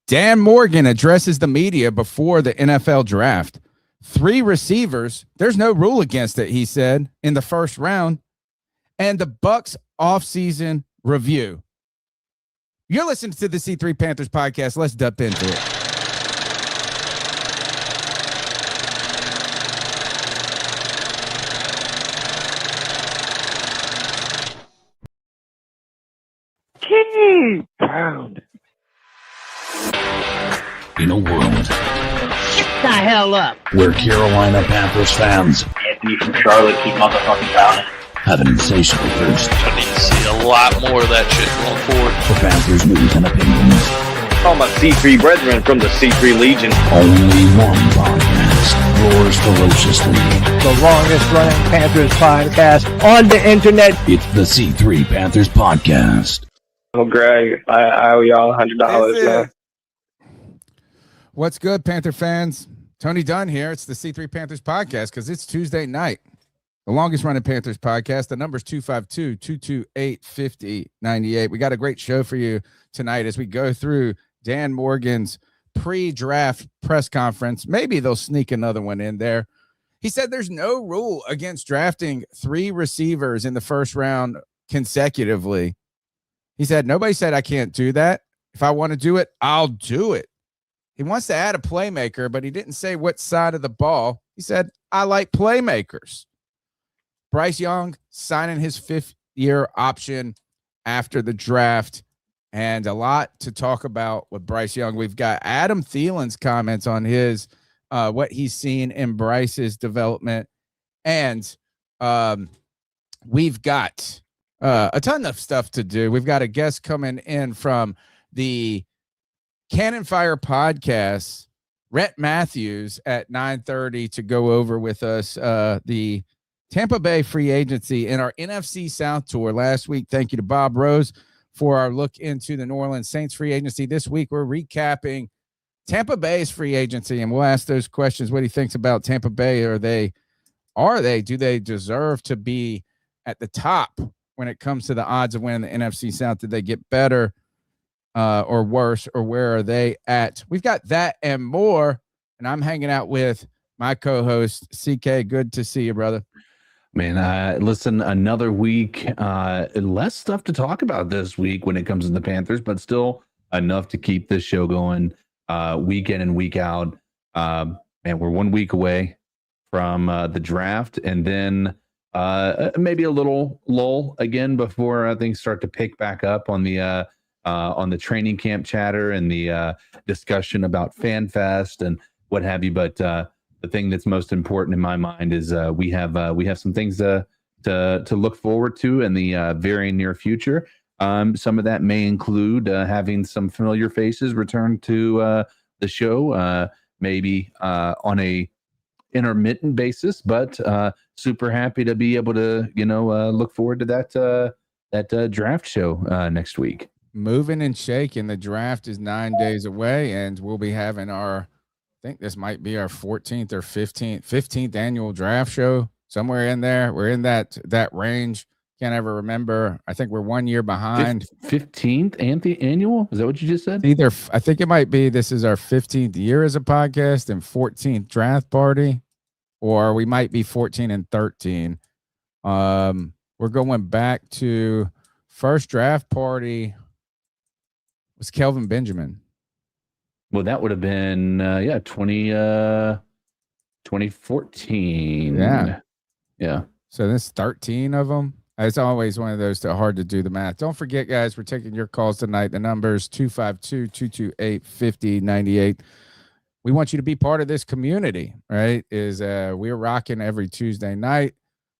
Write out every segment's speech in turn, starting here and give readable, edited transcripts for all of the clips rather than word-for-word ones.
Dan Morgan addresses the media before the NFL draft. 3 receivers, there's no rule against it, he said, in the first round. And the Bucs offseason review. You're listening to the C3 Panthers podcast. Let's jump into it. Pound. In a world, Get the hell up. where Carolina Panthers fans Anthony from Charlotte, keep motherfucking pounding. have an insatiable thirst I need to see a lot more of that shit going forward. for Panthers news and opinions. All my C3 brethren from the C3 Legion. Only one podcast roars ferociously. The longest running Panthers podcast on the internet. It's the C3 Panthers Podcast. Oh, Greg, I owe y'all $100, man. What's good, Panther fans? Tony Dunn here. It's the C3 Panthers podcast because it's Tuesday night. The longest running Panthers podcast. The number's 252-228-5098. We got a great show for you tonight as we go through Dan Morgan's pre-draft press conference. Maybe they'll sneak another one in there. He said there's no rule against drafting 3 receivers in the first round consecutively. He said, nobody said I can't do that. If I want to do it, I'll do it. He wants to add a playmaker, but he didn't say what side of the ball. He said, I like playmakers. Bryce Young signing his 5th-year option after the draft, and a lot to talk about with Bryce Young. We've got Adam Thielen's comments on his what he's seen in Bryce's development, and we've got a ton of stuff to do. We've got a guest coming in from the Cannon Fire Podcast, Rhett Matthews, at 9:30 to go over with us the Tampa Bay free agency in our NFC South tour last week. Thank you to Bob Rose for our look into the New Orleans Saints free agency. This week, we're recapping Tampa Bay's free agency, and we'll ask those questions. What he thinks about Tampa Bay. Do they deserve to be at the top when it comes to the odds of winning the NFC South? Did they get better or worse, or where are they at? We've got that and more, and I'm hanging out with my co-host, CK. Good to see you, brother. Man, listen, another week, less stuff to talk about this week when it comes to the Panthers, but still enough to keep this show going week in and week out. Man, we're 1 week away from the draft, and then maybe a little lull again before things start to pick back up on the training camp chatter and the discussion about FanFest and what have you. But the thing that's most important in my mind is we have some things to look forward to in the very near future. Some of that may include having some familiar faces return to the show, maybe on a intermittent basis, but super happy to be able to look forward to that draft show next week. Moving and shaking. The draft is 9 days away, and we'll be having I think this might be our 14th or 15th annual draft show, somewhere in there. We're in that range. Can't ever remember. I think we're 1 year behind. 15th annual? Is that what you just said? I think it might be this is our 15th year as a podcast and 14th draft party, or we might be 14 and 13. We're going back to first draft party was Kelvin Benjamin. Well, that would have been 2014. Yeah. So there's 13 of them. It's always one of those that are hard to do the math. Don't forget, guys, we're taking your calls tonight. The number's 252-228-5098. We want you to be part of this community, right? We're rocking every Tuesday night.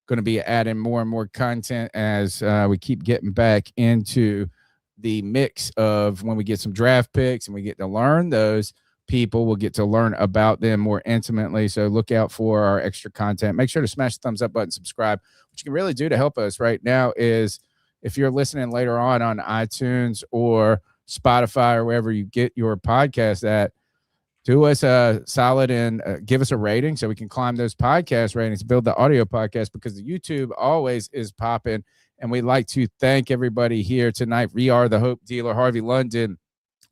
Going to be adding more and more content as we keep getting back into the mix of when we get some draft picks and we get to learn those people. We'll get to learn about them more intimately. So look out for our extra content. Make sure to smash the thumbs up button, subscribe. What you can really do to help us right now is if you're listening later on iTunes or Spotify or wherever you get your podcast at, do us a solid and give us a rating so we can climb those podcast ratings, build the audio podcast, because the YouTube always is popping. And we'd like to thank everybody here tonight. We are the Hope Dealer, Harvey London,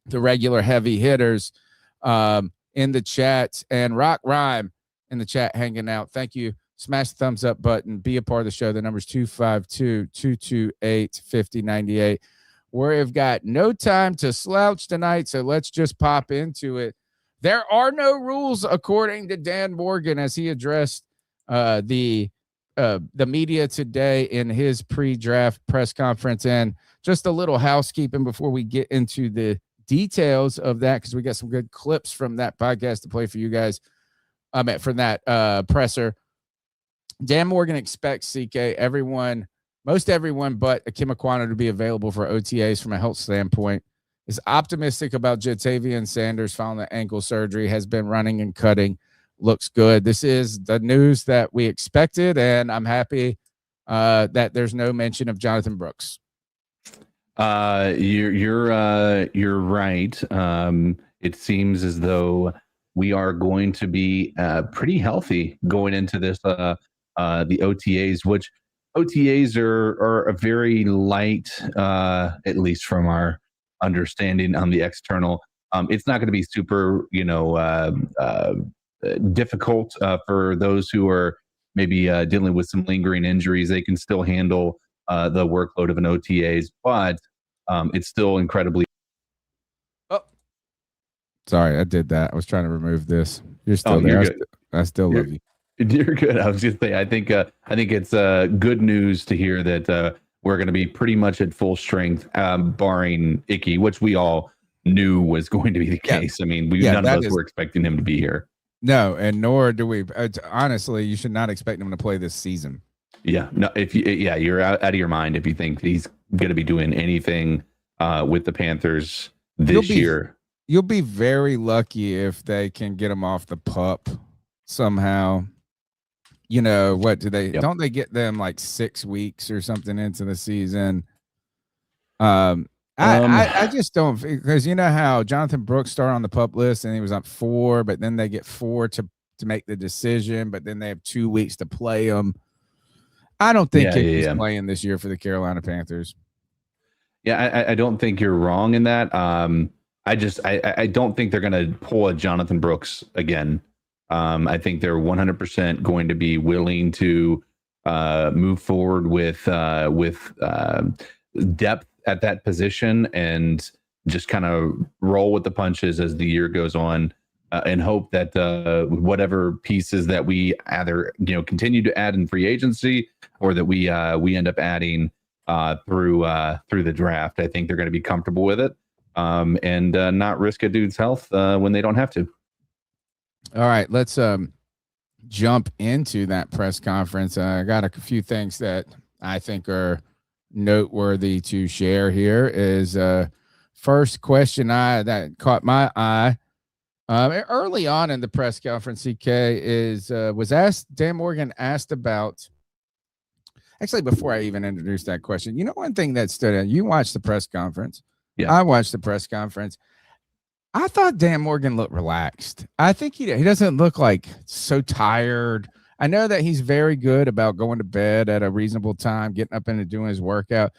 the regular heavy hitters in the chat, and Rock Rhyme in the chat hanging out. Thank you. Smash the thumbs up button. Be a part of the show. The number's 252-228-5098. We've got no time to slouch tonight, so let's just pop into it. There are no rules, according to Dan Morgan, as he addressed the media today in his pre-draft press conference. And just a little housekeeping before we get into the details of that, because we got some good clips from that podcast to play for you guys. From that presser. Dan Morgan expects CK most everyone but Akim Aquano to be available for OTAs from a health standpoint. Is optimistic about Jatavian Sanders following the ankle surgery, has been running and cutting, looks good. This is the news that we expected, and I'm happy that there's no mention of Jonathan Brooks. You're right. It seems as though we are going to be pretty healthy going into this the OTAs, which OTAs are a very light, at least from our understanding on the external. It's not going to be super, difficult for those who are maybe dealing with some lingering injuries. They can still handle the workload of an OTAs, but it's still incredibly. Oh, sorry, I did that. I was trying to remove this. You're still there. I still love you. You're good. I was just saying. I think it's good news to hear that we're going to be pretty much at full strength, barring Icky, which we all knew was going to be the case. I mean, none of us were expecting him to be here. No, and nor do we. Honestly, you should not expect him to play this season. Yeah, no. You're out of your mind if you think he's going to be doing anything with the Panthers this year. You'll be very lucky if they can get him off the PUP somehow. What do they? Yep. Don't they get them like 6 weeks or something into the season? I just don't, because you know how Jonathan Brooks started on the PUP list and he was on 4, but then they get 4 to make the decision, but then they have 2 weeks to play him. I don't think he's playing this year for the Carolina Panthers. Yeah, I don't think you're wrong in that. I don't think they're going to pull a Jonathan Brooks again. I think they're 100% going to be willing to move forward with depth at that position and just kind of roll with the punches as the year goes on, and hope that whatever pieces that we either continue to add in free agency or that we end up adding through the draft. I think they're going to be comfortable with it and not risk a dude's health when they don't have to. All right, let's jump into that press conference. I got a few things that I think are noteworthy to share here. Is first question that caught my eye early on in the press conference, CK, is was asked, Dan Morgan asked about, actually before I even introduced that question, one thing that stood out, you watched the press conference. Yeah. I watched the press conference. I thought Dan Morgan looked relaxed. I think he doesn't look like so tired. I know that he's very good about going to bed at a reasonable time, getting up and doing his workout.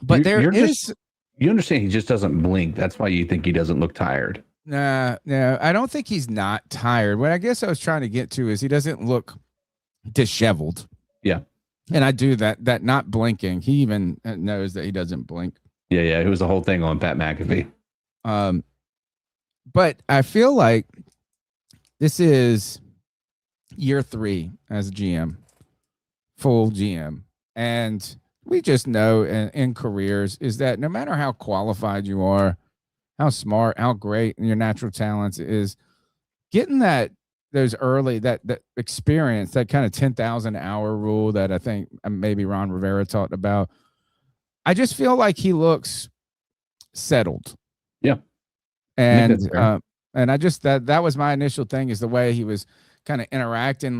But you understand he just doesn't blink. That's why you think he doesn't look tired. No, I don't think he's not tired. What I guess I was trying to get to is he doesn't look disheveled. Yeah. And I do that not blinking. He even knows that he doesn't blink. Yeah. It was the whole thing on Pat McAfee. But I feel like this is year 3 as a GM, full GM. And we just know in careers is that no matter how qualified you are, how smart, how great your natural talents is, getting that experience, that kind of 10,000 hour rule that I think maybe Ron Rivera talked about. I just feel like he looks settled. Yeah. And I just that was my initial thing, is the way he was kind of interacting,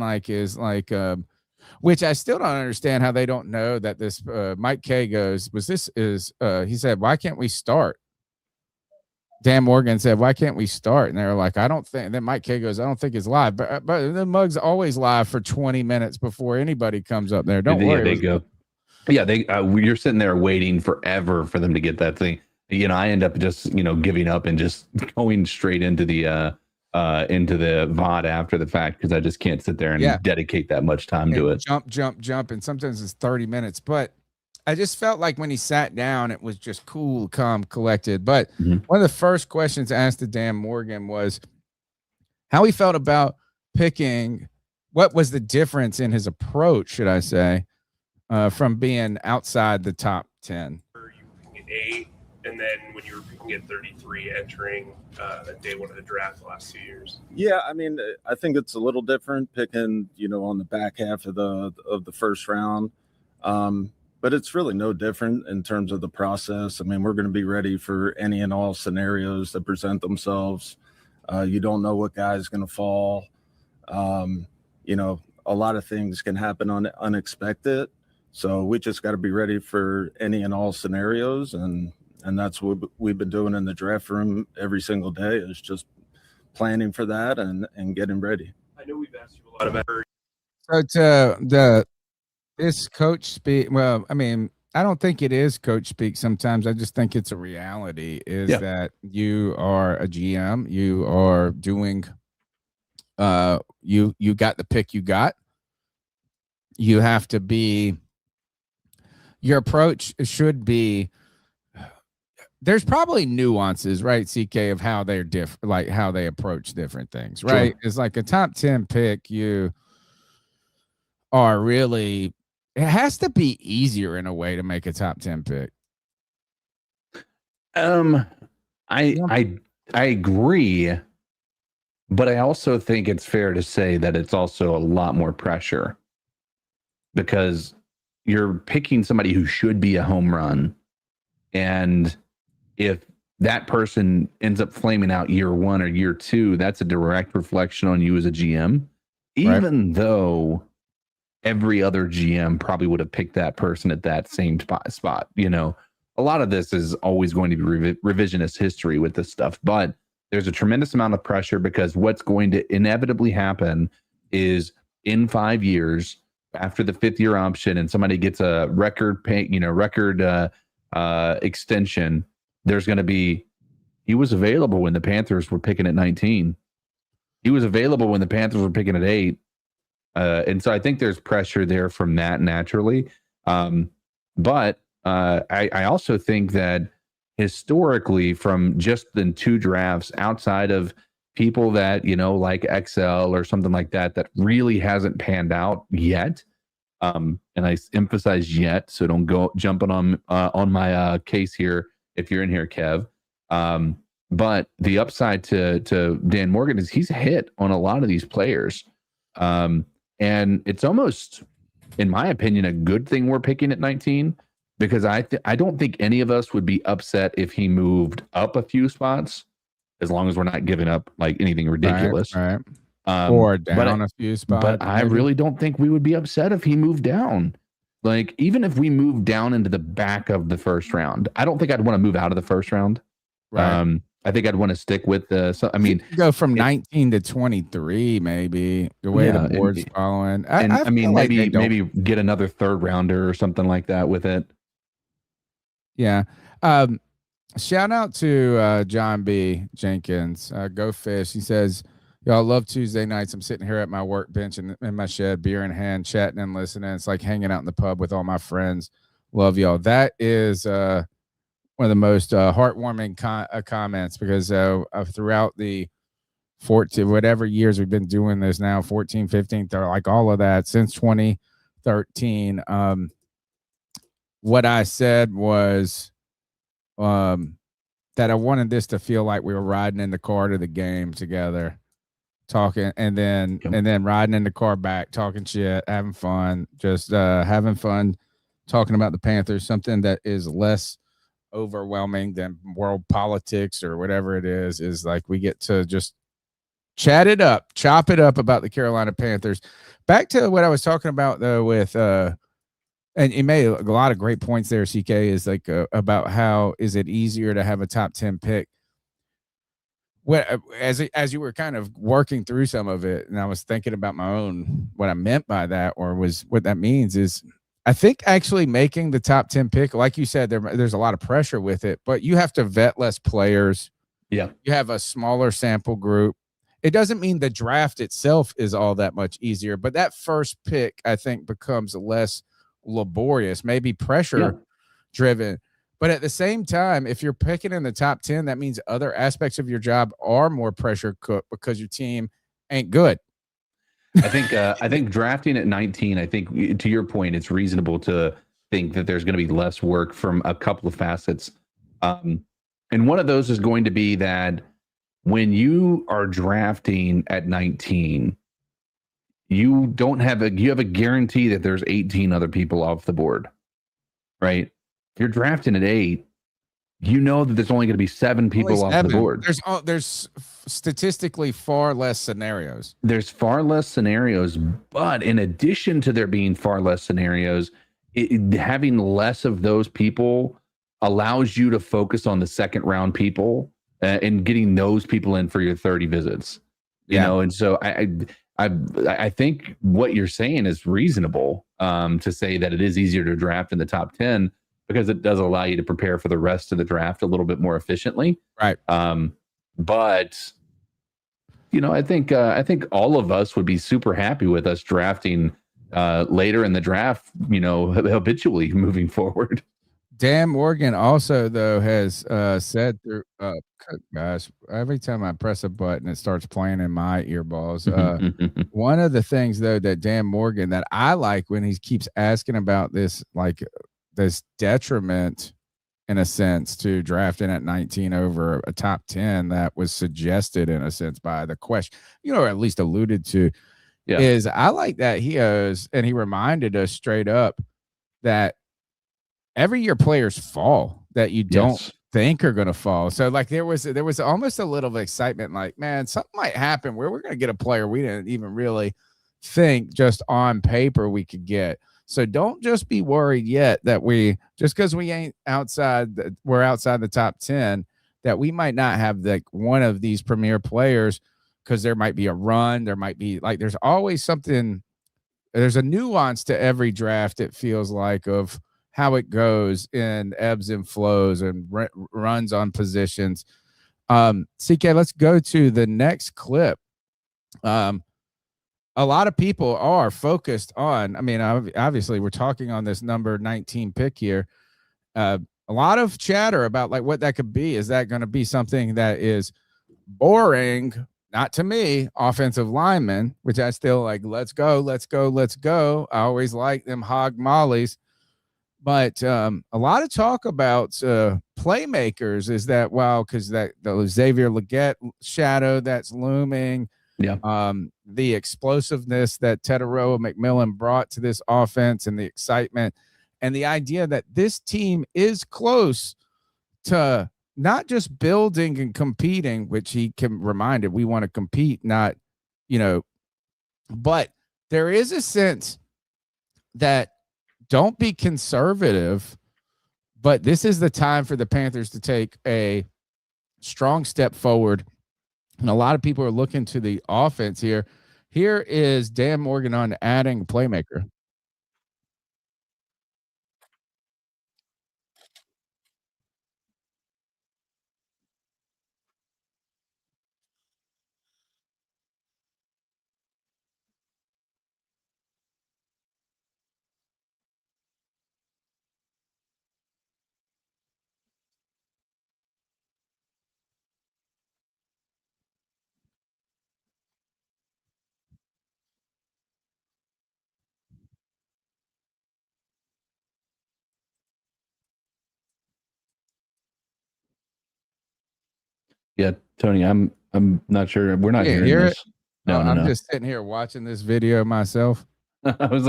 which I still don't understand how they don't know that this Mike K goes, he said, why can't we start? Dan Morgan said, why can't we start? And they were like, I don't think. And then Mike K goes, I don't think it's live. But the mug's always live for 20 minutes before anybody comes up there. Don't worry. They go. Yeah, you're sitting there waiting forever for them to get that thing. I end up just, giving up and just going straight into the VOD after the fact because I just can't sit there and dedicate that much time to it. Jump. And sometimes it's 30 minutes. But I just felt like when he sat down, it was just cool, calm, collected. But one of the first questions asked to Dan Morgan was how he felt about picking. What was the difference in his approach, should I say, from being outside the top 10? You can get 8, and then when you were picking at 33 entering day one of the draft the last 2 years. Yeah, I mean, I think it's a little different picking, on the back half of the first round. But it's really no different in terms of the process. I mean, we're going to be ready for any and all scenarios that present themselves. You don't know what guy's going to fall. A lot of things can happen unexpected. So we just got to be ready for any and all scenarios. And that's what we've been doing in the draft room every single day, is just planning for that and getting ready. I know we've asked you a lot about So this coach speak. Well, I mean, I don't think it is coach speak sometimes. I just think it's a reality that you are a GM. You are doing you got the pick you got. You have to be, your approach should be, there's probably nuances, right, CK, of how they're different, like how they approach different things, right? Sure. It's like a top 10 pick, you are really, it has to be easier in a way to make a top 10 pick. I agree, but I also think it's fair to say that it's also a lot more pressure because you're picking somebody who should be a home run. And if that person ends up flaming out year 1 or year 2, that's a direct reflection on you as a GM, even though every other GM probably would have picked that person at that same spot. A lot of this is always going to be revisionist history with this stuff, but there's a tremendous amount of pressure because what's going to inevitably happen is in 5 years after the 5th year option and somebody gets a record extension, there's going to be, he was available when the Panthers were picking at 19. He was available when the Panthers were picking at 8. And so I think there's pressure there from that naturally. But I also think that historically, from just the 2 drafts outside of people that, like XL or something like that, that really hasn't panned out yet. And I emphasize yet, so don't go jumping on my case here if you're in here, Kev. But the upside to Dan Morgan is he's hit on a lot of these players. And it's almost, in my opinion, a good thing we're picking at 19 because I don't think any of us would be upset if he moved up a few spots, as long as we're not giving up like anything ridiculous. Right. Or down a few spots. But maybe. I really don't think we would be upset if he moved down. Like, even if we moved down into the back of the first round, I don't think I'd want to move out of the first round. Right. I think I'd want to stick with go from 19 to 23, maybe the way the board's following. Maybe get another 3rd rounder or something like that with it. Yeah. Shout out to John B. Jenkins. Go Fish. He says, y'all love Tuesday nights. I'm sitting here at my workbench in my shed, beer in hand, chatting and listening. It's like hanging out in the pub with all my friends. Love y'all. That is one of the most heartwarming comments because throughout the 14, whatever years we've been doing this now, 14, 15, like all of that since 2013. What I said was that I wanted this to feel like we were riding in the car to the game together, talking, and then riding in the car back, talking shit, having fun, just having fun, talking about the Panthers, something that is less overwhelming than world politics or whatever it is like we get to just chat it up, chop it up about the Carolina Panthers. Back to what I was talking about though with and you made a lot of great points there, CK, is like about how is it easier to have a top 10 pick. As you were kind of working through some of it, and I was thinking about my own, what I meant by that, or was what that means is I think actually making the top 10 pick, like you said, there's a lot of pressure with it, but you have to vet less players. Yeah. You have a smaller sample group. It doesn't mean the draft itself is all that much easier, but that first pick, I think, becomes less laborious, maybe pressure driven. But at the same time, if you're picking in the top 10, that means other aspects of your job are more pressure cooked because your team ain't good. I think drafting at 19, I think to your point, it's reasonable to think that there's going to be less work from a couple of facets. And one of those is going to be that when you are drafting at 19, you have a guarantee that there's 18 other people off the board, right? If you're drafting at 8, you know that there's only going to be 7 people off the board. There's statistically far less scenarios. There's far less scenarios, but in addition to there being far less scenarios, having less of those people allows you to focus on the second round people and getting those people in for your 30 visits. You know, and so I think what you're saying is reasonable to say that it is easier to draft in the top 10 because it does allow you to prepare for the rest of the draft a little bit more efficiently. Right. But you know, I think all of us would be super happy with us drafting later in the draft, you know, habitually moving forward. Dan Morgan also, though, has said through gosh, every time I press a button, it starts playing in my earballs. One of the things, though, that Dan Morgan that I like when he keeps asking about this, like this detriment in a sense to drafting at 19 over a top 10 that was suggested in a sense by the question, you know, or at least alluded to, is I like that he goes and he reminded us straight up that every year players fall that you don't think are going to fall. So like there was almost a little excitement, like, man, something might happen where we're going to get a player we didn't even really think just on paper we could get. So don't just be worried yet that just because we ain't we're outside the top 10, that we might not have like one of these premier players, because there might be a run. There might be like, there's always something. There's a nuance to every draft. It feels like of how it goes in ebbs and flows and runs on positions. CK, let's go to the next clip. A lot of people are focused on, I mean, obviously we're talking on this number 19 pick here. A lot of chatter about like what that could be. Is that going to be something that is boring? Not to me, offensive linemen, which I still like, let's go. I always like them hog mollies. But a lot of talk about playmakers is that, wow, because the Xavier Legette shadow that's looming. Yeah. The explosiveness that Teteroa McMillan brought to this offense and the excitement and the idea that this team is close to not just building and competing, which he can remind it, we want to compete, not, you know, but there is a sense that don't be conservative, but this is the time for the Panthers to take a strong step forward. And a lot of people are looking to the offense here. Here is Dan Morgan on adding a playmaker. Yeah, Tony, I'm not sure. We're not hearing this. No, I'm just sitting here watching this video myself. I was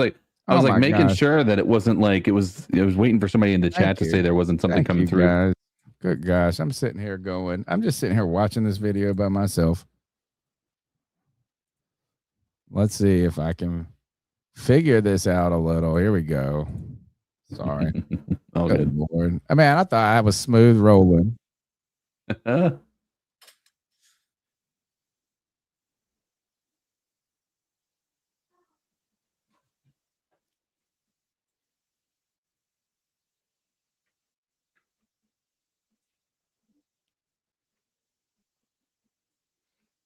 making sure that it wasn't like I was waiting for somebody in the chat to say there wasn't something coming through. Guys. Good gosh, I'm just sitting here watching this video by myself. Let's see if I can figure this out a little. Here we go. Sorry. Oh, good Lord. I mean, I thought I was smooth rolling.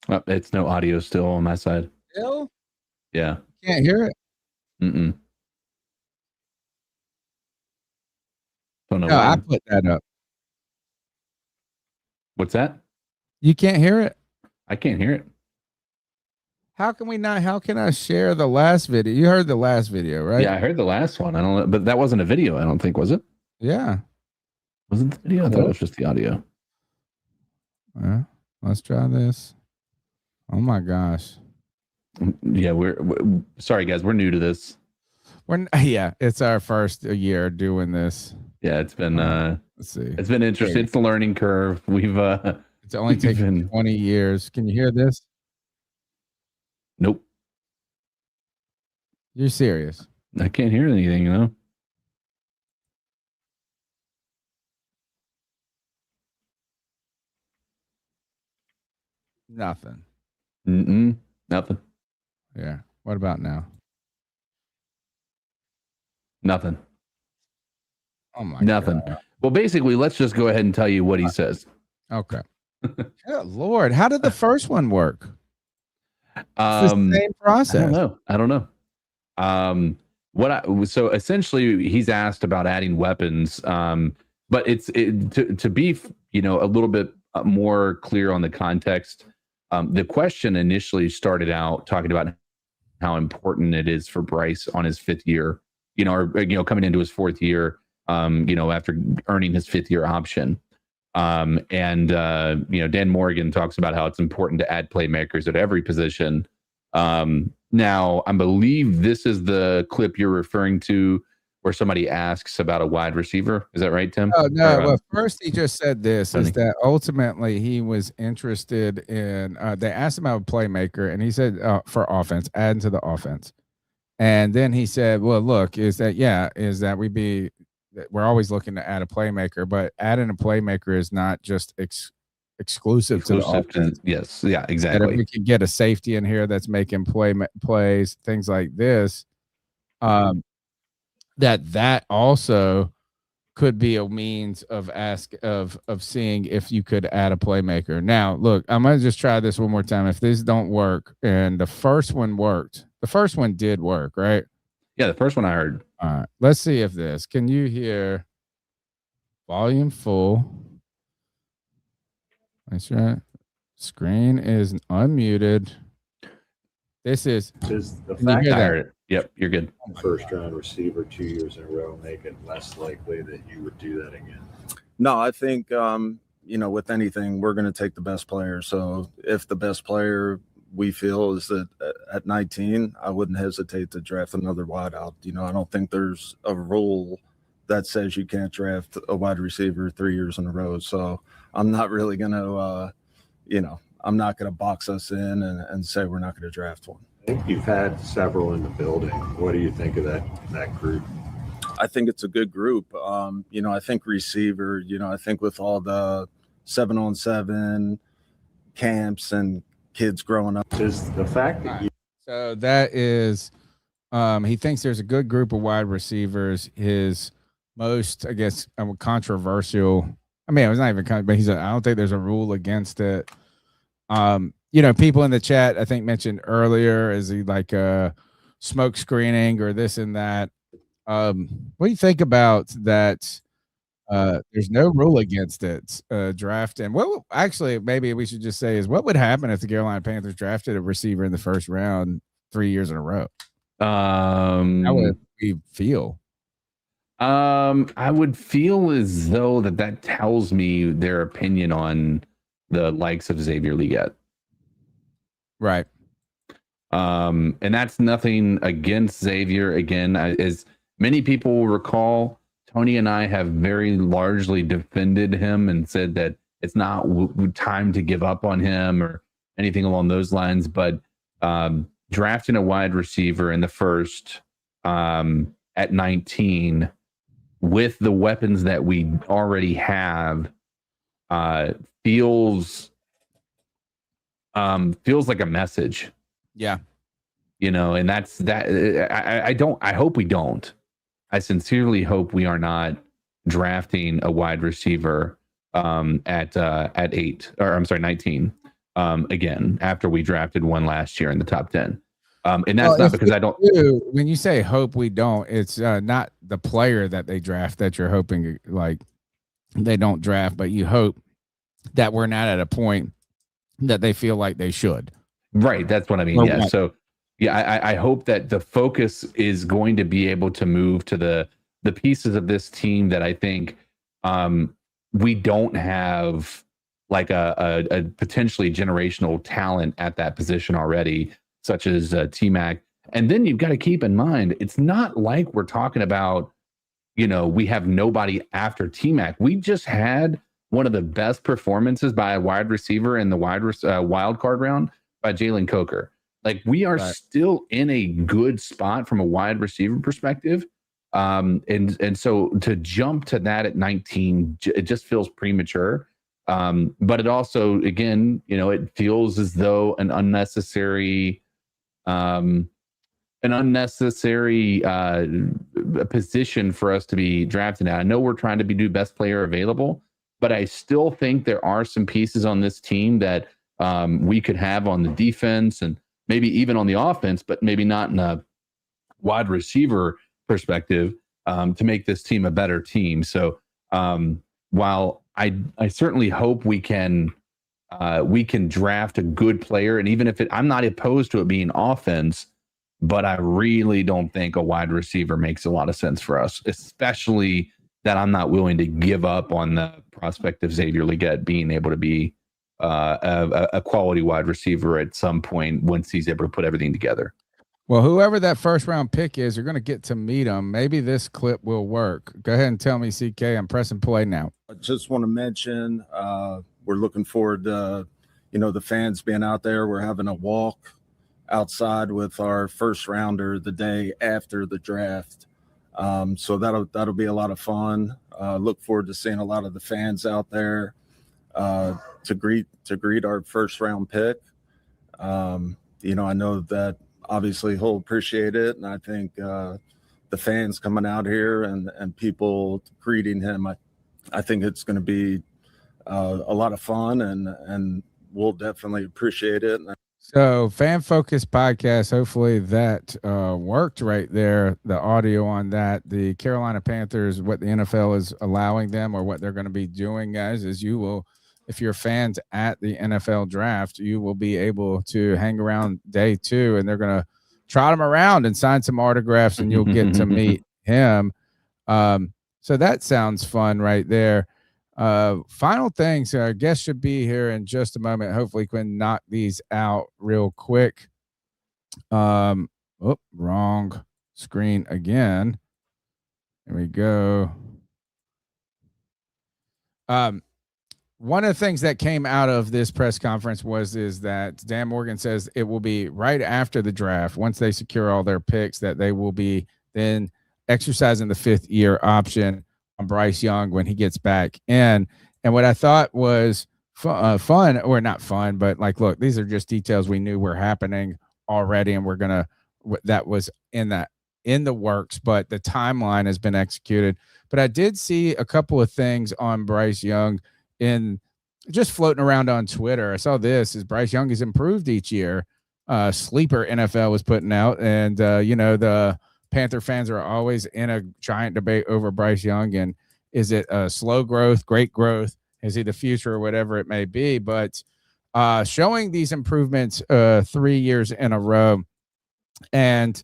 It's no audio still on my side. Still? Yeah. Can't hear it? Mm-mm. Don't know No, I why. put that up. What's that? You can't hear it? I can't hear it. How can we not? How can I share the last video? You heard the last video, right? Yeah, I heard the last one. I don't know, but that wasn't a video, I don't think, was it? Yeah. Wasn't the video? I thought it was just the audio. Let's try this. Oh my gosh. Yeah, we're sorry guys, we're new to this. It's our first year doing this. Yeah, it's been Let's see. it's been interesting. It's the learning curve. We've It's only taken 20 years. Can you hear this? Nope. You're serious? I can't hear anything, you know. Nothing. Nothing. Yeah. What about now? Nothing. Oh my Nothing. God. Well, basically, let's just go ahead and tell you what he says. Okay. Good Lord. How did the first one work? It's the same process. I don't know. So essentially he's asked about adding weapons. But to be, a little bit more clear on the context. The question initially started out talking about how important it is for Bryce on his fifth year, coming into his fourth year, after earning his fifth year option. Dan Morgan talks about how it's important to add playmakers at every position. Now, I believe this is the clip you're referring to where somebody asks about a wide receiver. Is that right, Tim? Oh, no. Well, first he just said this, is that ultimately he was interested in, they asked him about a playmaker, and he said for offense, add to the offense. And then he said, well, look, we're always looking to add a playmaker, but adding a playmaker is not just exclusive to the offense. Yes. Yeah, exactly. And if we can get a safety in here that's making plays, things like this, that also could be a means of seeing if you could add a playmaker. Now, look, I'm going to just try this one more time. If these don't work, and the first one worked, the first one did work, right? Yeah, the first one I heard. All right, let's see if this. Can you hear volume full? That's right. Screen is unmuted. This is the fact I heard it. Yep, you're good. First round receiver 2 years in a row make it less likely that you would do that again. No, I think with anything, we're going to take the best player. So if the best player we feel is that at 19, I wouldn't hesitate to draft another wideout. I don't think there's a rule that says you can't draft a wide receiver 3 years in a row. So I'm not really going to, I'm not going to box us in and say we're not going to draft one. I think you've had several in the building. What do you think of that group? I think it's a good group. I think receiver, I think with all the 7-on-7 camps and kids growing up. Just the fact that So that is, he thinks there's a good group of wide receivers. His most, I guess, controversial. I mean, it was not even, but I don't think there's a rule against it. People in the chat, I think, mentioned earlier, is he like smoke screening or this and that? What do you think about that? There's no rule against it drafting. Well, actually, maybe we should just say is what would happen if the Carolina Panthers drafted a receiver in the first round 3 years in a row? How would we feel? I would feel as though that tells me their opinion on the likes of Xavier Legette. Right. And that's nothing against Xavier. Again, as many people will recall, Tony and I have very largely defended him and said that it's not time to give up on him or anything along those lines. But drafting a wide receiver in the first at 19 with the weapons that we already have feels like a message. Yeah. And that's that. I hope we don't. I sincerely hope we are not drafting a wide receiver at 19. again after we drafted one last year in the top 10. And that's not because I don't. When you say hope we don't, it's not the player that they draft that you're hoping like they don't draft, but you hope that we're not at a point that they feel like they should. Right. That's what I mean. Yeah. So yeah, I hope that the focus is going to be able to move to the pieces of this team that I think we don't have like a potentially generational talent at that position already, such as T-Mac. And then you've got to keep in mind, it's not like we're talking about, we have nobody after T-Mac. We just had one of the best performances by a wide receiver in the wild card round by Jalen Coker. Like we are still in a good spot from a wide receiver perspective. And so to jump to that at 19, it just feels premature. But it also, again, it feels as though an unnecessary position for us to be drafted at. I know we're trying to do best player available, but I still think there are some pieces on this team that we could have on the defense and maybe even on the offense, but maybe not in a wide receiver perspective to make this team a better team. So while I certainly hope we can draft a good player, and even if I'm not opposed to it being offense, but I really don't think a wide receiver makes a lot of sense for us, especially that I'm not willing to give up on the prospect of Xavier Legette being able to be a quality wide receiver at some point once he's able to put everything together. Well, whoever that first round pick is, you're going to get to meet him. Maybe this clip will work. Go ahead and tell me, CK. I'm pressing play now. I just want to mention we're looking forward to, the fans being out there. We're having a walk outside with our first rounder the day after the draft. So that'll be a lot of fun. Look forward to seeing a lot of the fans out there to greet our first round pick. I know that obviously he'll appreciate it, and I think the fans coming out here and people greeting him, I think it's going to be a lot of fun, and we'll definitely appreciate it. So Fan Focus Podcast, hopefully that worked right there, the audio on that. The Carolina Panthers, what the NFL is allowing them or what they're going to be doing, guys, is you will, if you're fans at the NFL draft, you will be able to hang around day 2, and they're going to trot him around and sign some autographs, and you'll get to meet him. So that sounds fun right there. Final things, our guest should be here in just a moment. Hopefully we can knock these out real quick. Wrong screen again. There we go. One of the things that came out of this press conference is that Dan Morgan says it will be right after the draft, once they secure all their picks, that they will be then exercising the 5th year option on Bryce Young when he gets back in. And what I thought was fun, or not fun, but like, look, these are just details we knew were happening already, and that was in the works, but the timeline has been executed. But I did see a couple of things on Bryce Young in just floating around on Twitter. I saw this is Bryce Young has improved each year. Sleeper NFL was putting out, and the Panther fans are always in a giant debate over Bryce Young, and is it slow growth, great growth? Is he the future, or whatever it may be? But showing these improvements 3 years in a row. And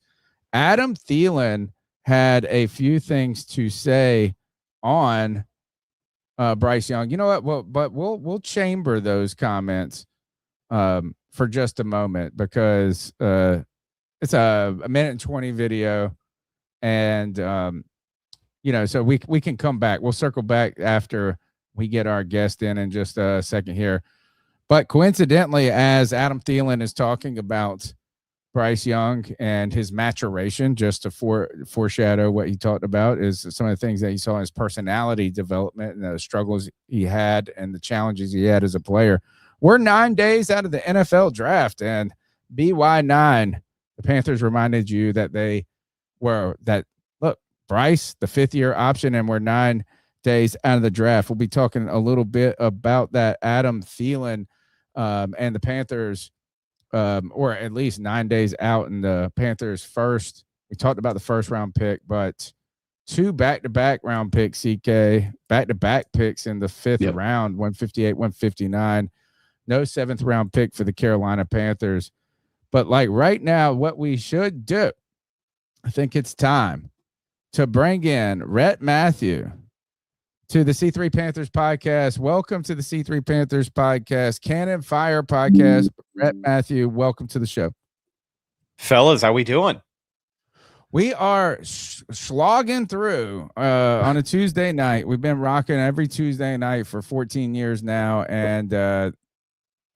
Adam Thielen had a few things to say on Bryce Young. You know what? Well, but we'll chamber those comments for just a moment, because it's a minute and 20 video, and so we can come back. We'll circle back after we get our guest in just a second here. But coincidentally, as Adam Thielen is talking about Bryce Young and his maturation, just to foreshadow what he talked about, is some of the things that he saw in his personality development and the struggles he had and the challenges he had as a player. We're 9 days out of the NFL draft, and BY9, the Panthers reminded you that look, Bryce, the 5th year option, and we're 9 days out of the draft. We'll be talking a little bit about that. Adam Thielen and the Panthers, or at least 9 days out in the Panthers first. We talked about the first round pick, but 2 back-to-back round picks, CK, back-to-back picks in the 5th round, 158, 159. No 7th round pick for the Carolina Panthers. But like right now, what we should do, I think it's time to bring in Rhett Matthew to the C3 Panthers podcast. Welcome to the C3 Panthers podcast, Cannon Fire podcast. Rhett Matthew, welcome to the show. Fellas, how we doing? We are slogging through on a Tuesday night. We've been rocking every Tuesday night for 14 years now. And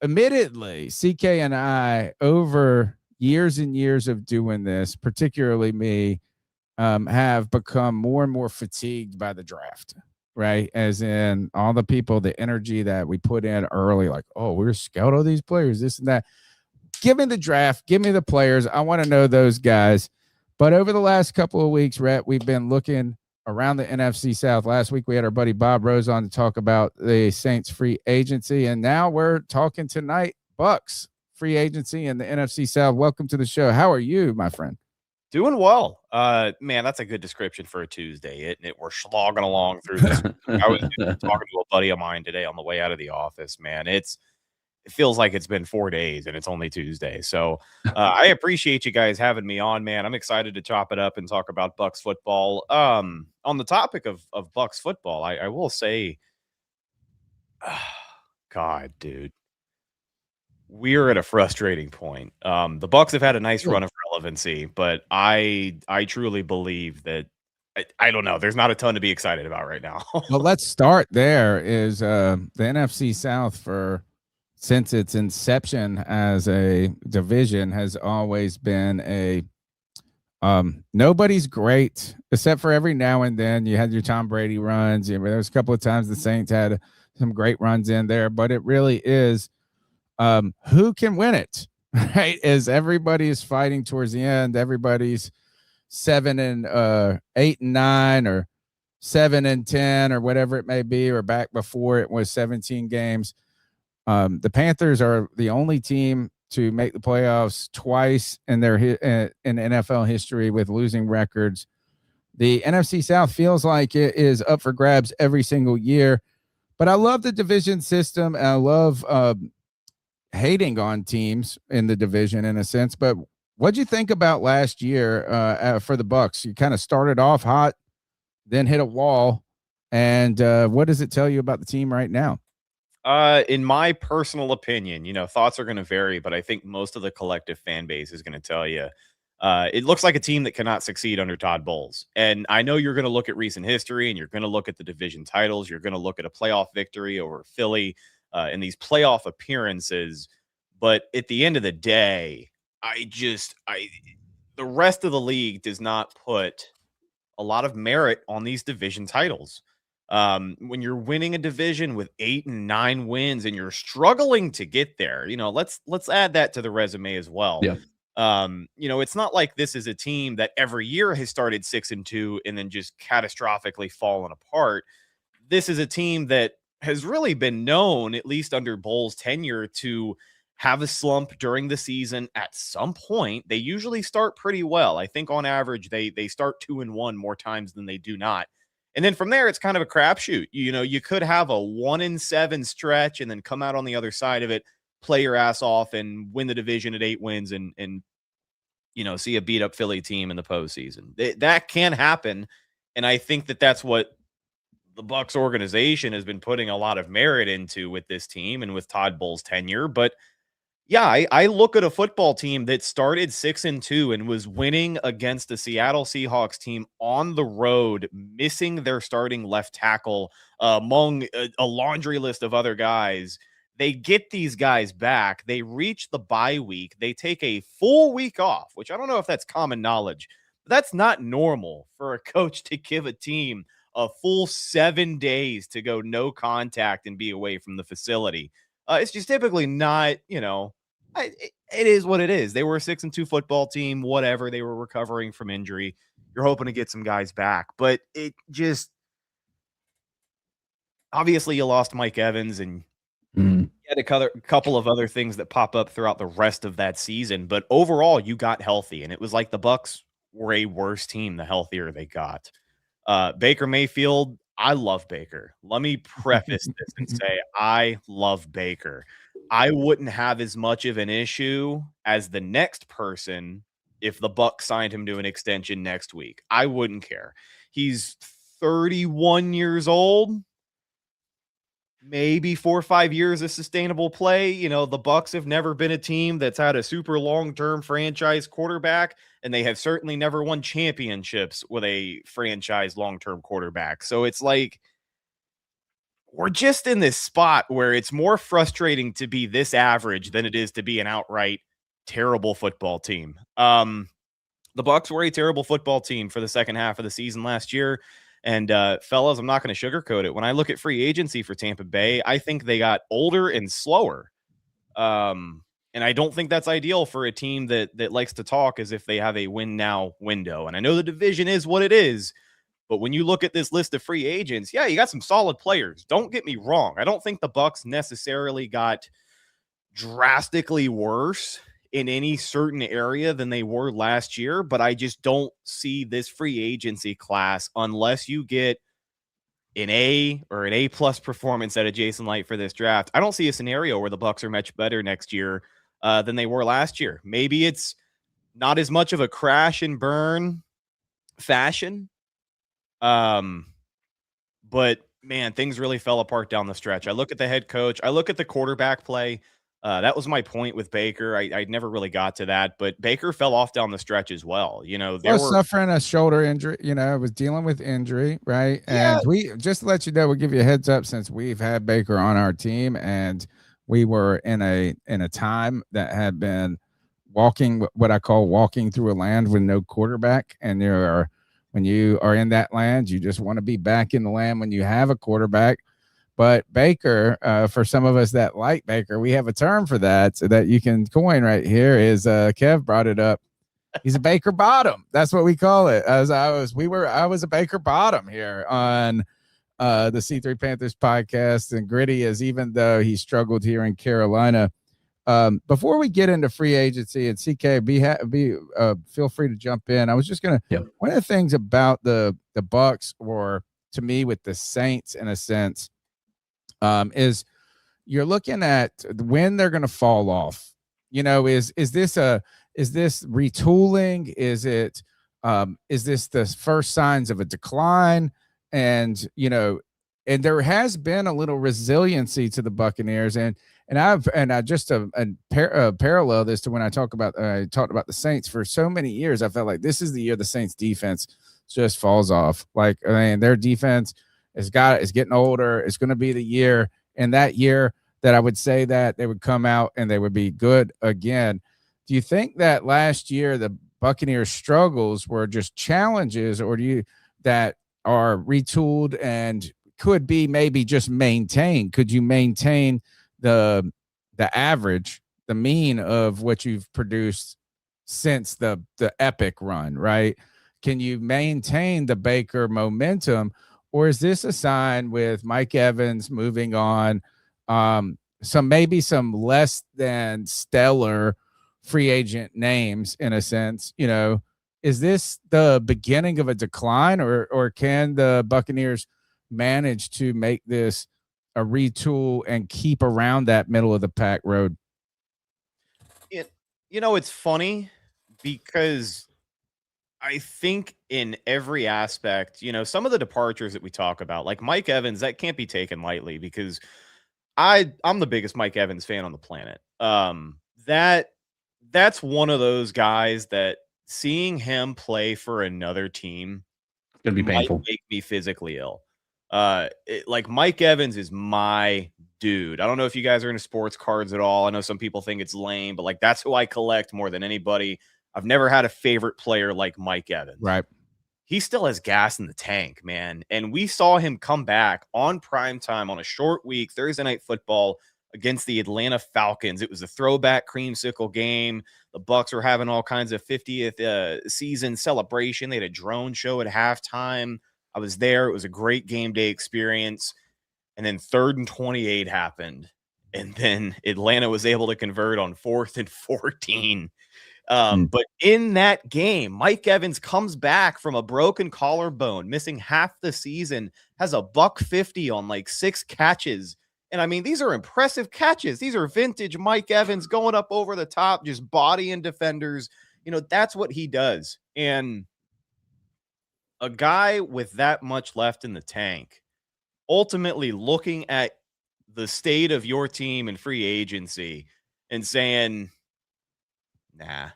admittedly, CK and I, over years and years of doing this, particularly me, have become more and more fatigued by the draft, right? As in all the people, the energy that we put in early, like, oh, we're scout all these players, this and that. Give me the draft. Give me the players. I want to know those guys. But over the last couple of weeks, Rhett, we've been looking around the NFC South. Last week, we had our buddy Bob Rose on to talk about the Saints free agency. And now we're talking tonight, Bucs free agency in the NFC South. Welcome to the show. How are you, my friend? Doing well. Man, that's a good description for a Tuesday, isn't it? We're slogging along through this. I was talking to a buddy of mine today on the way out of the office, man. It feels like it's been 4 days and it's only Tuesday. So I appreciate you guys having me on, man. I'm excited to chop it up and talk about Bucs football. On the topic of Bucs football, I will say, God, dude, we're at a frustrating point. The Bucs have had a nice run of relevancy, but I truly believe that I don't know. There's not a ton to be excited about right now. Well, let's start there. Is the NFC South since its inception as a division has always been a nobody's great, except for every now and then you had your Tom Brady runs. There was a couple of times the Saints had some great runs in there, but it really is who can win it, right? As everybody is fighting towards the end, everybody's 7-8 and 9 or 7-10 or whatever it may be, or back before it was 17 games. The Panthers are the only team to make the playoffs twice in their in NFL history with losing records. The NFC South feels like it is up for grabs every single year, but I love the division system. And I love hating on teams in the division in a sense. But what'd you think about last year for the Bucs? You kind of started off hot, then hit a wall, and what does it tell you about the team right now? In my personal opinion, thoughts are going to vary, but I think most of the collective fan base is going to tell you it looks like a team that cannot succeed under Todd Bowles. And I know you're going to look at recent history and you're going to look at the division titles. You're going to look at a playoff victory over Philly in these playoff appearances. But at the end of the day, the rest of the league does not put a lot of merit on these division titles. When you're winning a division with 8 and 9 wins and you're struggling to get there, let's add that to the resume as well. Yeah. It's not like this is a team that every year has started 6-2 and then just catastrophically fallen apart. This is a team that has really been known, at least under Bowles' tenure, to have a slump during the season at some point. They usually start pretty well. I think on average, they start 2-1 more times than they do not. And then from there, it's kind of a crapshoot. You could have a 1-7 stretch and then come out on the other side of it, play your ass off and win the division at 8 wins and see a beat up Philly team in the postseason. That can happen. And I think that that's what the Bucs organization has been putting a lot of merit into with this team and with Todd Bowles' tenure. But yeah, I look at a football team that started 6-2 and was winning against the Seattle Seahawks team on the road, missing their starting left tackle among a laundry list of other guys. They get these guys back. They reach the bye week. They take a full week off, which I don't know if that's common knowledge. But that's not normal for a coach to give a team a full 7 days to go no contact and be away from the facility. It's just typically not, it is what it is. They were a 6-2 football team, whatever. They were recovering from injury. You're hoping to get some guys back, but it just, obviously you lost Mike Evans and had a couple of other things that pop up throughout the rest of that season, but overall you got healthy, and it was like the Bucs were a worse team the healthier they got. Baker Mayfield, I love Baker. Let me preface this and say I love Baker. I wouldn't have as much of an issue as the next person if the Bucs signed him to an extension next week. I wouldn't care. He's 31 years old. Maybe 4 or 5 years of sustainable play. You know, the Bucs have never been a team that's had a super long-term franchise quarterback, and they have certainly never won championships with a franchise long-term quarterback. So it's like we're just in this spot where it's more frustrating to be this average than it is to be an outright terrible football team. The Bucs were a terrible football team for the second half of the season last year. And fellas, I'm not going to sugarcoat it. When I look at free agency for Tampa Bay, I think they got older and slower. And I don't think that's ideal for a team that likes to talk as if they have a win now window. And I know the division is what it is, but when you look at this list of free agents, yeah, you got some solid players. Don't get me wrong. I don't think the Bucs necessarily got drastically worse in any certain area than they were last year, but I just don't see this free agency class unless you get an A or an A+ performance out of Jason Light for this draft. I don't see a scenario where the Bucs are much better next year than they were last year. Maybe it's not as much of a crash and burn fashion. But man, things really fell apart down the stretch. I look at the head coach. I look at the quarterback play. That was my point with Baker. I never really got to that, but Baker fell off down the stretch as well. You know, they were suffering a shoulder injury, you know, was dealing with injury, right? Yeah. And we, just to let you know, we'll give you a heads up since we've had Baker on our team, and we were in a time that had been what I call walking through a land with no quarterback. And when you are in that land, you just want to be back in the land when you have a quarterback. But Baker, for some of us that like Baker, we have a term for that so that you can coin right here is Kev brought it up. He's a Baker bottom. That's what we call it. I was a Baker bottom here on the C3 Panthers podcast, and Gritty is, even though he struggled here in Carolina. Before we get into free agency, and CK, feel free to jump in. I was just gonna one of the things about the Bucs, or to me with the Saints in a sense, is you're looking at when they're going to fall off. You know, is this retooling? Is this the first signs of a decline? And, you know, and there has been a little resiliency to the Buccaneers, and I just parallel this to when I talked about the Saints. For so many years, I felt like this is the year the Saints defense just falls off. Like, I mean, their defense is getting older. It's going to be the year, and that year that I would say that they would come out and they would be good again. Do you think that last year the Buccaneers' struggles were just challenges, or do you that are retooled and could be maybe just maintained? Could you maintain the average, the mean of what you've produced since the epic run, right? Can you maintain the Baker momentum? Or is this a sign with Mike Evans moving on, some less than stellar free agent names in a sense? You know, is this the beginning of a decline, or can the Buccaneers manage to make this a retool and keep around that middle of the pack road? You know, it's funny because I think in every aspect, you know, some of the departures that we talk about, like Mike Evans, that can't be taken lightly, because I'm the biggest Mike Evans fan on the planet. That's one of those guys that seeing him play for another team it's gonna be painful, might make me physically ill. Like Mike Evans is my dude. I don't know if you guys are into sports cards at all. I know some people think it's lame, but like that's who I collect more than anybody. I've never had a favorite player like Mike Evans. Right. He still has gas in the tank, man. And we saw him come back on primetime on a short week, Thursday Night Football, against the Atlanta Falcons. It was a throwback creamsicle game. The Bucs were having all kinds of 50th season celebration. They had a drone show at halftime. I was there. It was a great game day experience. And then 3rd and 28 happened. and then Atlanta was able to convert on 4th and 14. But in that game, Mike Evans comes back from a broken collarbone, missing half the season, has a $150 on like 6 catches. And I mean, these are impressive catches. These are vintage Mike Evans going up over the top, just bodying defenders. You know, that's what he does. And a guy with that much left in the tank, ultimately looking at the state of your team and free agency and saying, nah.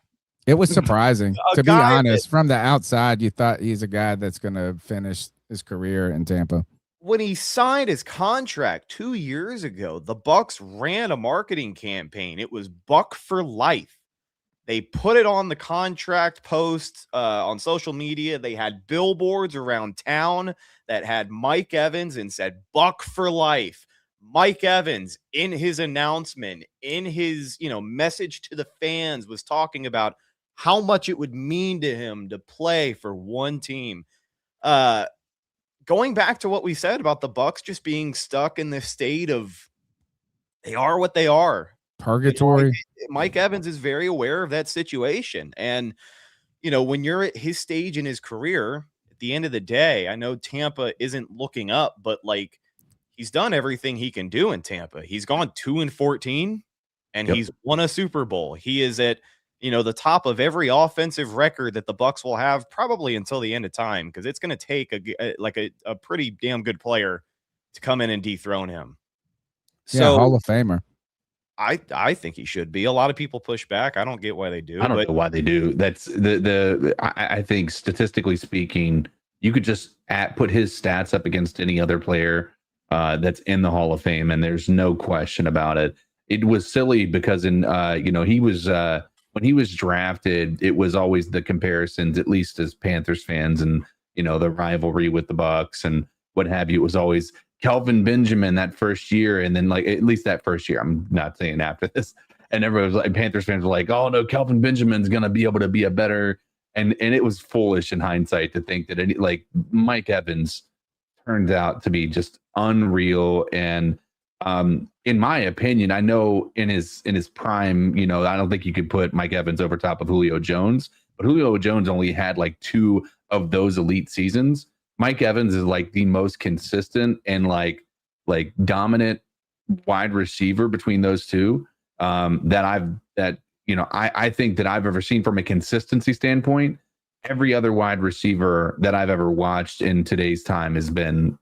It was surprising. To be honest, from the outside, you thought he's a guy that's going to finish his career in Tampa. When he signed his contract 2 years ago, the Bucs ran a marketing campaign. It was Buck for life. They put it on the contract post on social media. They had billboards around town that had Mike Evans and said Buck for life. Mike Evans, in his announcement, in his message to the fans, was talking about how much it would mean to him to play for one team. Going back to what we said about the Bucs just being stuck in this state of they are what they are. Purgatory. Mike Evans is very aware of that situation. And, when you're at his stage in his career, at the end of the day, I know Tampa isn't looking up, but like he's done everything he can do in Tampa. He's gone 2-14 and he's won a Super Bowl. He is at, the top of every offensive record that the Bucs will have probably until the end of time, because it's going to take a pretty damn good player to come in and dethrone him. So Hall of Famer. I think he should be. A lot of people push back. I don't get why they do. I don't know why they do. That's I think statistically speaking, you could just put his stats up against any other player that's in the Hall of Fame, and there's no question about it. It was silly because he was when he was drafted, it was always the comparisons, at least as Panthers fans, and the rivalry with the Bucs and what have you. It was always Kelvin Benjamin that first year, and then at least that first year. I'm not saying after this. And everybody was like, Panthers fans were like, "Oh no, Kelvin Benjamin's gonna be able to be a better." And it was foolish in hindsight to think that Mike Evans turned out to be just unreal. And in my opinion, I know in his prime, I don't think you could put Mike Evans over top of Julio Jones, but Julio Jones only had 2 of those elite seasons. Mike Evans is the most consistent and dominant wide receiver between those two I think that I've ever seen from a consistency standpoint. Every other wide receiver that I've ever watched in today's time has been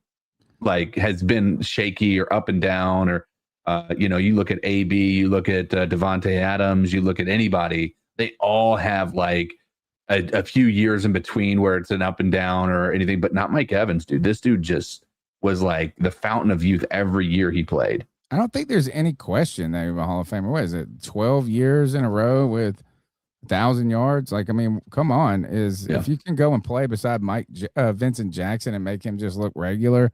shaky or up and down, or you look at AB, you look at Devontae Adams, you look at anybody, they all have a few years in between where it's an up and down or anything, but not Mike Evans, dude. This dude just was the fountain of youth every year he played. I don't think there's any question that he's a Hall of Famer. What is it? 12 years in a row with 1,000 yards. Come on. If you can go and play beside Vincent Jackson and make him just look regular,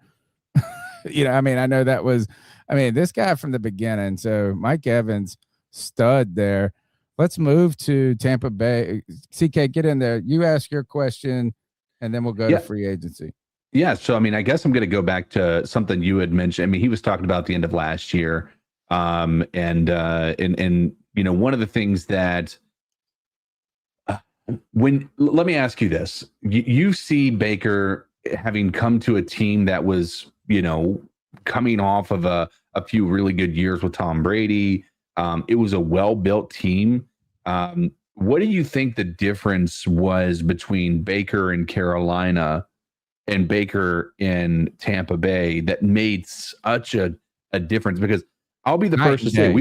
I know that was, this guy from the beginning. So Mike Evans, stud there. Let's move to Tampa Bay. CK, get in there. You ask your question, and then we'll go to free agency. Yeah. So, I guess I'm going to go back to something you had mentioned. He was talking about the end of last year. And one of the things that let me ask you this. You see Baker having come to a team that was, coming off of a few really good years with Tom Brady. It was a well-built team. What do you think the difference was between Baker in Carolina and Baker in Tampa Bay that made such a difference? Because I'll be the first to say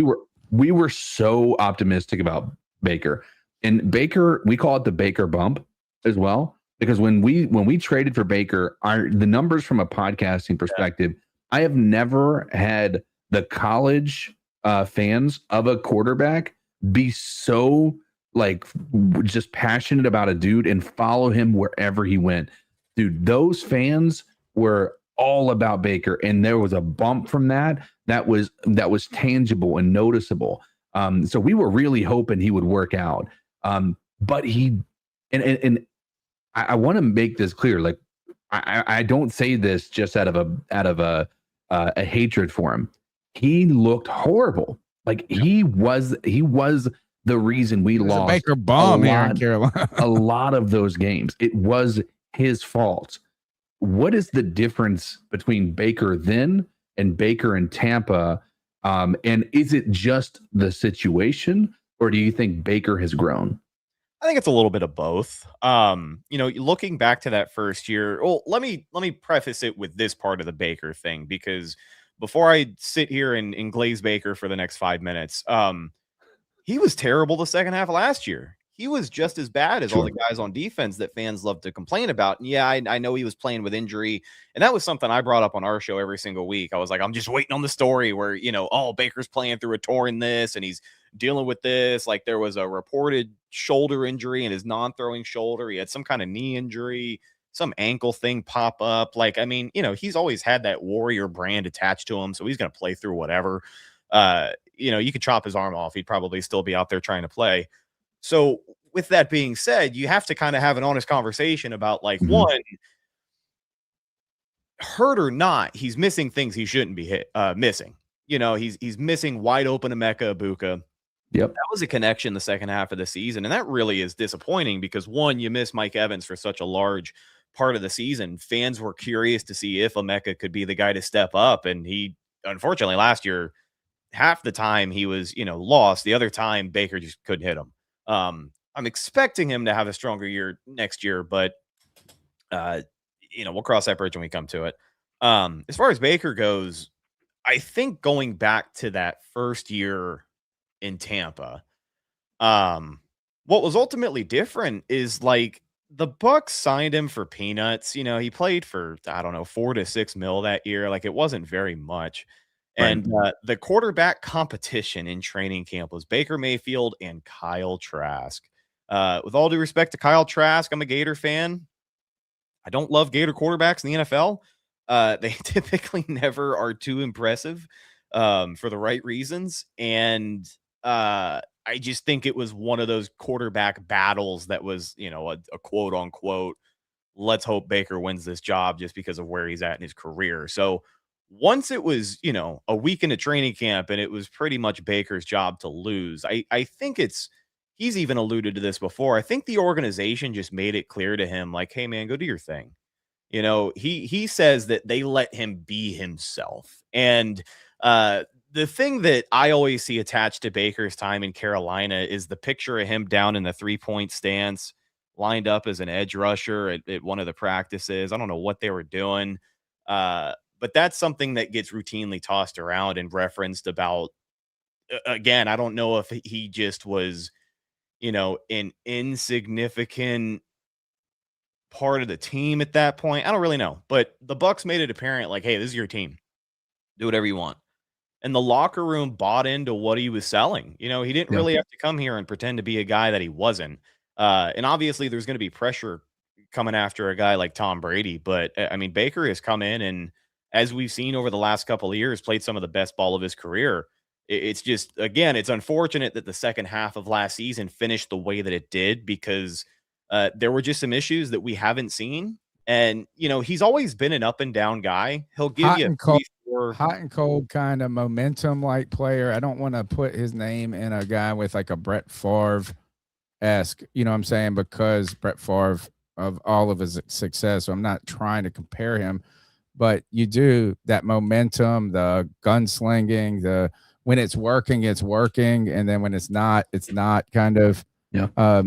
we were so optimistic about Baker. And Baker, we call it the Baker bump as well, because when we traded for Baker, the numbers from a podcasting perspective, I have never had the college fans of a quarterback be so just passionate about a dude and follow him wherever he went. Dude, those fans were all about Baker, and there was a bump from that was tangible and noticeable. So we were really hoping he would work out. But he and I want to make this clear. I don't say this just out of a hatred for him. he looked horrible. Like he was the reason we lost a Baker bomb here in Carolina. a lot of those games. It was his fault. What is the difference between Baker then and Baker in Tampa? And is it just the situation, or do you think Baker has grown? I think it's a little bit of both. Looking back to that first year, well, let me preface it with this part of the Baker thing, because before I sit here and glaze Baker for the next 5 minutes, he was terrible the second half of last year. He was just as bad as all the guys on defense that fans love to complain about. And yeah, I know he was playing with injury, and that was something I brought up on our show every single week. I was like, I'm just waiting on the story where, Baker's playing through a torn this and he's dealing with this. Like, there was a reported shoulder injury in his non-throwing shoulder. He had some kind of knee injury, some ankle thing pop up. Like, I mean, he's always had that warrior brand attached to him, so he's going to play through whatever. You could chop his arm off, he'd probably still be out there trying to play. So with that being said, you have to kind of have an honest conversation about, like, one, hurt or not, he's missing things he shouldn't be missing. He's missing wide open Emeka Ibuka. Yep. That was a connection the second half of the season, and that really is disappointing because, one, you miss Mike Evans for such a large part of the season. Fans were curious to see if Emeka could be the guy to step up, and he, unfortunately, last year, half the time he was, lost. The other time, Baker just couldn't hit him. I'm expecting him to have a stronger year next year, but we'll cross that bridge when we come to it. As far as Baker goes, I think going back to that first year in Tampa, what was ultimately different is, like, the Bucs signed him for peanuts. He played for, I don't know, $4 to $6 million that year. Like, it wasn't very much. And the quarterback competition in training camp was Baker Mayfield and Kyle Trask. With all due respect to Kyle Trask, I'm a Gator fan. I don't love Gator quarterbacks in the NFL. They typically never are too impressive for the right reasons. And I just think it was one of those quarterback battles that was, a quote unquote, let's hope Baker wins this job just because of where he's at in his career. So once it was, a week into training camp and it was pretty much Baker's job to lose, I think he's even alluded to this before. I think the organization just made it clear to him, like, hey, man, go do your thing. He says that they let him be himself. And the thing that I always see attached to Baker's time in Carolina is the picture of him down in the 3-point stance, lined up as an edge rusher at one of the practices. I don't know what they were doing. But that's something that gets routinely tossed around and referenced about, again, I don't know if he just was, an insignificant part of the team at that point. I don't really know. But the Bucs made it apparent, like, hey, this is your team. Do whatever you want. And the locker room bought into what he was selling. He didn't really have to come here and pretend to be a guy that he wasn't. And obviously there's going to be pressure coming after a guy like Tom Brady. But, I mean, Baker has come in and, as we've seen over the last couple of years, played some of the best ball of his career. It's just, again, it's unfortunate that the second half of last season finished the way that it did because there were just some issues that we haven't seen. And, he's always been an up and down guy. He'll give hot you hot and cold kind of momentum like player. I don't want to put his name in a guy with like a Brett Favre-esque, you know what I'm saying? Because Brett Favre, of all of his success, so I'm not trying to compare him. But you do that momentum, the gunslinging, when it's working, and then when it's not kind of. Yeah.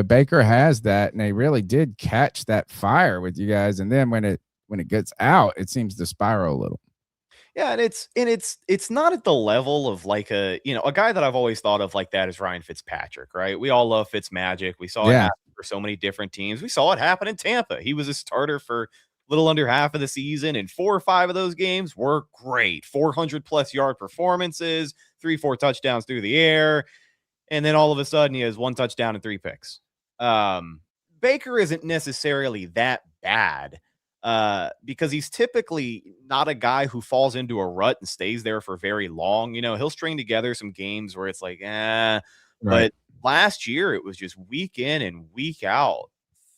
Baker has that, and they really did catch that fire with you guys. And then when it gets out, it seems to spiral a little. Yeah, and it's not at the level of like a guy that I've always thought of like that is Ryan Fitzpatrick, right? We all love Fitzmagic. We saw it happen for so many different teams. We saw it happen in Tampa. He was a starter for little under half of the season, and 4 or 5 of those games were great. 400+ yard performances, 3-4 touchdowns through the air, and then all of a sudden he has 1 touchdown and 3 picks. Baker isn't necessarily that bad because he's typically not a guy who falls into a rut and stays there for very long. He'll string together some games where it's like, right. But last year it was just week in and week out.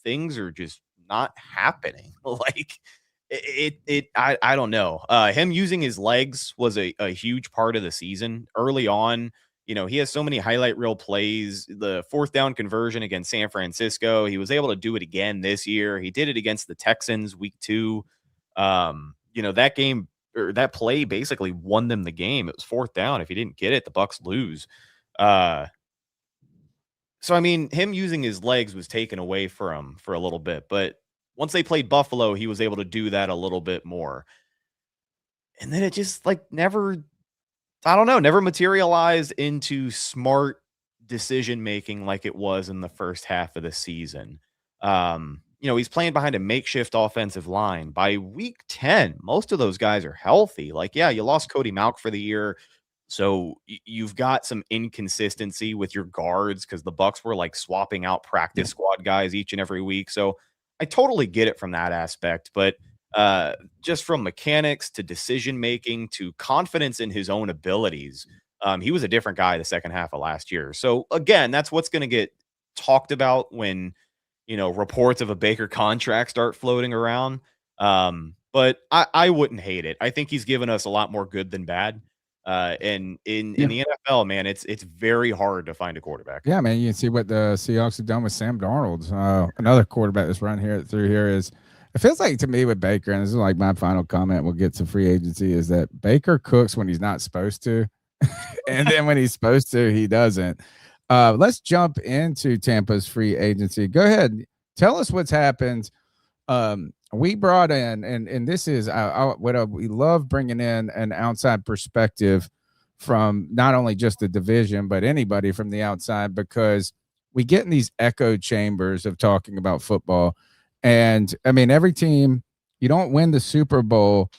Things are just not happening. Like, I don't know. Him using his legs was a huge part of the season early on. He has so many highlight reel plays. The 4th down conversion against San Francisco, he was able to do it again this year. He did it against the Texans week 2. That game or that play basically won them the game. It was 4th down. If he didn't get it, the Bucs lose. So I mean, him using his legs was taken away from him for a little bit, but once they played Buffalo, he was able to do that a little bit more. And then it just never materialized into smart decision making like it was in the first half of the season. He's playing behind a makeshift offensive line. By week 10, most of those guys are healthy. You lost Cody Mauch for the year. So you've got some inconsistency with your guards because the Bucs were swapping out practice squad guys each and every week. So I totally get it from that aspect, but just from mechanics to decision making to confidence in his own abilities, he was a different guy the second half of last year. So again, that's what's going to get talked about when reports of a Baker contract start floating around. But I wouldn't hate it. I think he's given us a lot more good than bad. And in the NFL, man, it's very hard to find a quarterback. Yeah, man, you can see what the Seahawks have done with Sam Darnold. Another quarterback that's run through here is, it feels like to me with Baker, and this is my final comment, we'll get to free agency, is that Baker cooks when he's not supposed to. And then when he's supposed to, he doesn't. Let's jump into Tampa's free agency. Go ahead. Tell us what's happened. We brought in, and this is we love bringing in an outside perspective from not only just the division, but anybody from the outside, because we get in these echo chambers of talking about football. And I mean, every team, you don't win the Super Bowl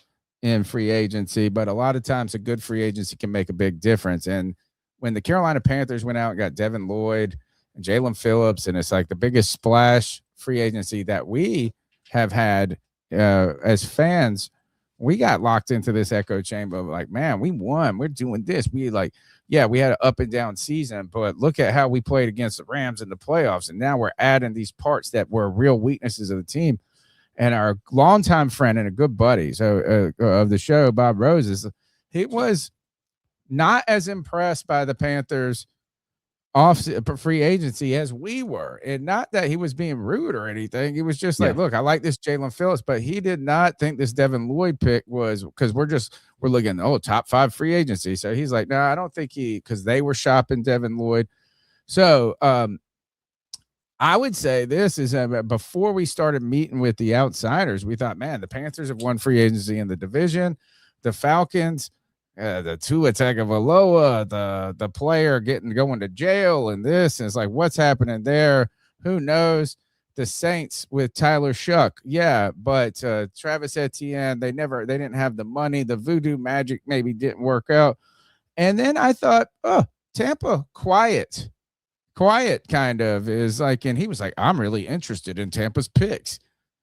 in free agency, but a lot of times a good free agency can make a big difference. And when the Carolina Panthers went out and got Devin Lloyd and Jalen Phillips, and it's the biggest splash free agency that we have had as fans, we got locked into this echo chamber of man, we won, we're doing this. We we had an up and down season, but look at how we played against the Rams in the playoffs. And now we're adding these parts that were real weaknesses of the team. And our longtime friend and a good buddy of the show, Bob Rose, he was not as impressed by the Panthers off free agency as we were. And not that he was being rude or anything. He was just look, I like this Jalen Phillips, but he did not think this Devin Lloyd pick was, because we're looking, top 5 free agency. So he's like, no, I don't think because they were shopping Devin Lloyd. So I would say this is before we started meeting with the outsiders, we thought, man, the Panthers have won free agency in the division. The Falcons, the Tua Tagovailoa, the player going to jail, and this, and it's what's happening there? Who knows? The Saints with Tyler Shuck, but Travis Etienne, they didn't have the money. The voodoo magic maybe didn't work out. And then I thought, Tampa, quiet kind of is and he was I'm really interested in Tampa's picks.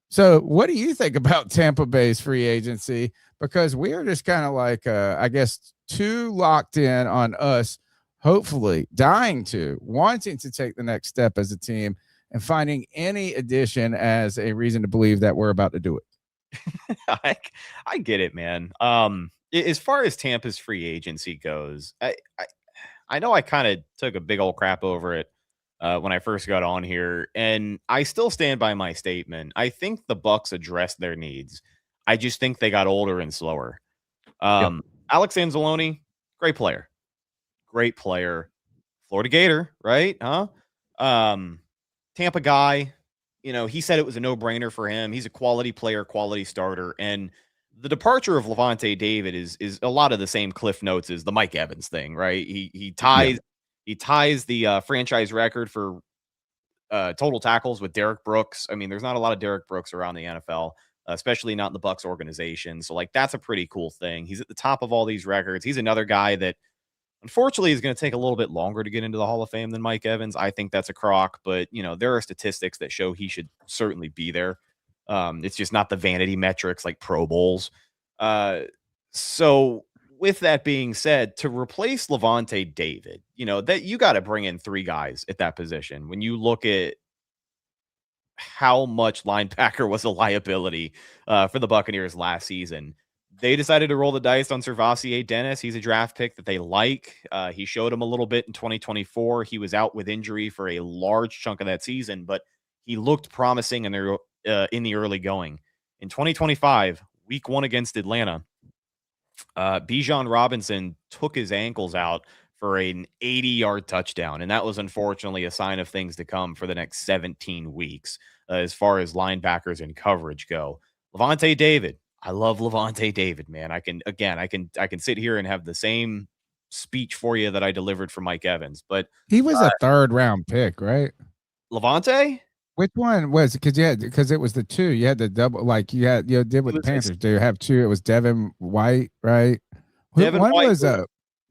So what do you think about Tampa Bay's free agency? Because we are just kind of I guess, too locked in on us, hopefully wanting to take the next step as a team and finding any addition as a reason to believe that we're about to do it. I get it, man. As far as Tampa's free agency goes, I know I kind of took a big old crap over it when I first got on here, and I still stand by my statement. I think the Bucs addressed their needs. I just think they got older and slower. Alex Anzalone, great player. Florida Gator, right? Tampa guy. He said it was a no-brainer for him. He's a quality player, quality starter, and the departure of Levante David is a lot of the same cliff notes as the Mike Evans thing, right? He ties the franchise record for total tackles with Derek Brooks. I mean, there's not a lot of Derek Brooks around the NFL, especially not in the Bucs organization. So that's a pretty cool thing. He's at the top of all these records. He's another guy that unfortunately is going to take a little bit longer to get into the Hall of Fame than Mike Evans. I think that's a crock, but there are statistics that show he should certainly be there. It's just not the vanity metrics like Pro Bowls. So with that being said, to replace Levante David, that you got to bring in 3 guys at that position. When you look at how much linebacker was a liability for the Buccaneers last season. They decided to roll the dice on Servassier Dennis. He's a draft pick that they like. He showed him a little bit in 2024. He was out with injury for a large chunk of that season, but he looked promising in the early going. In 2025, week 1 against Atlanta, Bijan Robinson took his ankles out for an 80-yard touchdown, and that was unfortunately a sign of things to come for the next 17 weeks as far as linebackers and coverage go. Lavonte David, I love Lavonte David, man. I can sit here and have the same speech for you that I delivered for Mike Evans, but he was a 3rd round pick, right? Lavonte? Which one was it? Because it was the 2. You had the double, like you did what the Panthers do. Have 2. It was Devin White, right? Devin one White was a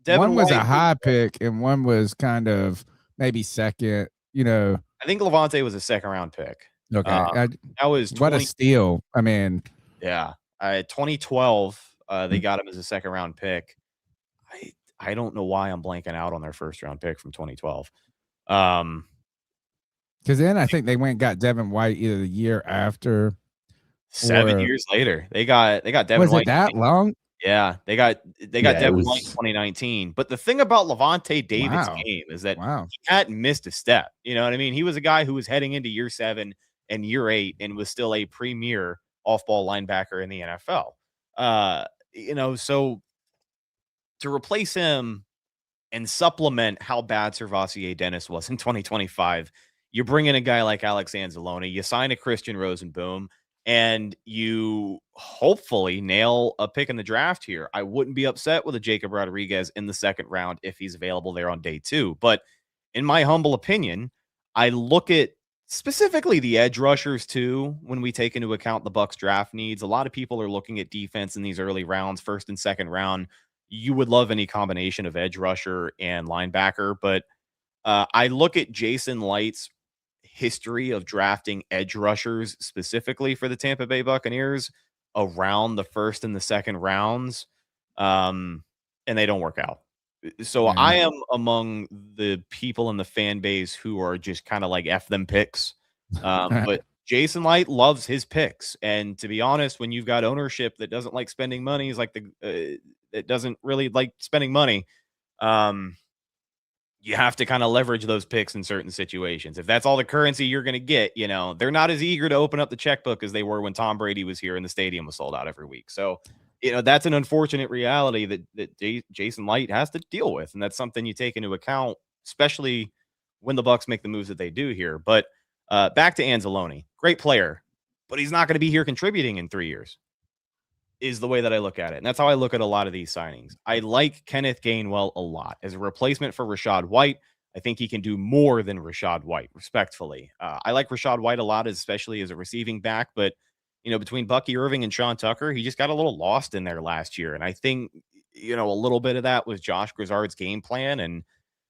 White high pick, and one was kind of maybe second. I think Lavonte was a 2nd round pick. Okay, that was what a steal. I mean, yeah. 2012, they got him as a 2nd round pick. I don't know why I'm blanking out on their 1st round pick from 2012. Because then I think they went and got Devin White either the year after. 7 years later, they got Devin Was White. it that long? Yeah, they got Devin White in 2019. But the thing about Lavonte David's game is that he hadn't missed a step. You know what I mean? He was a guy who was heading into year 7 and year 8 and was still a premier off-ball linebacker in the NFL. So to replace him and supplement how bad Servassier Dennis was in 2025, you bring in a guy like Alex Anzalone, you sign a Christian Rosenboom, and you hopefully nail a pick in the draft here. I wouldn't be upset with a Jacob Rodriguez in the 2nd round if he's available there on day 2. But in my humble opinion, I look at specifically the edge rushers too when we take into account the Bucs draft needs. A lot of people are looking at defense in these early rounds, 1st and 2nd round. You would love any combination of edge rusher and linebacker, but I look at Jason Light's history of drafting edge rushers specifically for the Tampa Bay Buccaneers around the 1st and the 2nd rounds, and they don't work out. So I am among the people in the fan base who are just kind of like F them picks. But Jason Light loves his picks. And to be honest, when you've got ownership that doesn't like spending money, is like it doesn't really like spending money. You have to kind of leverage those picks in certain situations. If that's all the currency you're going to get, they're not as eager to open up the checkbook as they were when Tom Brady was here and the stadium was sold out every week. So, that's an unfortunate reality that Jason Light has to deal with. And that's something you take into account, especially when the Bucs make the moves that they do here. But back to Anzalone, great player, but he's not going to be here contributing in 3 years is the way that I look at it. And that's how I look at a lot of these signings. I like Kenneth Gainwell a lot as a replacement for Rachaad White. I think he can do more than Rachaad White, respectfully. I like Rachaad White a lot, especially as a receiving back, but between Bucky Irving and Sean Tucker, he just got a little lost in there last year. And I think, a little bit of that was Josh Grizzard's game plan, and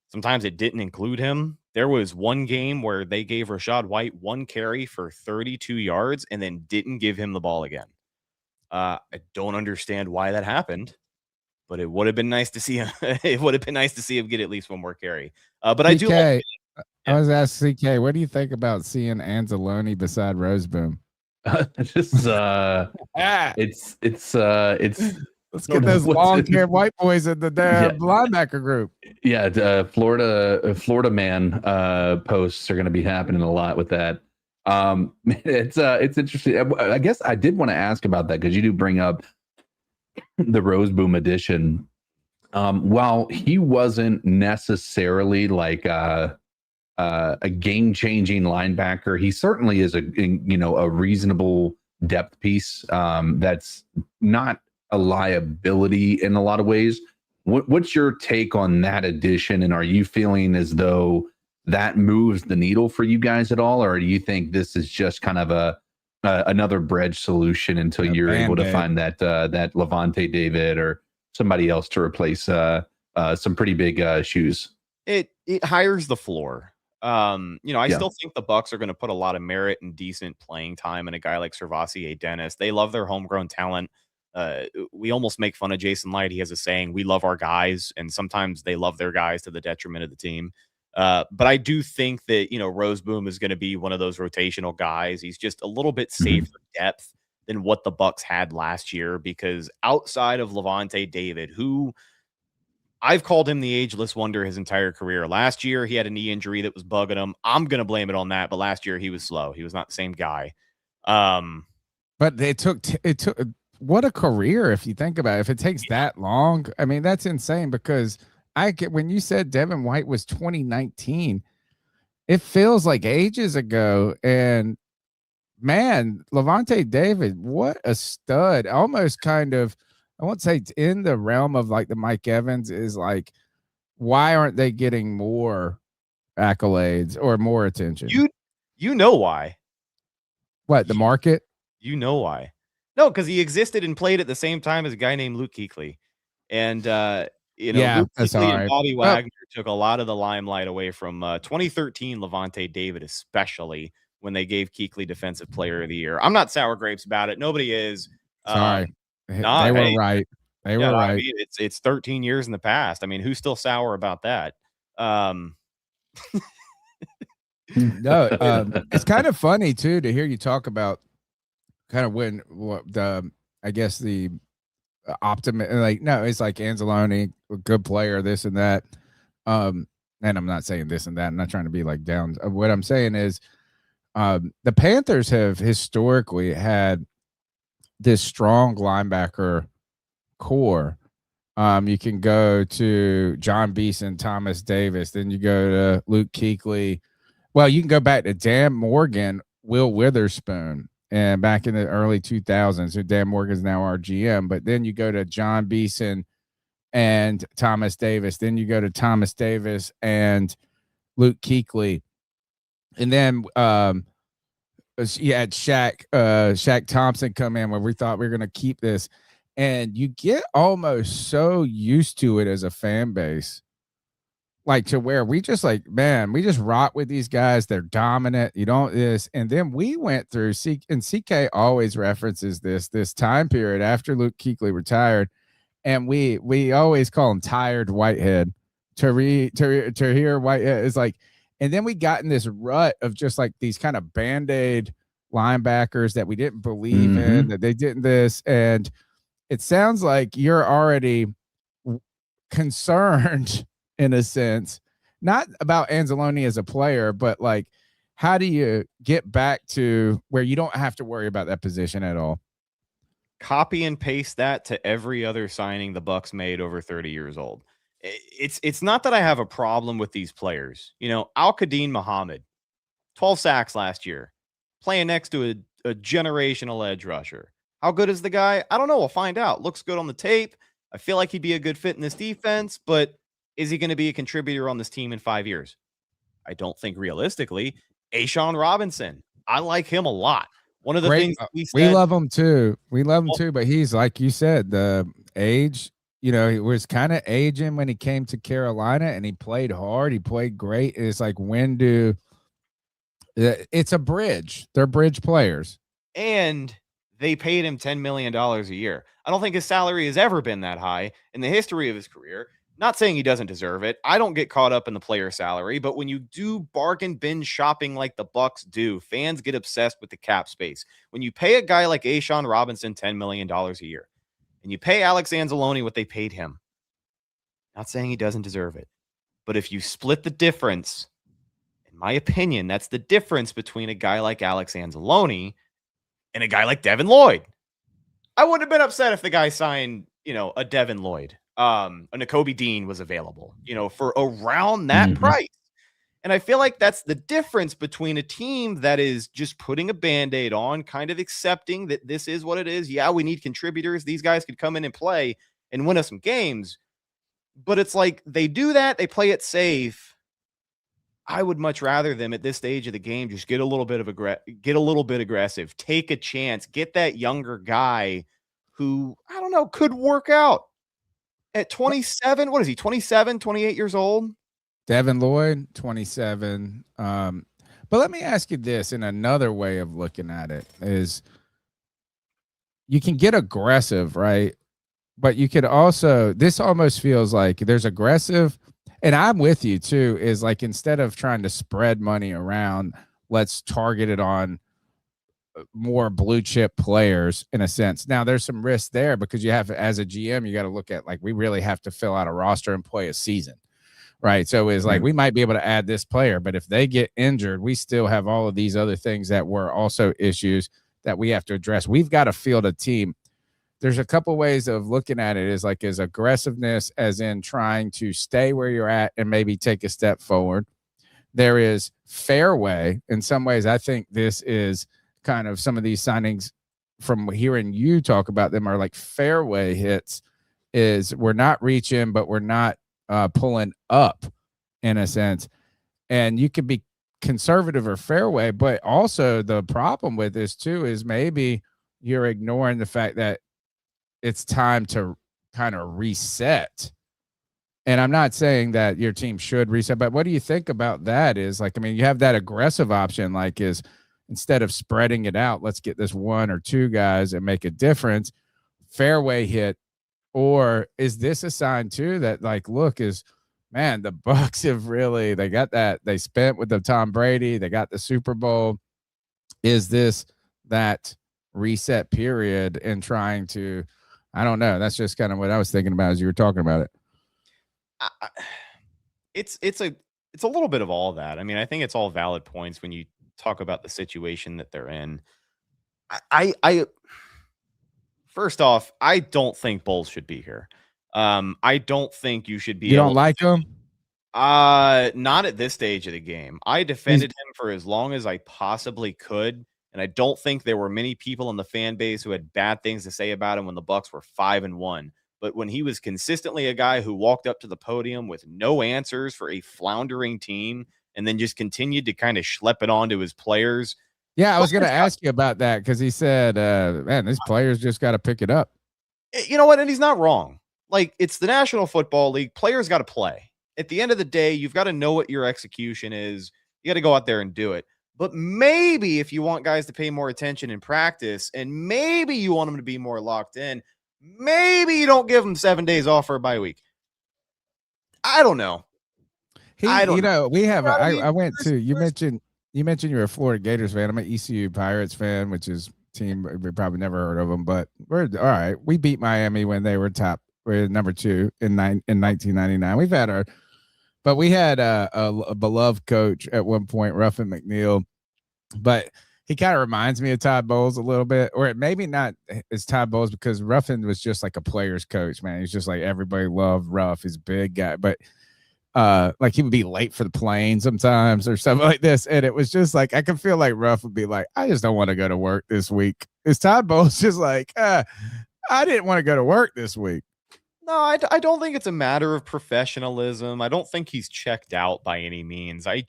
sometimes it didn't include him. There was one game where they gave Rachaad White 1 carry for 32 yards and then didn't give him the ball again. I don't understand why that happened, but it would have been nice to see him. It would have been nice to see him get at least 1 more carry. But CK, I do. I was asking CK, what do you think about seeing Anzalone beside Roseboom? Just it's let's get those long-haired white boys in the linebacker group. Yeah, Florida man posts are going to be happening a lot with that. It's interesting. I guess I did want to ask about that because you do bring up the Roseboom edition. While he wasn't necessarily like a game-changing linebacker, he certainly is a reasonable depth piece. That's not a liability in a lot of ways. What's your take on that addition? And are you feeling as though that moves the needle for you guys at all, or do you think this is just kind of another bridge solution until you're able to find that Lavonte David or somebody else to replace some pretty big shoes? It hires the floor. I still think the Bucs are going to put a lot of merit and decent playing time in a guy like Servassier Dennis. They love their homegrown talent. We almost make fun of Jason Light. He has a saying, "We love our guys," and sometimes they love their guys to the detriment of the team. But I do think that, Roseboom is going to be one of those rotational guys. He's just a little bit safer depth than what the Bucs had last year, because outside of Levante David, who I've called him the ageless wonder his entire career. Last year, he had a knee injury that was bugging him. I'm going to blame it on that. But last year, he was slow. He was not the same guy. But it took what a career, if you think about it. If it takes that long, I mean, that's insane, because when you said Devin White was 2019, it feels like ages ago. And man, Levante David, what a stud. Almost kind of, I won't say it's in the realm of like the Mike Evans, is like, why aren't they getting more accolades or more attention? You know why. What, the market? You know why. No, because he existed and played at the same time as a guy named Luke Kuechly. And, Luke Kuechly and Bobby Wagner took a lot of the limelight away from 2013 Levante David, especially when they gave Kuechly Defensive Player of the Year. I'm not sour grapes about it. Nobody is. Sorry. They were right. They were right. I mean, it's 13 years in the past. I mean, who's still sour about that? No, it's kind of funny too to hear you talk about kind of the optimism. Like, no, it's like Anzalone, a good player, this and that. And I'm not saying this and that. I'm not trying to be like down. What I'm saying is, the Panthers have historically had this strong linebacker core. You can go to John Beeson, Thomas Davis, then you go to Luke Kuechly. Well, you can go back to Dan Morgan, Will Witherspoon, and back in the early 2000s. So Dan Morgan's now our GM, but then you go to John Beeson and Thomas Davis. Then you go to Thomas Davis and Luke Kuechly. And then you had Shaq Thompson come in where we thought we were going to keep this. And you get almost so used to it as a fan base, like to where we just like, man, we just rock with these guys. They're dominant. You don't this. And then we went through and CK always references this time period after Luke Kuechly retired. And we always call him Tired Whitehead. Tahir Whitehead is like, and then we got in this rut of just like these kind of Band-Aid linebackers that we didn't believe in, that they didn't this. And it sounds like you're already concerned in a sense, not about Anzalone as a player, but like, how do you get back to where you don't have to worry about that position at all? Copy and paste that to every other signing the Bucs made over 30 years old. It's not that I have a problem with these players. Al-Qadim Muhammad, 12 sacks last year, playing next to a generational edge rusher. How good is the guy? I don't know. We'll find out. Looks good on the tape. I feel like he'd be a good fit in this defense, but is he going to be a contributor on this team in 5 years? I don't think realistically. A'Shawn Robinson, I like him a lot. One of the things we love him too. We love him too, but he's, like you said, the age, he was kind of aging when he came to Carolina, and he played hard. He played great. It's like, it's a bridge. They're bridge players. And they paid him $10 million a year. I don't think his salary has ever been that high in the history of his career. Not saying he doesn't deserve it. I don't get caught up in the player salary, but when you do bargain bin shopping like the Bucs do, fans get obsessed with the cap space. When you pay a guy like A'Shawn Robinson $10 million a year, and you pay Alex Anzalone what they paid him, not saying he doesn't deserve it, but if you split the difference, in my opinion, that's the difference between a guy like Alex Anzalone and a guy like Devin Lloyd. I wouldn't have been upset if the guy signed, a Devin Lloyd. A Nakobe Dean was available, for around that price. And I feel like that's the difference between a team that is just putting a Band-Aid on, kind of accepting that this is what it is. Yeah, we need contributors. These guys could come in and play and win us some games. But it's like they do that. They play it safe. I would much rather them at this stage of the game just get a little bit aggressive, take a chance, get that younger guy who, I don't know, could work out. At 27, what is he, 27, 28 years old? Devin Lloyd, 27. But let me ask you this, in another way of looking at it is, you can get aggressive, right? But you could also, this almost feels like there's aggressive, And I'm with you too, is like, instead of trying to spread money around, let's target it on more blue chip players in a sense. Now there's some risk there because you have, as a GM, you got to look at, like, we really have to fill out a roster and play a season. Right. So it's like, we might be able to add this player, but if they get injured, we still have all of these other things that were also issues that we have to address. We've got to field a team. There's a couple ways of looking at it, is like, is aggressiveness as in trying to stay where you're at and maybe take a step forward. There is fairway. In some ways, I think this is kind of some of these signings from hearing you talk about them are like fairway hits, is we're not reaching, but we're not pulling up in a sense. And you could be conservative or fairway, but also the problem with this too is maybe you're ignoring the fact that it's time to kind of reset. And I'm not saying that your team should reset, but what do you think about that? Is like, I mean, you have that aggressive option, like, is instead of spreading it out, let's get this one or two guys and make a difference, fairway hit. Or is this a sign too that, like, look, is, man, the Bucs have really, they got that, they spent with the Tom Brady, they got the Super Bowl. Is this that reset period and trying to, I don't know. That's just kind of what I was thinking about as you were talking about it. It's a little bit of all that. I mean, I think it's all valid points when you talk about the situation that they're in. I first off, I don't think Bowles should be here. I don't think you should be. You don't like him? Not at this stage of the game. I defended him for as long as I possibly could, and I don't think there were many people in the fan base who had bad things to say about him when the Bucs were 5-1. But when he was consistently a guy who walked up to the podium with no answers for a floundering team, and then just continued to kind of schlep it on to his players. Yeah, I was going to ask you about that because he said, man, these players just got to pick it up. You know what? And he's not wrong. Like, it's the National Football League. Players got to play. At the end of the day, you've got to know what your execution is. You got to go out there and do it. But maybe if you want guys to pay more attention in practice, and maybe you want them to be more locked in, maybe you don't give them 7 days off for a bye week. I don't know. I went to, you mentioned you're a Florida Gators fan. I'm an ECU Pirates fan, which is a team we probably never heard of them, but we're all right. We beat Miami when they were number 2 in 1999. We had a beloved coach at one point, Ruffin McNeil, but he kind of reminds me of Todd Bowles a little bit, or maybe not as Todd Bowles, because Ruffin was just like a player's coach, man. He's just like, everybody loved Ruff. He's a big guy, but like, he would be late for the plane sometimes or something like this. And it was just like, I can feel like Ruff would be like, I just don't want to go to work this week. Is Todd Bowles just like, I didn't want to go to work this week? No, I don't think it's a matter of professionalism. I don't think he's checked out by any means. I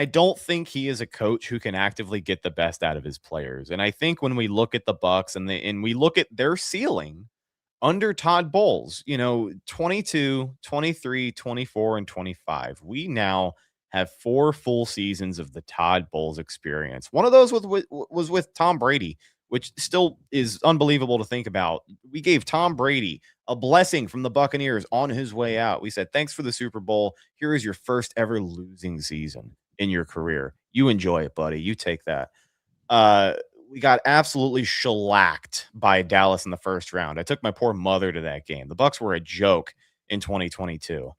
don't think he is a coach who can actively get the best out of his players. And I think when we look at the Bucs and we look at their ceiling under Todd Bowles, 22, 23, 24, and 25, we now have 4 full seasons of the Todd Bowles experience. One of those was with Tom Brady, which still is unbelievable to think about. We gave Tom Brady a blessing from the Buccaneers on his way out. We said, thanks for the Super Bowl. Here is your first ever losing season in your career. You enjoy it, buddy. You take that. We got absolutely shellacked by Dallas in the first round. I took my poor mother to that game. The Bucs were a joke in 2022.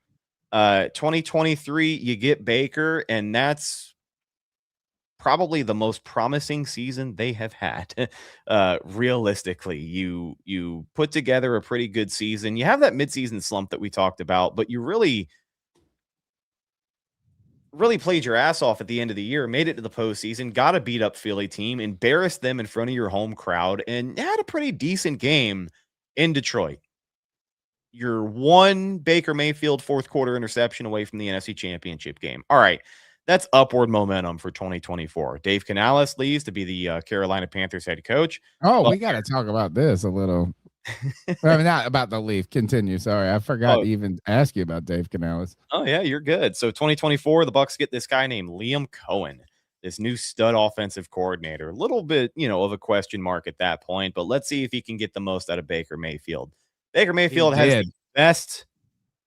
2023, you get Baker, and that's probably the most promising season they have had. Realistically, you put together a pretty good season. You have that midseason slump that we talked about, but you really played your ass off at the end of the year, made it to the postseason, got a beat up Philly team, embarrassed them in front of your home crowd, and had a pretty decent game in Detroit. You're one Baker Mayfield fourth quarter interception away from the NFC Championship game. All right, that's upward momentum for 2024. Dave Canales leaves to be the Carolina Panthers head coach. Oh, we got to talk about this a little. I mean, not about the Leaf. Continue. Sorry, I forgot to even ask you about Dave Canales. Oh yeah, you're good. So 2024, the Bucs get this guy named Liam Cohen, this new stud offensive coordinator. A little bit, of a question mark at that point, but let's see if he can get the most out of Baker Mayfield. Baker Mayfield has the best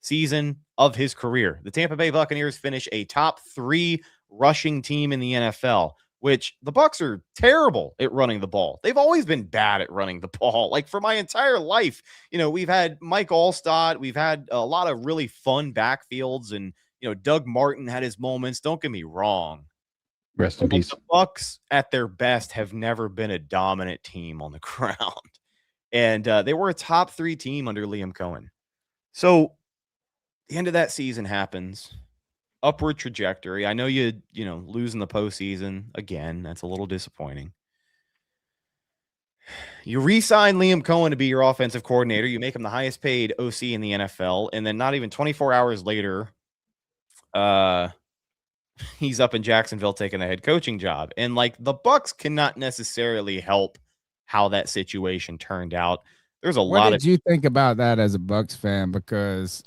season of his career. The Tampa Bay Buccaneers finish a top 3 rushing team in the NFL, which the Bucs are terrible at running the ball. They've always been bad at running the ball. Like for my entire life, we've had Mike Allstott, we've had a lot of really fun backfields, and Doug Martin had his moments. Don't get me wrong. Rest in peace. The Bucs at their best have never been a dominant team on the ground. And they were a top 3 team under Liam Cohen. So the end of that season happens. Upward trajectory. I know you lose in the postseason again. That's a little disappointing. You re-sign Liam Cohen to be your offensive coordinator. You make him the highest paid OC in the NFL. And then not even 24 hours later, he's up in Jacksonville taking the head coaching job. And the Bucs cannot necessarily help how that situation turned out. There's a lot of. What did you think about that as a Bucs fan? Because,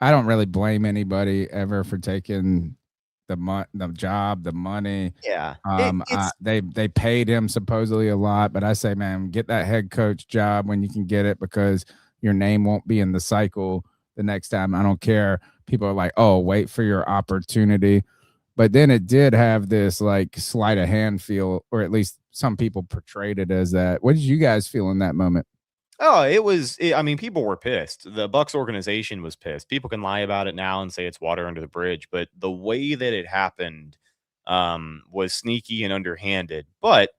I don't really blame anybody ever for taking the job, the money. Yeah. They paid him supposedly a lot, but I say, man, get that head coach job when you can get it, because your name won't be in the cycle the next time. I don't care. People are like, oh, wait for your opportunity. But then it did have this sleight of hand feel, or at least some people portrayed it as that. What did you guys feel in that moment? Oh, people were pissed. The Bucs organization was pissed. People can lie about it now and say it's water under the bridge, but the way that it happened was sneaky and underhanded. But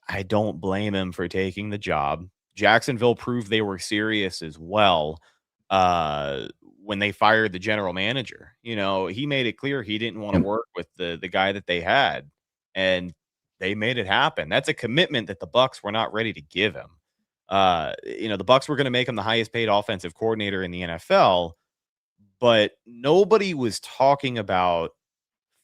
I don't blame him for taking the job. Jacksonville proved they were serious as well when they fired the general manager. He made it clear he didn't want to work with the guy that they had, and they made it happen. That's a commitment that the Bucs were not ready to give him. The Bucs were going to make him the highest paid offensive coordinator in the NFL, but nobody was talking about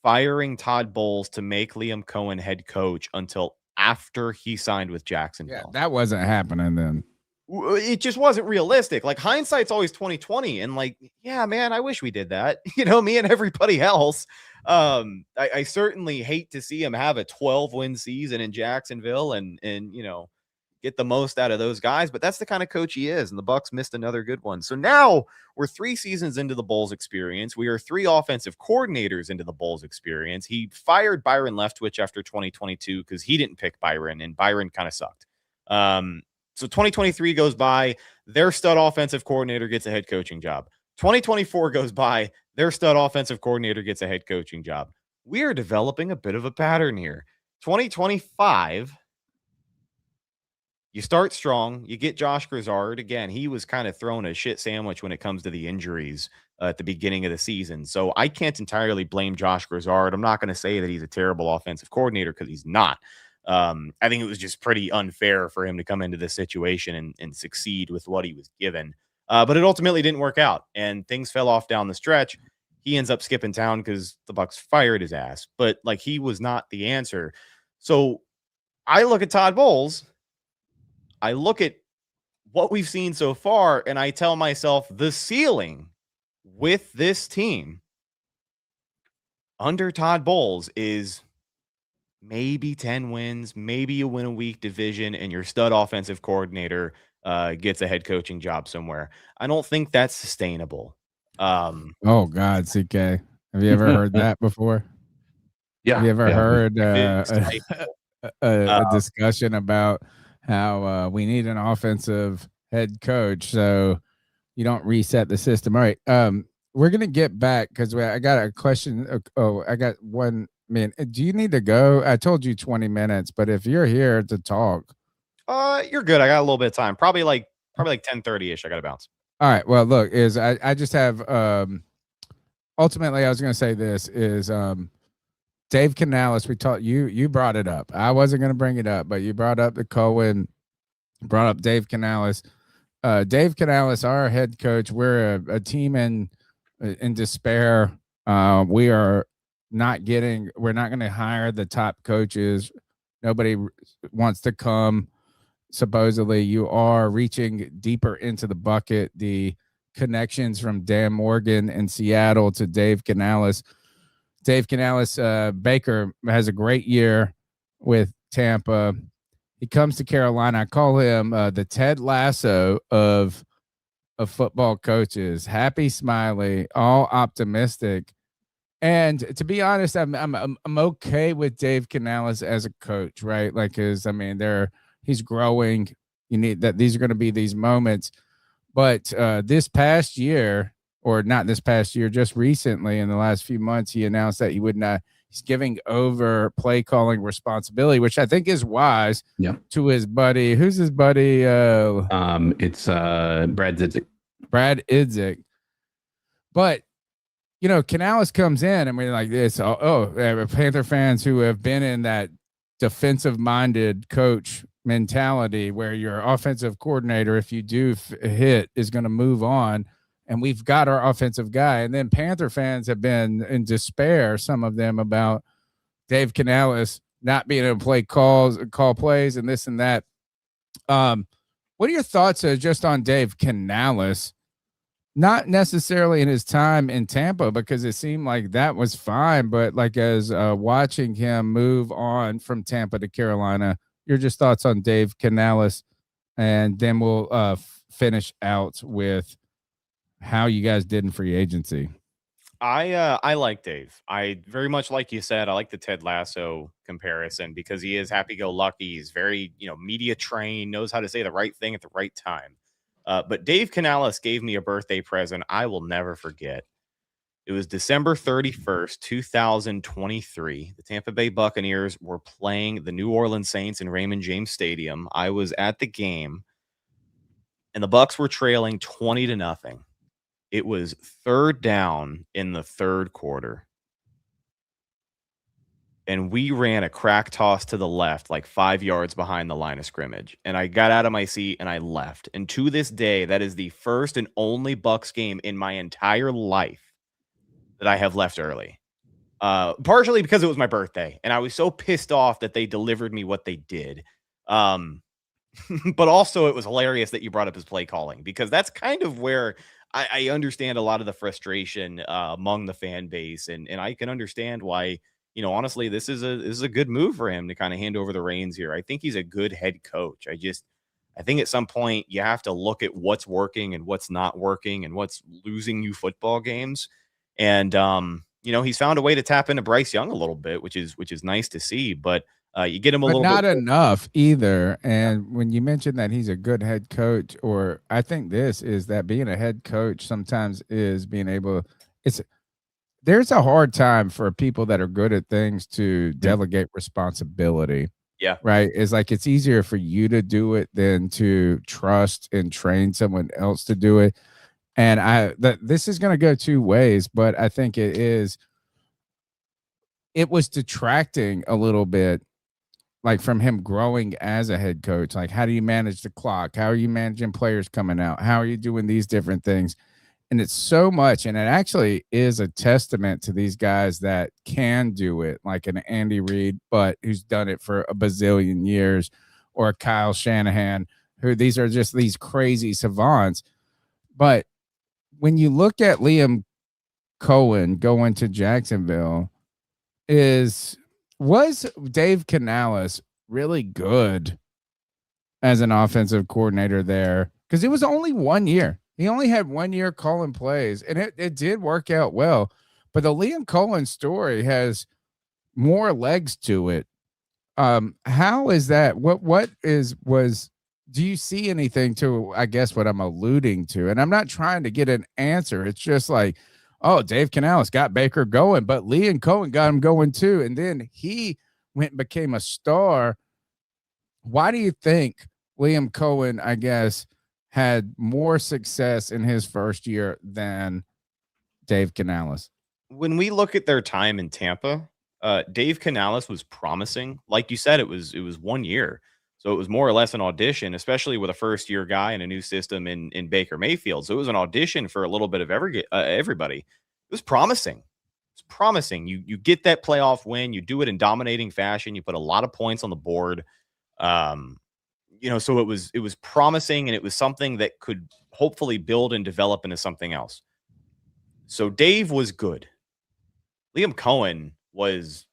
firing Todd Bowles to make Liam Cohen head coach until after he signed with Jacksonville. Yeah, that wasn't happening then. It just wasn't realistic. Hindsight's always 20/20, and yeah, man, I wish we did that. Me and everybody else. I certainly hate to see him have a 12-win season in Jacksonville and get the most out of those guys, but that's the kind of coach he is, and the Bucs missed another good one. So now we're 3 seasons into the Bulls experience. We are 3 offensive coordinators into the Bulls experience. He fired Byron Leftwich after 2022 because he didn't pick Byron, and Byron kind of sucked. So 2023 goes by, their stud offensive coordinator gets a head coaching job. 2024 goes by, their stud offensive coordinator gets a head coaching job. We are developing a bit of a pattern here. 2025, you start strong. You get Josh Grizzard. Again, he was kind of thrown a shit sandwich when it comes to the injuries at the beginning of the season. So I can't entirely blame Josh Grizzard. I'm not going to say that he's a terrible offensive coordinator because he's not. I think it was just pretty unfair for him to come into this situation and succeed with what he was given. But it ultimately didn't work out, and things fell off down the stretch. He ends up skipping town because the Bucs fired his ass. But he was not the answer. So I look at Todd Bowles. I look at what we've seen so far, and I tell myself the ceiling with this team under Todd Bowles is maybe 10 wins, maybe you win a weak division, and your stud offensive coordinator gets a head coaching job somewhere. I don't think that's sustainable. Oh God, CK, have you ever heard that before? Yeah. Have you ever heard a discussion about how we need an offensive head coach so you don't reset the system? All right. We're going to get back because I got a question. I got one. Man, do you need to go? I told you 20 minutes, but if you're here to talk. You're good. I got a little bit of time. Probably like 10:30-ish. I got to bounce. All right. Well, look, I just have ultimately I was going to say this is Dave Canales, we taught you brought it up. I wasn't going to bring it up, but you brought up the Cohen, brought up Dave Canales. Dave Canales, our head coach, we're a team in despair. We're not going to hire the top coaches. Nobody wants to come. Supposedly you are reaching deeper into the bucket. The connections from Dan Morgan in Seattle to Dave Canales. Dave Canales, Baker has a great year with Tampa. He comes to Carolina. I call him the Ted Lasso of of football coaches, happy, smiley, all optimistic. And to be honest, I'm okay with Dave Canales as a coach, right? Like, he's growing. You need that. These are going to be these moments. But this past year, or not this past year, just recently in the last few months, he announced that he would not. He's giving over play calling responsibility, which I think is wise. Yeah. To his buddy. Who's his buddy? It's Brad Zidzik. Brad Idzik. But Canales comes in and we're like this. Panther fans who have been in that defensive-minded coach mentality where your offensive coordinator, if you do hit, is going to move on. And we've got our offensive guy. And then Panther fans have been in despair, some of them, about Dave Canales not being able to call plays and this and that. What are your thoughts just on Dave Canales? Not necessarily in his time in Tampa, because it seemed like that was fine, but like as watching him move on from Tampa to Carolina, your just thoughts on Dave Canales, and then we'll finish out with how you guys did in free agency. I like Dave. I very much, like you said, I like the Ted Lasso comparison because he is happy-go-lucky. He's very, media trained, knows how to say the right thing at the right time. But Dave Canales gave me a birthday present I will never forget. It was December 31st, 2023. The Tampa Bay Buccaneers were playing the New Orleans Saints in Raymond James Stadium. I was at the game, and the Bucs were trailing 20-0. It was third down in the third quarter. And we ran a crack toss to the left, like 5 yards behind the line of scrimmage. And I got out of my seat and I left. And to this day, that is the first and only Bucs game in my entire life that I have left early. Partially because it was my birthday. And I was so pissed off that they delivered me what they did. But also it was hilarious that you brought up his play calling, because that's kind of where I understand a lot of the frustration among the fan base. And I can understand why, honestly, this is a good move for him to kind of hand over the reins here. I think he's a good head coach. I think at some point you have to look at what's working and what's not working and what's losing you football games. And, he's found a way to tap into Bryce Young a little bit, which is nice to see, but you get him a little not bit enough either. And when you mentioned that he's a good head coach, or I think this is that being a head coach sometimes is being able, there's a hard time for people that are good at things to delegate responsibility. Yeah. Right. It's like, it's easier for you to do it than to trust and train someone else to do it. And this is going to go two ways, but I think it was detracting a little bit, like from him growing as a head coach. Like, how do you manage the clock? How are you managing players coming out? How are you doing these different things? And it's so much, and it actually is a testament to these guys that can do it, like an Andy Reid, but who's done it for a bazillion years, or a Kyle Shanahan, who these are just these crazy savants. But when you look at Liam Cohen going to Jacksonville, was Dave Canales really good as an offensive coordinator there? Because it was only 1 year. He only had 1 year calling plays, and it did work out well. But the Liam Cohen story has more legs to it. How is that? Do you see anything to, I guess, what I'm alluding to? And I'm not trying to get an answer. It's just like, oh, Dave Canales got Baker going, but Liam Cohen got him going too. And then he went and became a star. Why do you think Liam Cohen, I guess, had more success in his first year than Dave Canales? When we look at their time in Tampa, Dave Canales was promising. Like you said, it was 1 year. So it was more or less an audition, especially with a first-year guy and a new system in Baker Mayfield. So it was an audition for a little bit of everybody. It was promising. It's promising. You get that playoff win. You do it in dominating fashion. You put a lot of points on the board. So it was promising, and it was something that could hopefully build and develop into something else. So Dave was good. Liam Cohen was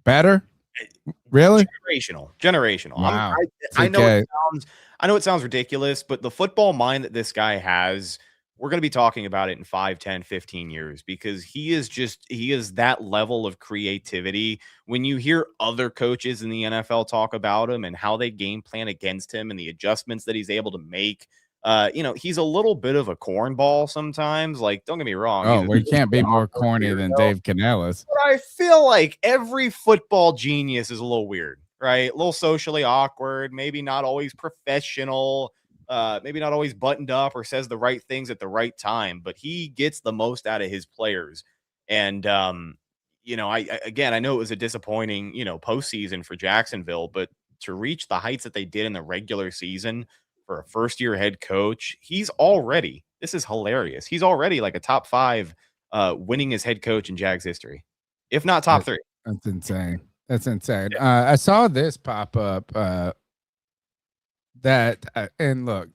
better. Really? Generational. Wow. I know it sounds, I know it sounds ridiculous, but the football mind that this guy has, we're going to be talking about it in 5, 10, 15 years because he is that level of creativity. When you hear other coaches in the NFL talk about him and how they game plan against him and the adjustments that he's able to make, he's a little bit of a cornball sometimes. Like, don't get me wrong. Oh, we can't be more corny than Dave Canellis. But I feel like every football genius is a little weird, right? A little socially awkward, maybe not always professional, maybe not always buttoned up or says the right things at the right time, but he gets the most out of his players. And, I know it was a disappointing, postseason for Jacksonville, but to reach the heights that they did in the regular season for a first-year head coach, this is hilarious. He's already like a top 5 winningest head coach in Jags history, if not top 3. That's insane. That's insane. I saw this pop up and look,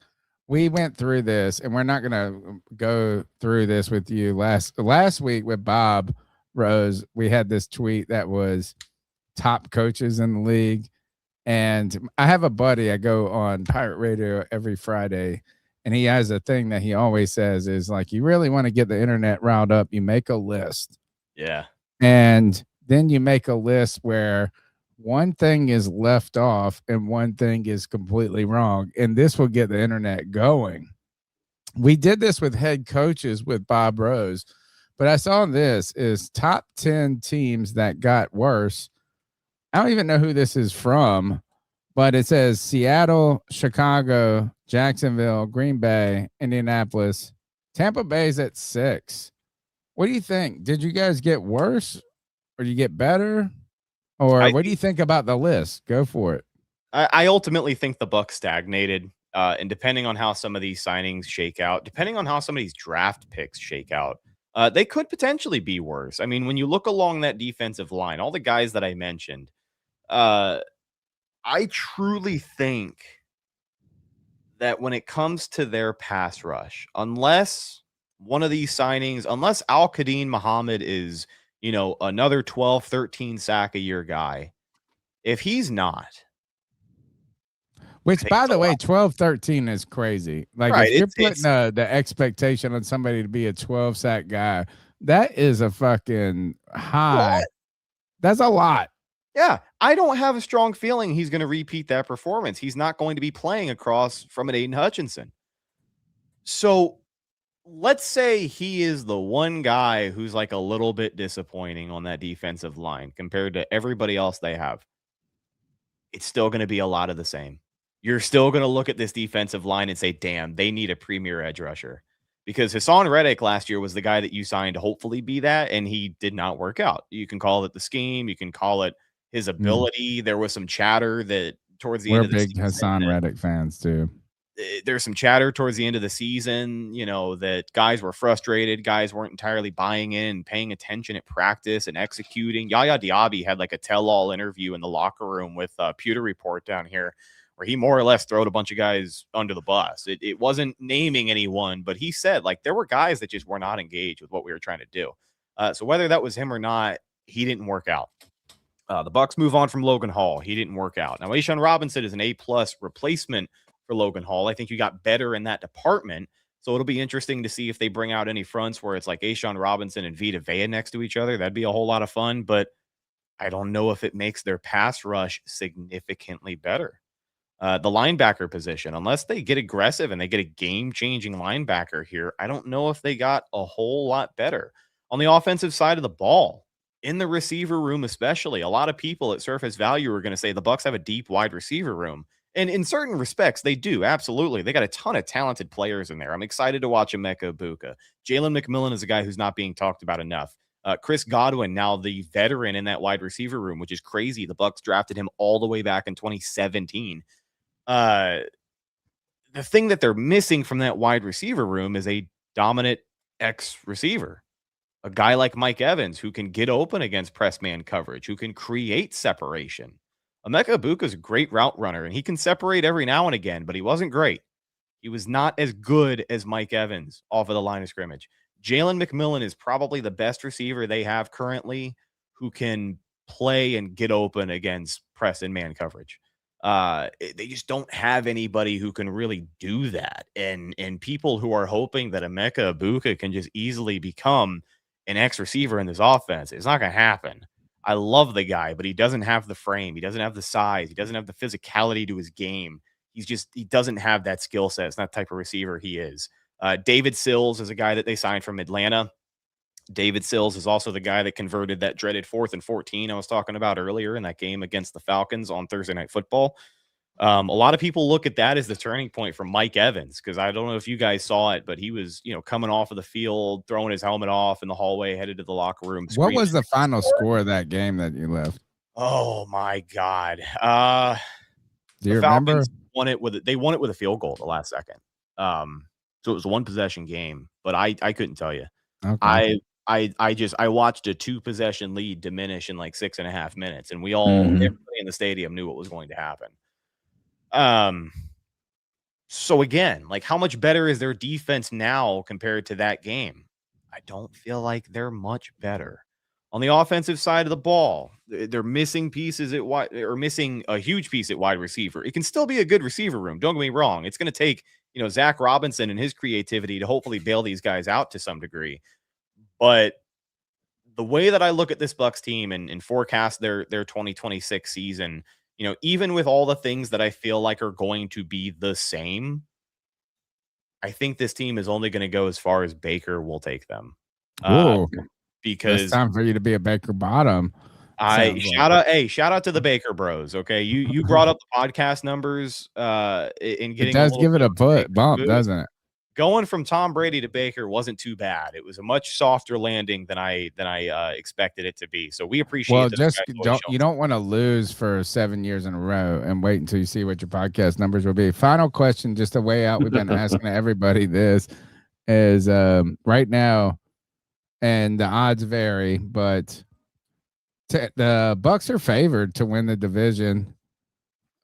we went through this, and we're not going to go through this with you. Last week with Bob Rose, we had this tweet that was top coaches in the league. And I have a buddy, I go on Pirate Radio every Friday, and he has a thing that he always says is like, you really want to get the internet riled up, you make a list. Yeah. And then you make a list where one thing is left off and one thing is completely wrong. And this will get the internet going. We did this with head coaches with Bob Rose, but I saw this is top 10 teams that got worse. I don't even know who this is from, but it says Seattle, Chicago, Jacksonville, Green Bay, Indianapolis. Tampa Bay's at 6. What do you think? Did you guys get worse or you get better? Or what do you think about the list? Go for it. I ultimately think the Bucs stagnated. And depending on how some of these signings shake out, depending on how some of these draft picks shake out, they could potentially be worse. I mean, when you look along that defensive line, all the guys that I mentioned, I truly think that when it comes to their pass rush, unless one of these signings, unless Al-Qadim Muhammad is, another 12, 13 sack a year guy, if he's not. Which, by the way, 12, 13 is crazy. Like, right, if you're putting the expectation on somebody to be a 12 sack guy, that is a fucking high. That's a lot. Yeah, I don't have a strong feeling he's going to repeat that performance. He's not going to be playing across from an Aiden Hutchinson. So let's say he is the one guy who's like a little bit disappointing on that defensive line compared to everybody else they have. It's still going to be a lot of the same. You're still going to look at this defensive line and say, damn, they need a premier edge rusher. Because Hassan Reddick last year was the guy that you signed to hopefully be that, and he did not work out. You can call it the scheme. You can call it his ability. There was some chatter that towards the end of the season. We're big Hassan Reddick fans, too. There's some chatter towards the end of the season, that guys were frustrated. Guys weren't entirely buying in, paying attention at practice and executing. Yaya Diaby had like a tell-all interview in the locker room with Pewter Report down here, where he more or less throwed a bunch of guys under the bus. It wasn't naming anyone, but he said, like, there were guys that just were not engaged with what we were trying to do. So whether that was him or not, he didn't work out. The Bucs move on from Logan Hall. He didn't work out. Now, A'Shawn Robinson is an A+ replacement for Logan Hall. I think you got better in that department. So it'll be interesting to see if they bring out any fronts where it's like A'Shawn Robinson and Vita Vea next to each other. That'd be a whole lot of fun, but I don't know if it makes their pass rush significantly better. The linebacker position, unless they get aggressive and they get a game-changing linebacker here, I don't know if they got a whole lot better. On the offensive side of the ball, in the receiver room especially, a lot of people at Surface Value are going to say the Bucs have a deep wide receiver room. And in certain respects, they do. Absolutely. They got a ton of talented players in there. I'm excited to watch Emeka Egbuka. Jalen McMillan is a guy who's not being talked about enough. Chris Godwin, now the veteran in that wide receiver room, which is crazy. The Bucs drafted him all the way back in 2017. The thing that they're missing from that wide receiver room is a dominant X receiver. A guy like Mike Evans who can get open against press man coverage, who can create separation. Emeka Egbuka is a great route runner, and he can separate every now and again, but he wasn't great. He was not as good as Mike Evans off of the line of scrimmage. Jalen McMillan is probably the best receiver they have currently who can play and get open against press and man coverage. They just don't have anybody who can really do that. And people who are hoping that Emeka Egbuka can just easily become an X receiver in this offense, it's not going to happen. I love the guy, but he doesn't have the frame. He doesn't have the size. He doesn't have the physicality to his game. He doesn't have that skill set. It's not the type of receiver he is. David Sills is a guy that they signed from Atlanta. David Sills is also the guy that converted that dreaded 4th and 14 I was talking about earlier in that game against the Falcons on Thursday Night Football. A lot of people look at that as the turning point for Mike Evans, because I don't know if you guys saw it, but he was, coming off of the field, throwing his helmet off in the hallway, headed to the locker room. What was the final score of that game that you left? Oh my God. Do you remember? They won it with a field goal at the last second. So it was a 1-possession game, but I couldn't tell you. Okay. I watched a 2-possession lead diminish in like 6.5 minutes, and everybody in the stadium knew what was going to happen. So again, like, how much better is their defense now compared to that game? I don't feel like they're much better. On the offensive side of the ball, they're missing pieces at wide, or missing a huge piece at wide receiver. It can still be a good receiver room. Don't get me wrong. It's going to take, Zach Robinson and his creativity to hopefully bail these guys out to some degree. But the way that I look at this Bucs team and forecast their 2026 season, even with all the things that I feel like are going to be the same, I think this team is only going to go as far as Baker will take them. Because it's time for you to be a Baker bottom. Shout out to the Baker Bros. Okay, you brought up the podcast numbers. In getting it does give it a bump, doesn't it? Going from Tom Brady to Baker wasn't too bad. It was a much softer landing than I expected it to be. So we appreciate. Well, just don't want to lose for 7 years in a row and wait until you see what your podcast numbers will be. Final question, just a way out. We've been asking everybody this is right now, and the odds vary, but the Bucs are favored to win the division.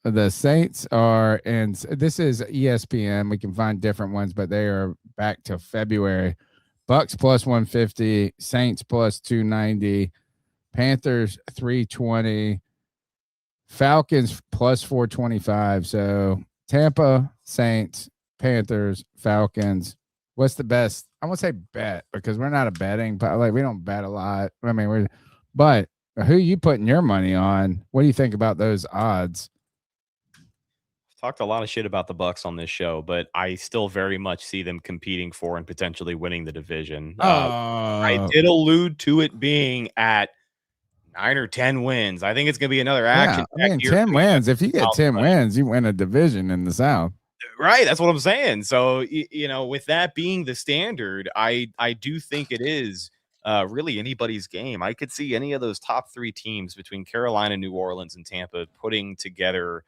The Saints are, and this is ESPN. We can find different ones, but they are back to February. Bucs plus 150, Saints plus 290, Panthers 320, Falcons plus 425. So Tampa, Saints, Panthers, Falcons. What's the best? I won't say bet because we're not a betting, but we don't bet a lot. I mean, but who you putting your money on? What do you think about those odds? Talked a lot of shit about the Bucs on this show, but I still very much see them competing for and potentially winning the division. I did allude to it being at 9 or 10 wins. I think it's going to be another action. Yeah, I mean, 10 wins. If you get 10 wins, you win a division in the South. Right. That's what I'm saying. So, with that being the standard, I do think it is really anybody's game. I could see any of those top 3 teams between Carolina, New Orleans, and Tampa putting together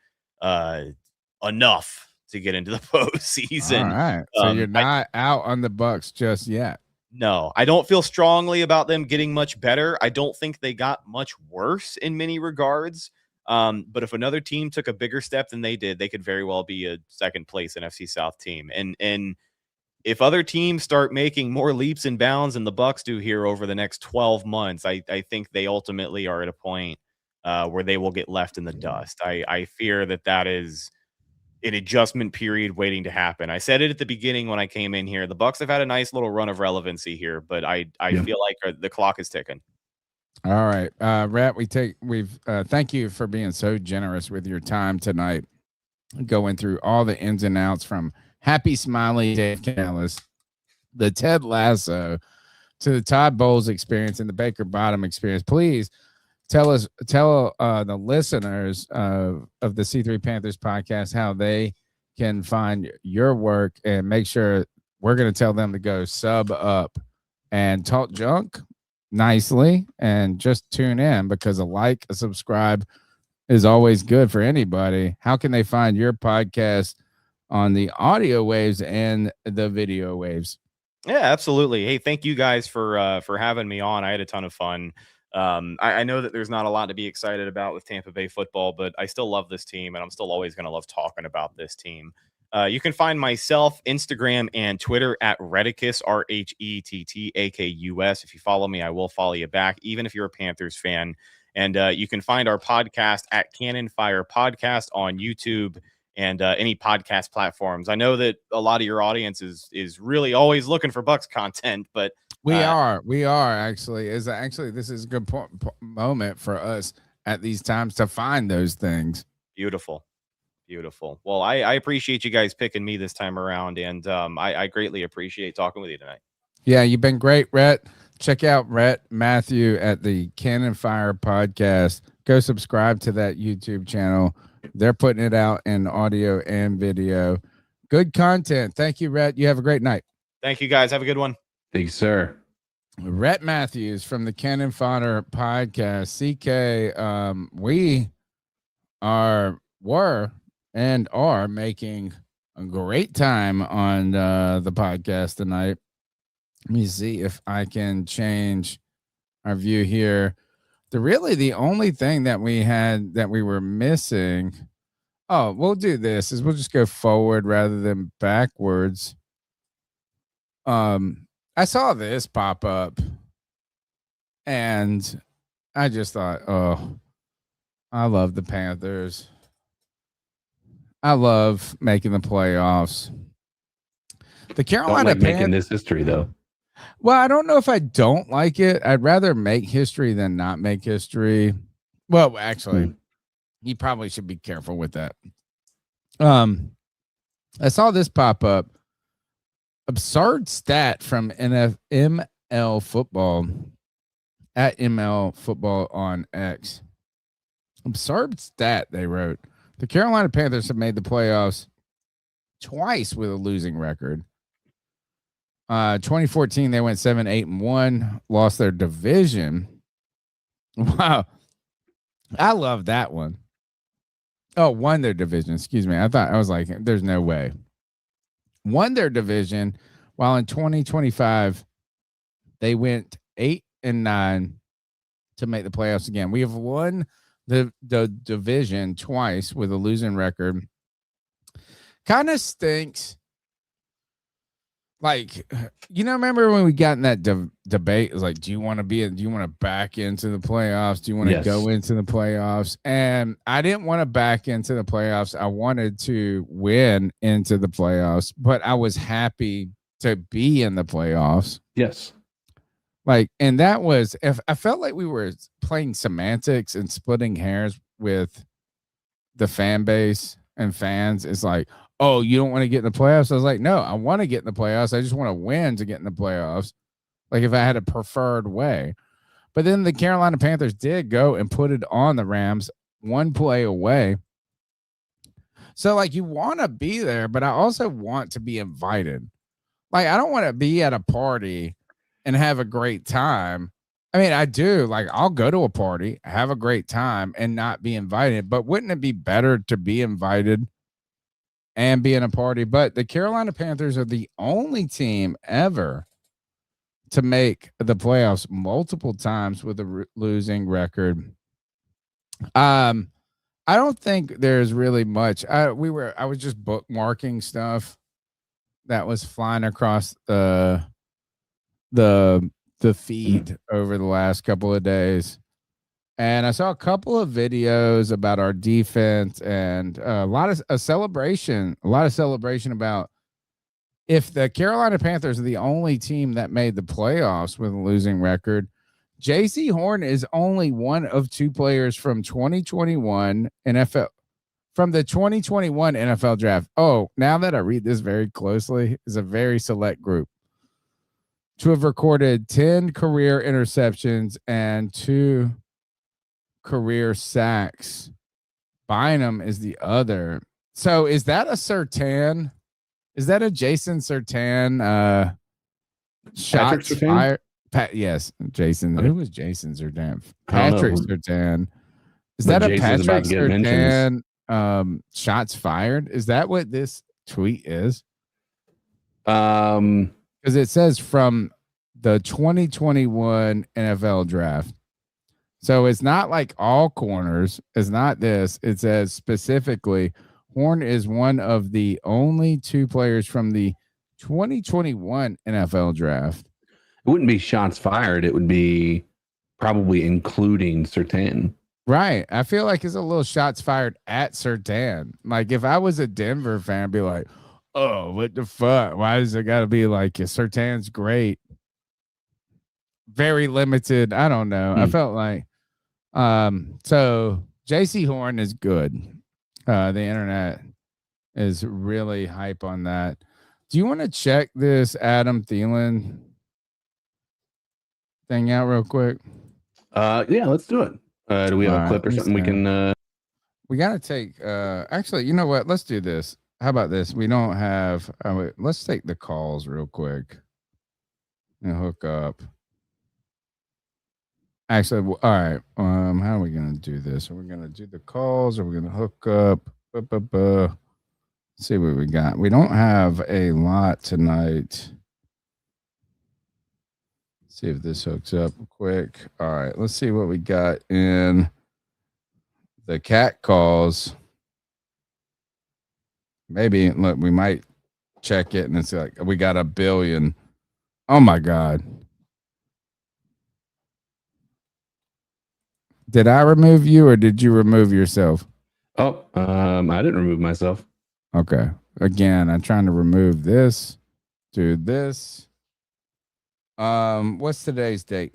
enough to get into the postseason. All right. So you're not out on the Bucs just yet. No, I don't feel strongly about them getting much better. I don't think they got much worse in many regards. But if another team took a bigger step than they did, they could very well be a second place NFC South team. And if other teams start making more leaps and bounds than the Bucs do here over the next 12 months, I think they ultimately are at a point where they will get left in the dust. I fear that is an adjustment period waiting to happen. I said it at the beginning when I came in here. The Bucs have had a nice little run of relevancy here, but I feel like the clock is ticking. All right, Rhett, thank you for being so generous with your time tonight, going through all the ins and outs from Happy Smiley Dave Canellis, the Ted Lasso, to the Todd Bowles experience and the Baker Bottom experience. Please tell the listeners of the C3 Panthers podcast how they can find your work, and make sure we're going to tell them to go sub up and talk junk nicely and just tune in, because a subscribe is always good for anybody. How can they find your podcast on the audio waves and the video waves? Yeah, absolutely. Hey, thank you guys for having me on. I had a ton of fun. I know that there's not a lot to be excited about with Tampa Bay football, but I still love this team, and I'm still always going to love talking about this team. You can find myself, Instagram, and Twitter at Retticus, RHETTAKUS. If you follow me, I will follow you back, even if you're a Panthers fan. And you can find our podcast at Cannon Fire Podcast on YouTube and any podcast platforms. I know that a lot of your audience is really always looking for Bucs content, but we are actually this is a good moment for us at these times to find those things. Beautiful. Well, I appreciate you guys picking me this time around, and I greatly appreciate talking with you tonight. Yeah, you've been great, Rhett. Check out Rhett Matthew at the Cannon Fire Podcast. Go subscribe to that YouTube channel. They're putting it out in audio and video. Good content. Thank you, Rhett. You have a great night. Thank you, guys. Have a good one. Thanks, sir. Rhett Matthews from the Cannon Fire Podcast. CK, we were and are making a great time on the podcast tonight. Let me see if I can change our view here. The only thing that we were missing. Oh, we'll do this is we'll just go forward rather than backwards. I saw this pop up and I just thought, oh, I love the Panthers. I love making the playoffs. The Carolina Panthers making this history though. Well, I don't know if I don't like it. I'd rather make history than not make history. Well, actually, you probably should be careful with that. I saw this pop up. Absurd stat from ML Football at ML Football on X. Absurd stat they wrote. The Carolina Panthers have made the playoffs twice with a losing record. 2014, they went 7-8-1, lost their division. Wow. I love that one. Oh, won their division. Excuse me. I was like, there's no way. Won their division, while in 2025, they went 8-9 to make the playoffs again. We have won the division twice with a losing record. Kind of stinks. Like, remember when we got in that debate? It was like, do you want to back into the playoffs? Do you want to go into the playoffs? And I didn't want to back into the playoffs. I wanted to win into the playoffs, but I was happy to be in the playoffs. Yes. Like, and that was, if I felt like we were playing semantics and splitting hairs with the fan base and fans. It's like, oh, you don't want to get in the playoffs? I was like, no, I want to get in the playoffs. I just want to win to get in the playoffs. Like if I had a preferred way. But then the Carolina Panthers did go and put it on the Rams, one play away. So like you want to be there, but I also want to be invited. Like I don't want to be at a party and have a great time. I mean, I do. Like I'll go to a party, have a great time and not be invited. But wouldn't it be better to be invited and be in a party? But the Carolina Panthers are the only team ever to make the playoffs multiple times with a losing record. I don't think there's really much. I was just bookmarking stuff that was flying across the feed over the last couple of days. And I saw a couple of videos about our defense and a lot of celebration about if the Carolina Panthers are the only team that made the playoffs with a losing record, J.C. Horn is only one of two players from 2021 NFL from the 2021 NFL draft. Oh, now that I read this very closely, is a very select group to have recorded 10 career interceptions and 2 career sacks. Bynum is the other. So is that a Surtain? Is that a Jason Surtain shots fired? Yes, Jason. Who was Jason Surtain? Patrick Surtain. Is that a Patrick Surtain shots fired? Is that what this tweet is? Because it says from the 2021 NFL draft. So it's not like all corners. It's not this. It says specifically Horn is one of the only 2 players from the 2021 NFL draft. It wouldn't be shots fired. It would be probably including Surtain. Right. I feel like it's a little shots fired at Surtain. Like if I was a Denver fan, I'd be like, oh, what the fuck? Why does it got to be like Surtain's great? Very limited. I don't know. I felt like so JC Horn is good. The internet is really hype on that. Do you want to check this Adam Thielen thing out real quick? Yeah, let's do it. Do we have a clip or something we can we gotta take actually, you know what? Let's do this. How about this? We don't have let's take the calls real quick and hook up. Actually, all right. How are we gonna do this? Are we gonna do the calls? Or are we gonna hook up? Let's see what we got. We don't have a lot tonight. See if this hooks up quick. All right, let's see what we got in the cat calls. Maybe look, we might check it and it's like we got 1 billion. Oh my God. Did I remove you or did you remove yourself? Oh, I didn't remove myself. Okay. Again, I'm trying to remove this. Do this. What's today's date?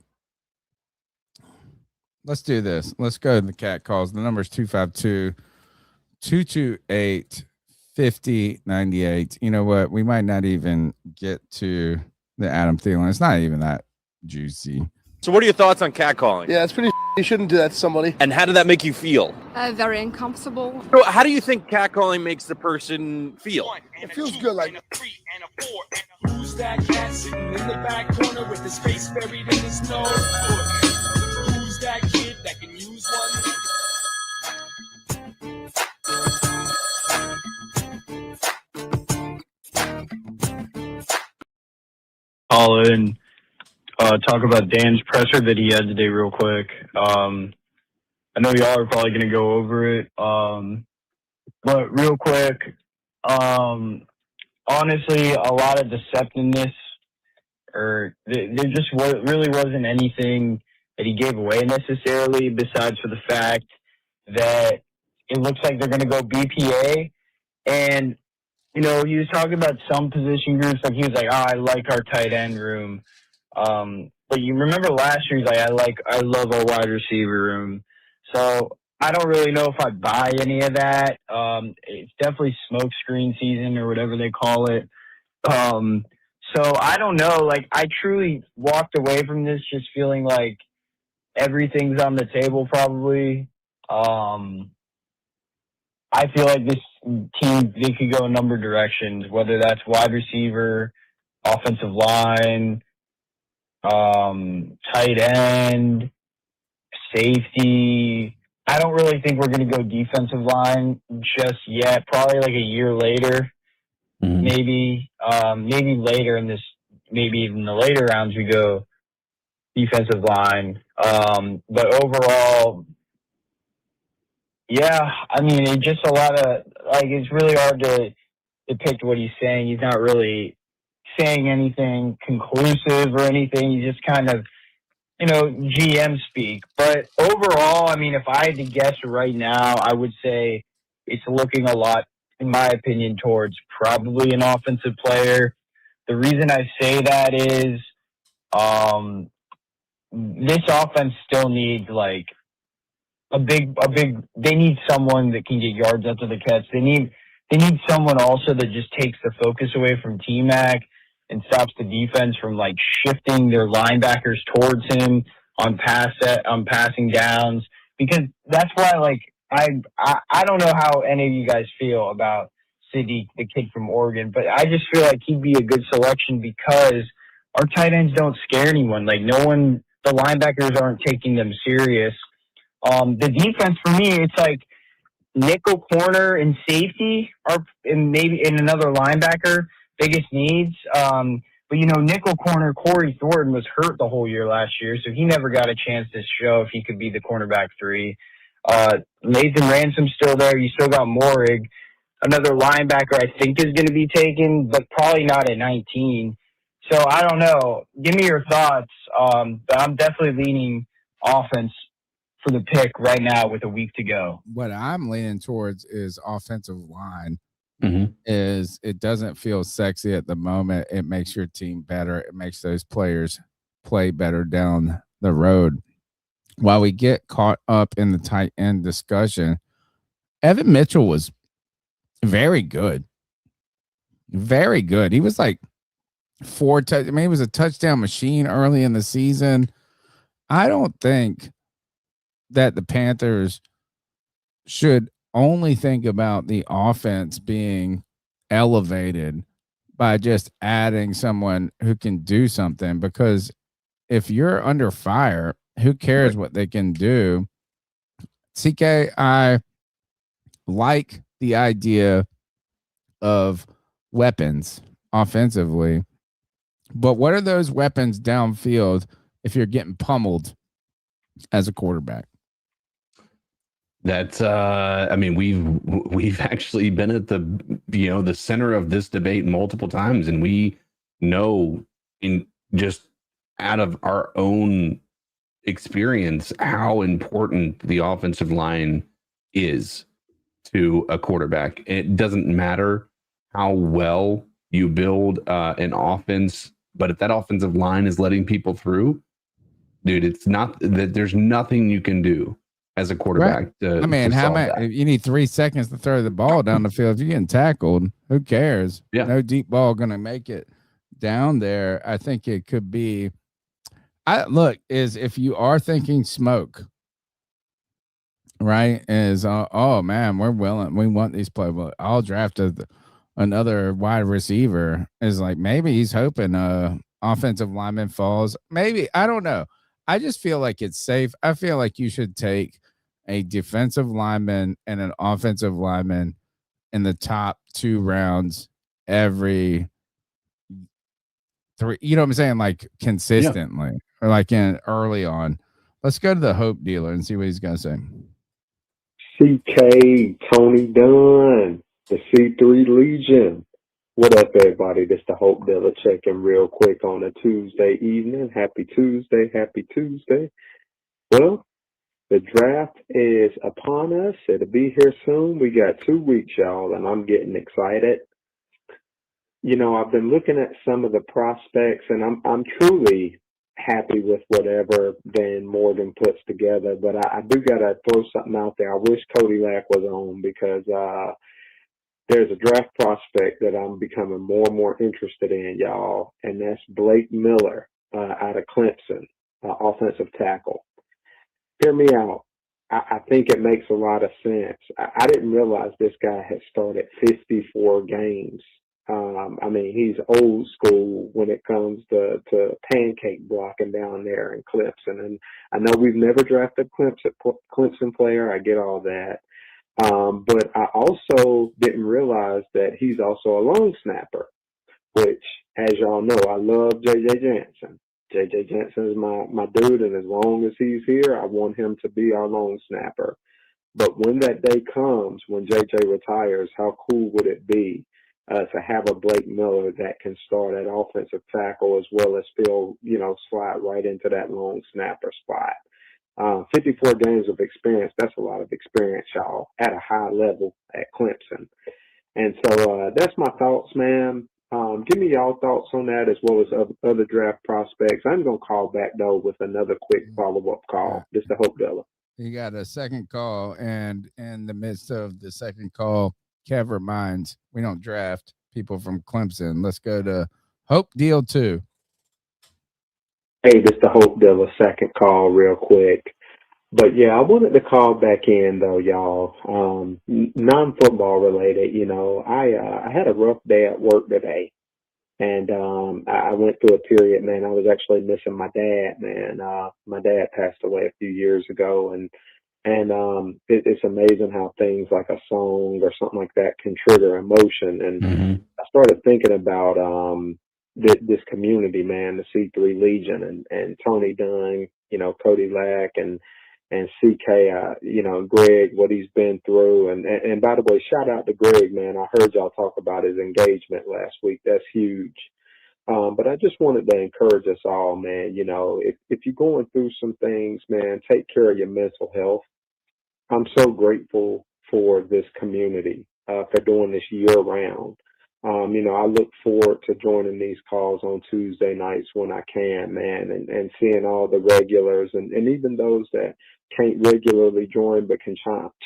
Let's do this. Let's go to the cat calls. The number is 252-228-5098. You know what? We might not even get to the Adam Thielen. It's not even that juicy. So what are your thoughts on catcalling? Yeah, it's pretty. You shouldn't do that to somebody. And how did that make you feel? Very uncomfortable. So how do you think catcalling makes the person feel? It feels good, like. Who's that cat sitting in the back corner with his face buried in the snow? Who's that kid that can use one? Call in. Talk about Dan's presser that he had today real quick. I know y'all are probably going to go over it. But real quick, honestly, a lot of deceptiveness, or there just really wasn't anything that he gave away necessarily, besides for the fact that it looks like they're going to go BPA. And, you know, he was talking about some position groups, like he was like, oh, I like our tight end room. But you remember last year, he's like, I love our wide receiver room. So I don't really know if I buy any of that. It's definitely smoke screen season or whatever they call it. So I don't know. Like, I truly walked away from this just feeling like everything's on the table probably. I feel like this team, they could go a number of directions, whether that's wide receiver, offensive line, tight end, safety. I don't really think we're going to go defensive line just yet. Probably like a year later, maybe later in this, maybe even the later rounds we go defensive line. But overall, yeah, I mean, it's just a lot of, like, it's really hard to depict what he's saying. He's not really saying anything conclusive or anything. He's just kind of, you know, GM speak. But overall, I mean, if I had to guess right now, I would say it's looking a lot, in my opinion, towards probably an offensive player. The reason I say that is this offense still needs, like, they need someone that can get yards after the catch. They need someone also that just takes the focus away from T-Mac and stops the defense from, like, shifting their linebackers towards him on passing downs. Because that's why, like, I don't know how any of you guys feel about Siddiq, the kid from Oregon, but I just feel like he'd be a good selection because our tight ends don't scare anyone. Like, the linebackers aren't taking them serious. The defense, for me, it's like nickel, corner, and safety are, and maybe in another linebacker, biggest needs. But, you know, nickel corner, Corey Thornton was hurt the whole year last year, so he never got a chance to show if he could be the cornerback 3. Nathan Ransom's still there. You still got Morig. Another linebacker I think is going to be taken, but probably not at 19. So I don't know. Give me your thoughts. But I'm definitely leaning offense for the pick right now with a week to go? What I'm leaning towards is offensive line. Mm-hmm. Is it doesn't feel sexy at the moment. It makes your team better. It makes those players play better down the road. While we get caught up in the tight end discussion, Evan Mitchell was very good. Very good. He was like he was a touchdown machine early in the season. I don't think that the Panthers should only think about the offense being elevated by just adding someone who can do something, because if you're under fire, who cares what they can do? CK, I like the idea of weapons offensively, but what are those weapons downfield if you're getting pummeled as a quarterback? That's I mean, we've actually been at the center of this debate multiple times, and we know in just out of our own experience how important the offensive line is to a quarterback. It doesn't matter how well you build an offense, but if that offensive line is letting people through, dude, it's not that there's nothing you can do as a quarterback. Right. How many? You need 3 seconds to throw the ball down the field. If you're getting tackled, who cares? Yeah. No deep ball going to make it down there. I think it could be. If you are thinking smoke, right? Oh man, we want these players. Well, I'll draft another wide receiver. Is like maybe he's hoping offensive lineman falls. Maybe, I don't know. I just feel like it's safe. I feel like you should take a defensive lineman and an offensive lineman in the top 2 rounds every 3. You know what I'm saying? Like consistently, or like in early on. Let's go to the Hope Dealer and see what he's gonna say. CK, Tony Dunn, the C3 Legion. What up, everybody? This the Hope Dealer checking real quick on a Tuesday evening. Happy Tuesday. Well, the draft is upon us. It'll be here soon. We got 2 weeks, y'all, and I'm getting excited. You know, I've been looking at some of the prospects, and I'm truly happy with whatever Van Morgan puts together. But I do got to throw something out there. I wish Cody Lack was on, because there's a draft prospect that I'm becoming more and more interested in, y'all, and that's Blake Miller out of Clemson, offensive tackle. Hear me out. I think it makes a lot of sense. I didn't realize this guy had started 54 games. He's old school when it comes to pancake blocking down there in Clemson. And I know we've never drafted Clemson player. I get all that. But I also didn't realize that he's also a long snapper, which, as y'all know, I love J.J. Jansen. J.J. Jansen is my dude, and as long as he's here, I want him to be our long snapper. But when that day comes, when J.J. retires, how cool would it be to have a Blake Miller that can start at offensive tackle as well as still, slide right into that long snapper spot. 54 games of experience, that's a lot of experience, y'all, at a high level at Clemson. And so that's my thoughts, man. Give me y'all thoughts on that as well as other draft prospects. I'm going to call back, though, with another quick follow-up call. Just to Hope Dealer. You got a second call, and in the midst of the second call, Kev reminds we don't draft people from Clemson. Let's go to Hope Deal 2. Hey, this the Hope Dealer second call real quick. But, yeah, I wanted to call back in, though, y'all. Non-football related, I had a rough day at work today. And I went through a period, man. I was actually missing my dad, man. My dad passed away a few years ago. And it's amazing how things like a song or something like that can trigger emotion. And I started thinking about this community, man, the C3 Legion and Tony Dunn, Cody Lack and CK, Greg, what he's been through. And by the way, shout out to Greg, man. I heard y'all talk about his engagement last week. That's huge. But I just wanted to encourage us all, man. You know, if you're going through some things, man, take care of your mental health. I'm so grateful for this community for doing this year round. You know, I look forward to joining these calls on Tuesday nights when I can, man, and seeing all the regulars and even those that can't regularly join but can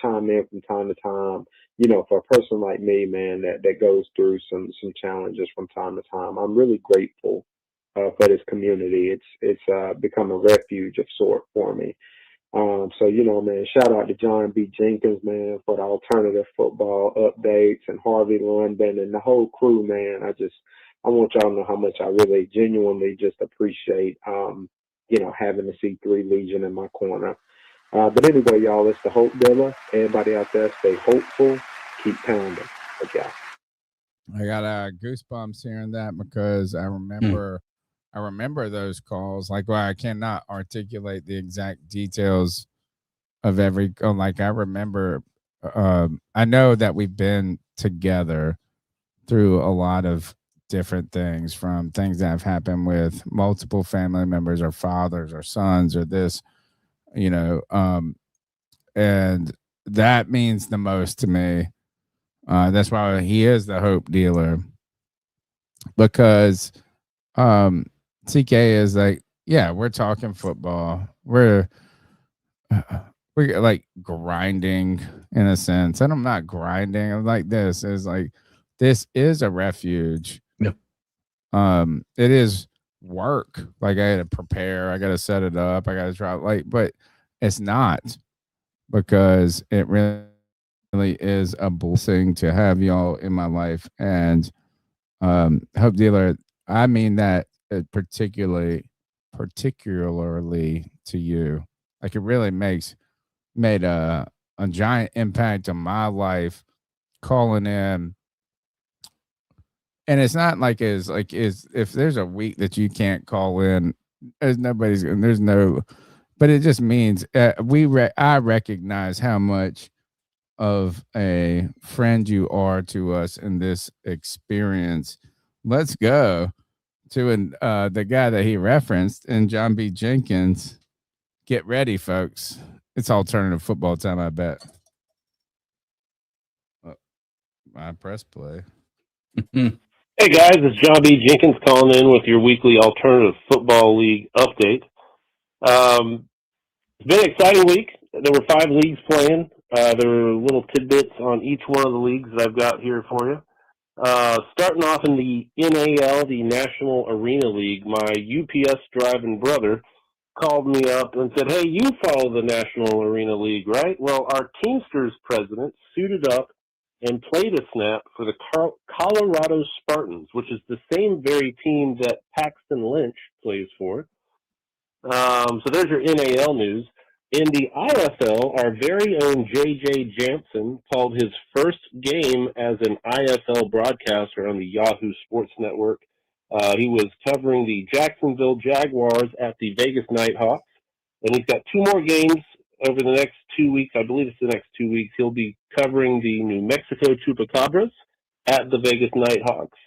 chime in from time to time. You know, for a person like me, man, that goes through some challenges from time to time, I'm really grateful for this community. It's become a refuge of sort for me. So, you know, man, shout out to John B. Jenkins, man, for the alternative football updates, and Harvey London and the whole crew, man. I want y'all to know how much I really genuinely just appreciate, you know, having the C3 Legion in my corner. But anyway, y'all, it's the Hope Dealer. Everybody out there, stay hopeful, keep pounding. Okay. I got goosebumps hearing that because I remember those calls. Like, well, I cannot articulate the exact details of every. Like, I remember. I know that we've been together through a lot of different things, from things that have happened with multiple family members, or fathers, or sons, or this. You know, and that means the most to me. That's why he is the hope dealer, because CK is like, yeah, we're talking football. We're like grinding in a sense, and I'm not grinding. I'm like, this is a refuge. Yeah. It is work. Like, I got to prepare. I got to set it up. I got to try. Like, but it's not, because it really is a blessing to have y'all in my life. And Hope Dealer, I mean that particularly to you. Like, it really made a giant impact on my life, calling in. And it's not like if there's a week that you can't call in, but it just means I recognize how much of a friend you are to us in this experience. Let's go to the guy that he referenced, and John B. Jenkins. Get ready, folks. It's alternative football time, I bet. I press play. Hey, guys, it's John B. Jenkins calling in with your weekly Alternative Football League update. It's been an exciting week. There were 5 leagues playing. There were little tidbits on each one of the leagues that I've got here for you. Starting off in the NAL, the National Arena League, my UPS driving brother called me up and said, hey, you follow the National Arena League, right? Well, our Teamsters president suited up and played a snap for the Colorado Spartans, which is the same very team that Paxton Lynch plays for. So there's your NAL news. In the IFL, our very own J.J. Jansen called his first game as an IFL broadcaster on the Yahoo Sports Network. He was covering the Jacksonville Jaguars at the Vegas Nighthawks, and he's got 2 more games over the next 2 weeks. I believe it's the next 2 weeks. He'll be covering the New Mexico Chupacabras at the Vegas Nighthawks,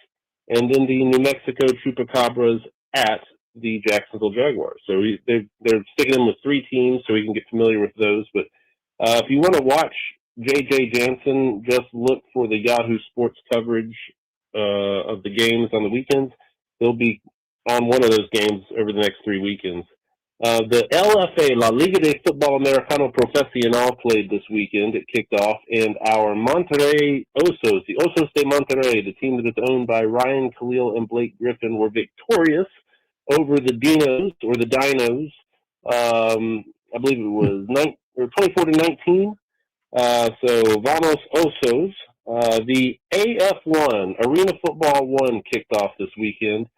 and then the New Mexico Chupacabras at the Jacksonville Jaguars. So they're sticking him with 3 teams so he can get familiar with those. But if you want to watch J.J. Jansen, just look for the Yahoo Sports coverage of the games on the weekends. He'll be on one of those games over the next 3 weekends. The LFA, La Liga de Football Americano Profesional, played this weekend. It kicked off, and our Monterrey Osos, the Osos de Monterrey, the team that is owned by Ryan Khalil and Blake Griffin, were victorious over the Dinos, or the Dinos. I believe it was 24-19. So Vamos Osos. The AF1, Arena Football 1, kicked off this weekend,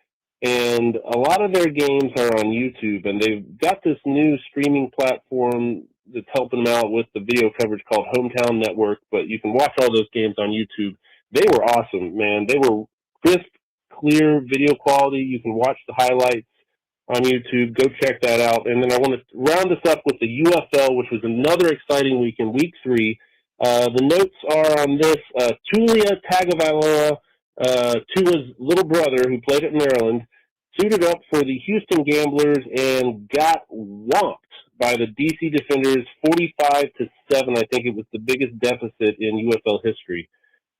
and a lot of their games are on YouTube, and they've got this new streaming platform that's helping them out with the video coverage called Hometown Network, but you can watch all those games on YouTube. They were awesome, man. They were crisp, clear video quality. You can watch the highlights on YouTube. Go check that out. And then I want to round this up with the UFL, which was another exciting week in Week 3. The notes are on this. Tulia Tagovailoa Tua's little brother, who played at Maryland, suited up for the Houston Gamblers and got whomped by the DC Defenders 45-7. I think it was the biggest deficit in UFL history.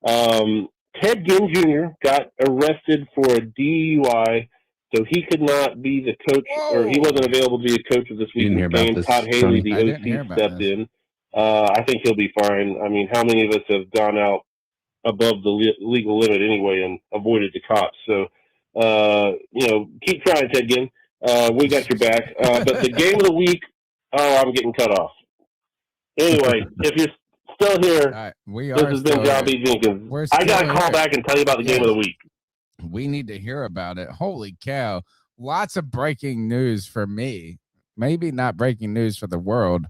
Ted Ginn Jr. got arrested for a DUI, so he could not be the coach, or he wasn't available to be a coach of this weekend's game. Todd Haley, the OC, stepped in. I think he'll be fine. I mean, how many of us have gone out above the legal limit anyway and avoided the cops? So, keep trying, Ted Ginn. We got your back. But the game of the week, I'm getting cut off. Anyway, if you're still here, this has been John B. Jenkins. I got to call back and tell you about the game of the week. We need to hear about it. Holy cow. Lots of breaking news for me. Maybe not breaking news for the world.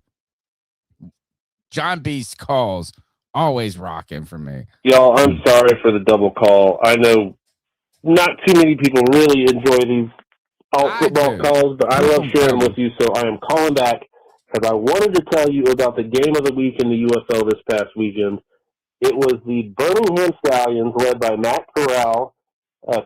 John B's calls always rocking for me. Y'all, I'm sorry for the double call. I know not too many people really enjoy these football calls, but I love sharing them with you, so I am calling back because I wanted to tell you about the game of the week in the UFL this past weekend. It was the Birmingham Stallions, led by Matt Corral,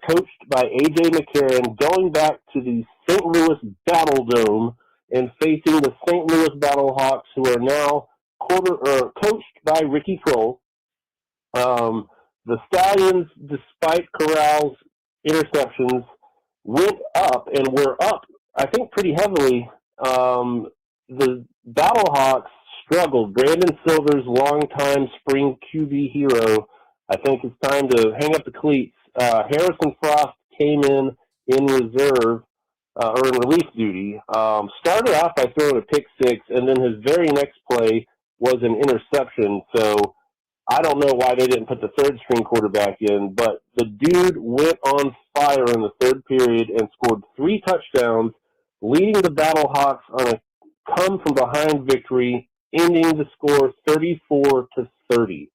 coached by A.J. McCarron, going back to the St. Louis Battle Dome and facing the St. Louis Battlehawks, who are now coached by Ricky Kroll. The Stallions, despite Corral's interceptions, went up and were up, I think, pretty heavily. The Battlehawks struggled. Brandon Silver's longtime spring QB hero, I think it's time to hang up the cleats. Harrison Frost came in reserve or in relief duty. Started off by throwing a pick six, and then his very next play was an interception. So I don't know why they didn't put the third string quarterback in, but the dude went on fire in the third period and scored 3 touchdowns, leading the Battlehawks on a come from behind victory, ending the score 34-30.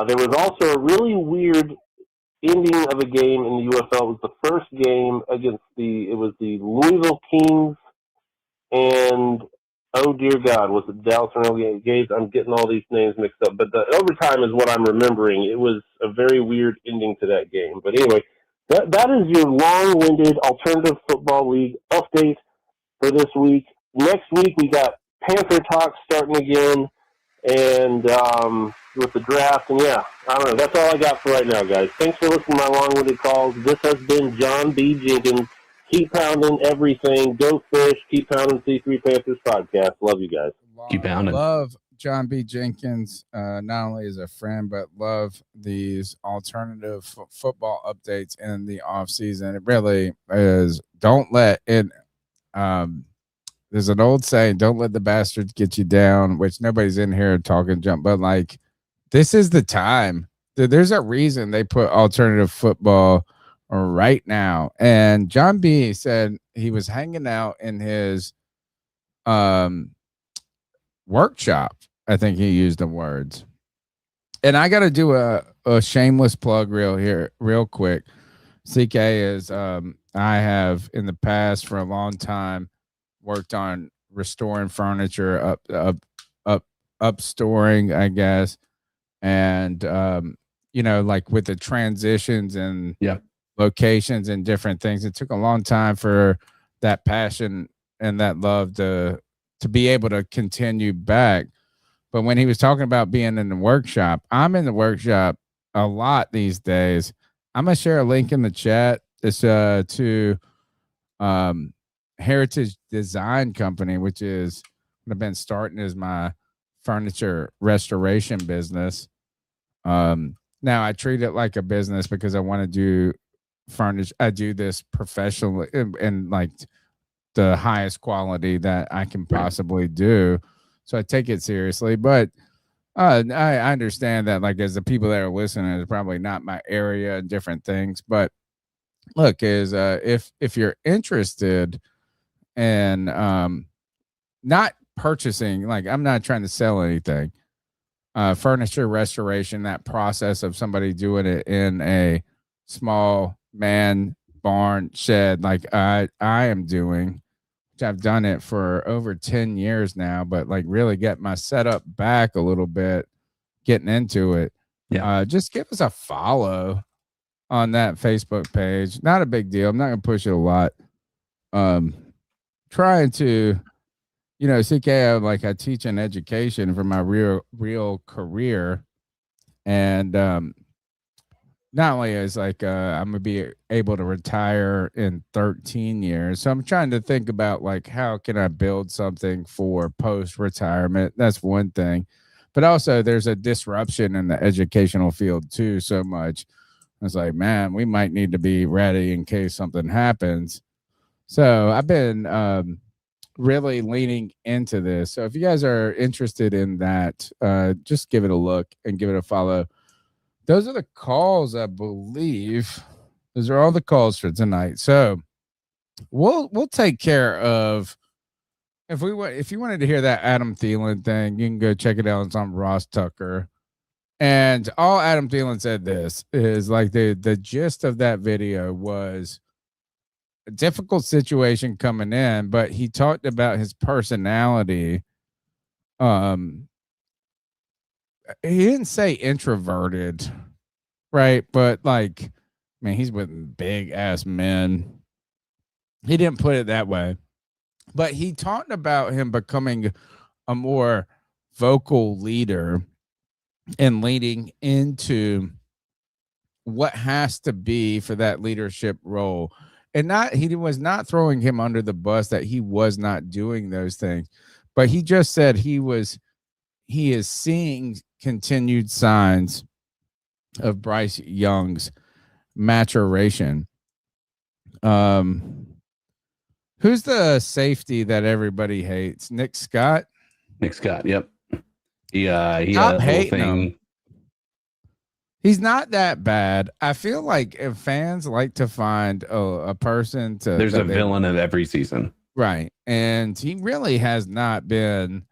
There was also a really weird ending of a game in the UFL. It was the first game against the Louisville Kings and, oh dear God, was it Dallas and Gates? I'm getting all these names mixed up, but the overtime is what I'm remembering. It was a very weird ending to that game. But anyway, that is your long-winded Alternative Football League update for this week. Next week, we got Panther Talk starting again, and with the draft. And yeah, I don't know. That's all I got for right now, guys. Thanks for listening to my long-winded calls. This has been John B. Jenkins. Keep pounding everything. Go fish. Keep pounding C3 Panthers Podcast. Love you guys. Keep pounding. Love John B. Jenkins, not only as a friend, but love these alternative football updates in the offseason. It really is. Don't let it. There's an old saying, don't let the bastards get you down, which nobody's in here talking jump, but like, this is the time. There's a reason they put alternative football right now. And John B said he was hanging out in his workshop. I think he used the words. And I got to do a shameless plug real quick. CK is I have in the past for a long time worked on restoring furniture, up storing, I guess. And like with the transitions and locations and different things, it took a long time for that passion and that love to be able to continue back. But when he was talking about being in the workshop, I'm in the workshop a lot these days. I'm gonna share a link in the chat. It's to Heritage Design Company, which is I've been starting as my furniture restoration business. Now I treat it like a business because I want to do furniture. I do this professionally and like the highest quality that I can possibly do. So I take it seriously, but I understand that like as the people that are listening, it's probably not my area and different things. But look, if you're interested in not purchasing, like I'm not trying to sell anything, furniture restoration, that process of somebody doing it in a small man barn shed like I am doing, which I've done it for over 10 years now, but like really get my setup back a little bit, getting into it. Just give us a follow on that Facebook page. Not a big deal. I'm not gonna push it a lot. Trying to, CK, I teach in education for my real career, and not only is I'm gonna be able to retire in 13 years, so I'm trying to think about how can I build something for post retirement. That's one thing, but also there's a disruption in the educational field too. So much. It's like, man, we might need to be ready in case something happens. So I've been really leaning into this. So if you guys are interested in that, just give it a look and give it a follow. Those are the calls, I believe. Those are all the calls for tonight. So we'll take care of. If you wanted to hear that Adam Thielen thing, you can go check it out. It's on Ross Tucker. And all Adam Thielen said this is the gist of that video was a difficult situation coming in, but he talked about his personality. He didn't say introverted, right? But he's with big ass men. He didn't put it that way, but he talked about him becoming a more vocal leader and leading into what has to be for that leadership role. And he was not throwing him under the bus that he was not doing those things, but he just said he is seeing continued signs of Bryce Young's maturation. Who's the safety that everybody hates? Nick Scott? Nick Scott, yep. He Stop hating him. He's not that bad. I feel like if fans like to find a person to... There's a villain of every season. Right. And he really has not been...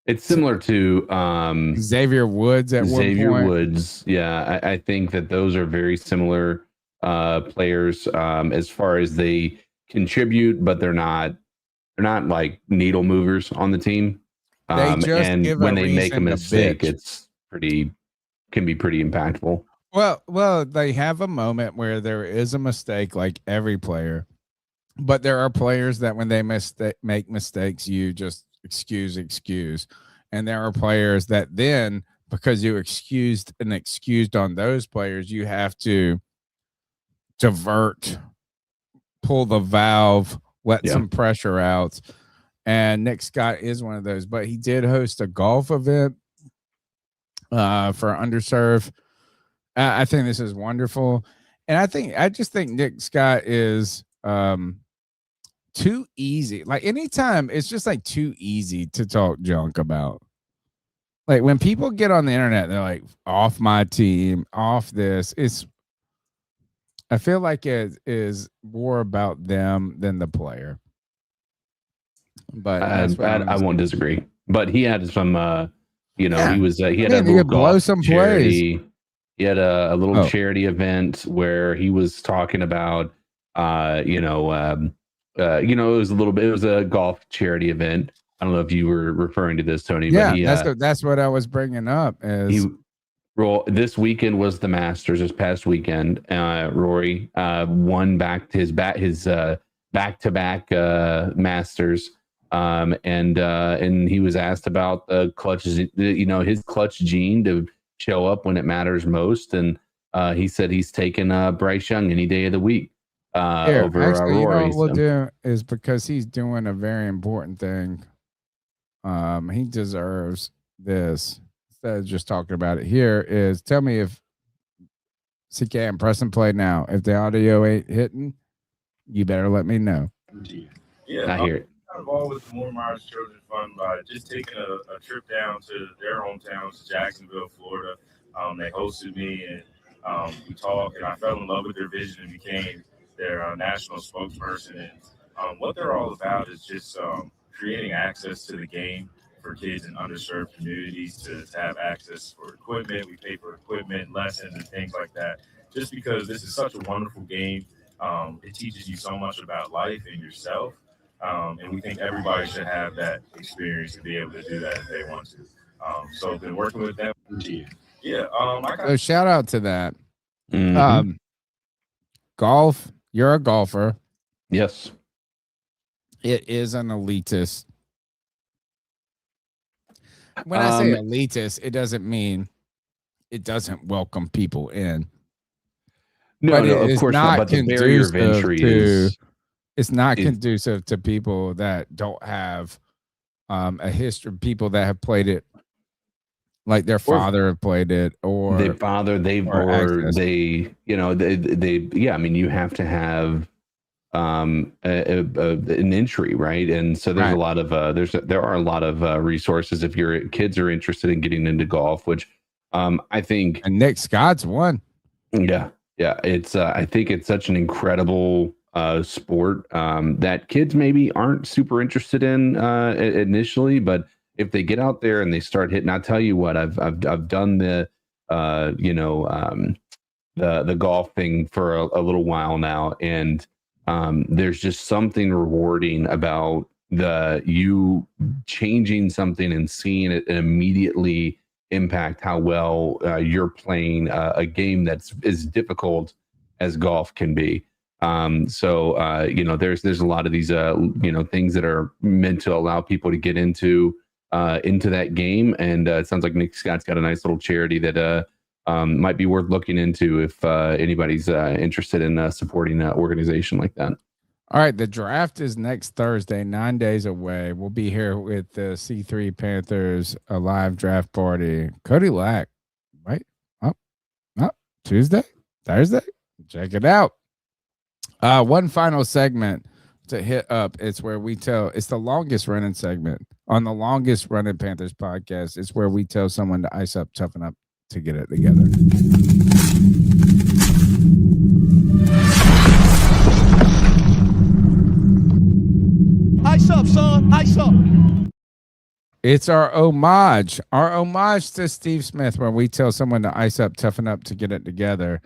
It's similar to Xavier Woods at one point. Xavier Woods, yeah. I think that those are very similar players as far as they contribute, but they're not like needle movers on the team. And when they make a mistake, can be pretty impactful. Well, they have a moment where there is a mistake, like every player, but there are players that when they make mistakes, you just excuse, and there are players that then, because you excused on those players, you have to divert, pull the valve, let some pressure out. And Nick Scott is one of those, but he did host a golf event for underserved. I think this is wonderful. And I just think Nick Scott is too easy. Anytime it's just too easy to talk junk about. When people get on the internet, they're like, off my team, off this. I feel like it is more about them than the player. But I won't disagree. But he had some, he had a little blow some charity. plays. He had a little charity event where he was talking about, it was it was a golf charity event. I don't know if you were referring to this, Tony. Yeah, but that's what I was bringing up. This weekend was the Masters. This past weekend, Rory won his back-to-back Masters. And he was asked about the clutches, his clutch gene to show up when it matters most. And he said he's taking Bryce Young any day of the week over Rory. What we'll do is, because he's doing a very important thing, he deserves this. Instead of just talking about it here, is tell me if CK and Preston play now. If the audio ain't hitting, you better let me know. Yeah, I hear it. Involved with the Moore Myers Children's Fund by just taking a trip down to their hometowns, Jacksonville, Florida. They hosted me, and we talked, and I fell in love with their vision and became their national spokesperson. And what they're all about is just creating access to the game for kids in underserved communities to have access for equipment. We pay for equipment, lessons, and things like that, just because this is such a wonderful game. It teaches you so much about life and yourself. And we think everybody should have that experience to be able to do that if they want to. So been working with them. Yeah. So shout out to that. Mhm. Golf, you're a golfer. Yes. It is an elitist. When I say elitist, it doesn't mean it doesn't welcome people in. No, but no, it of is course not. But the barrier of entry is it's not is- conducive to people that don't have a history, people that have played it like their father have played it, or their father, yeah, I mean, you have to have an entry, right? And so there's a lot of there are a lot of resources if your kids are interested in getting into golf, which I think, and Nick Scott's one. Yeah, it's I think it's such an incredible sport that kids maybe aren't super interested in initially, but if they get out there and they start hitting, I'll tell you what, I've done the the golf thing for a little while now, and there's just something rewarding about you changing something and seeing it immediately impact how well you're playing a game that's as difficult as golf can be. There's a lot of these things that are meant to allow people to get into that game, and it sounds like Nick Scott's got a nice little charity that might be worth looking into if anybody's interested in supporting an organization like that. All right, the draft is next Thursday, 9 days away. We'll be here with the C3 Panthers, a live draft party. Cody Lack, right? Tuesday, Thursday. Check it out. One final segment to hit up. It's where we tell. It's the longest running segment on the longest running Panthers podcast. It's where we tell someone to ice up, toughen up to get it together. Ice up, son. Ice up. It's our homage to Steve Smith, where we tell someone to ice up, toughen up to get it together.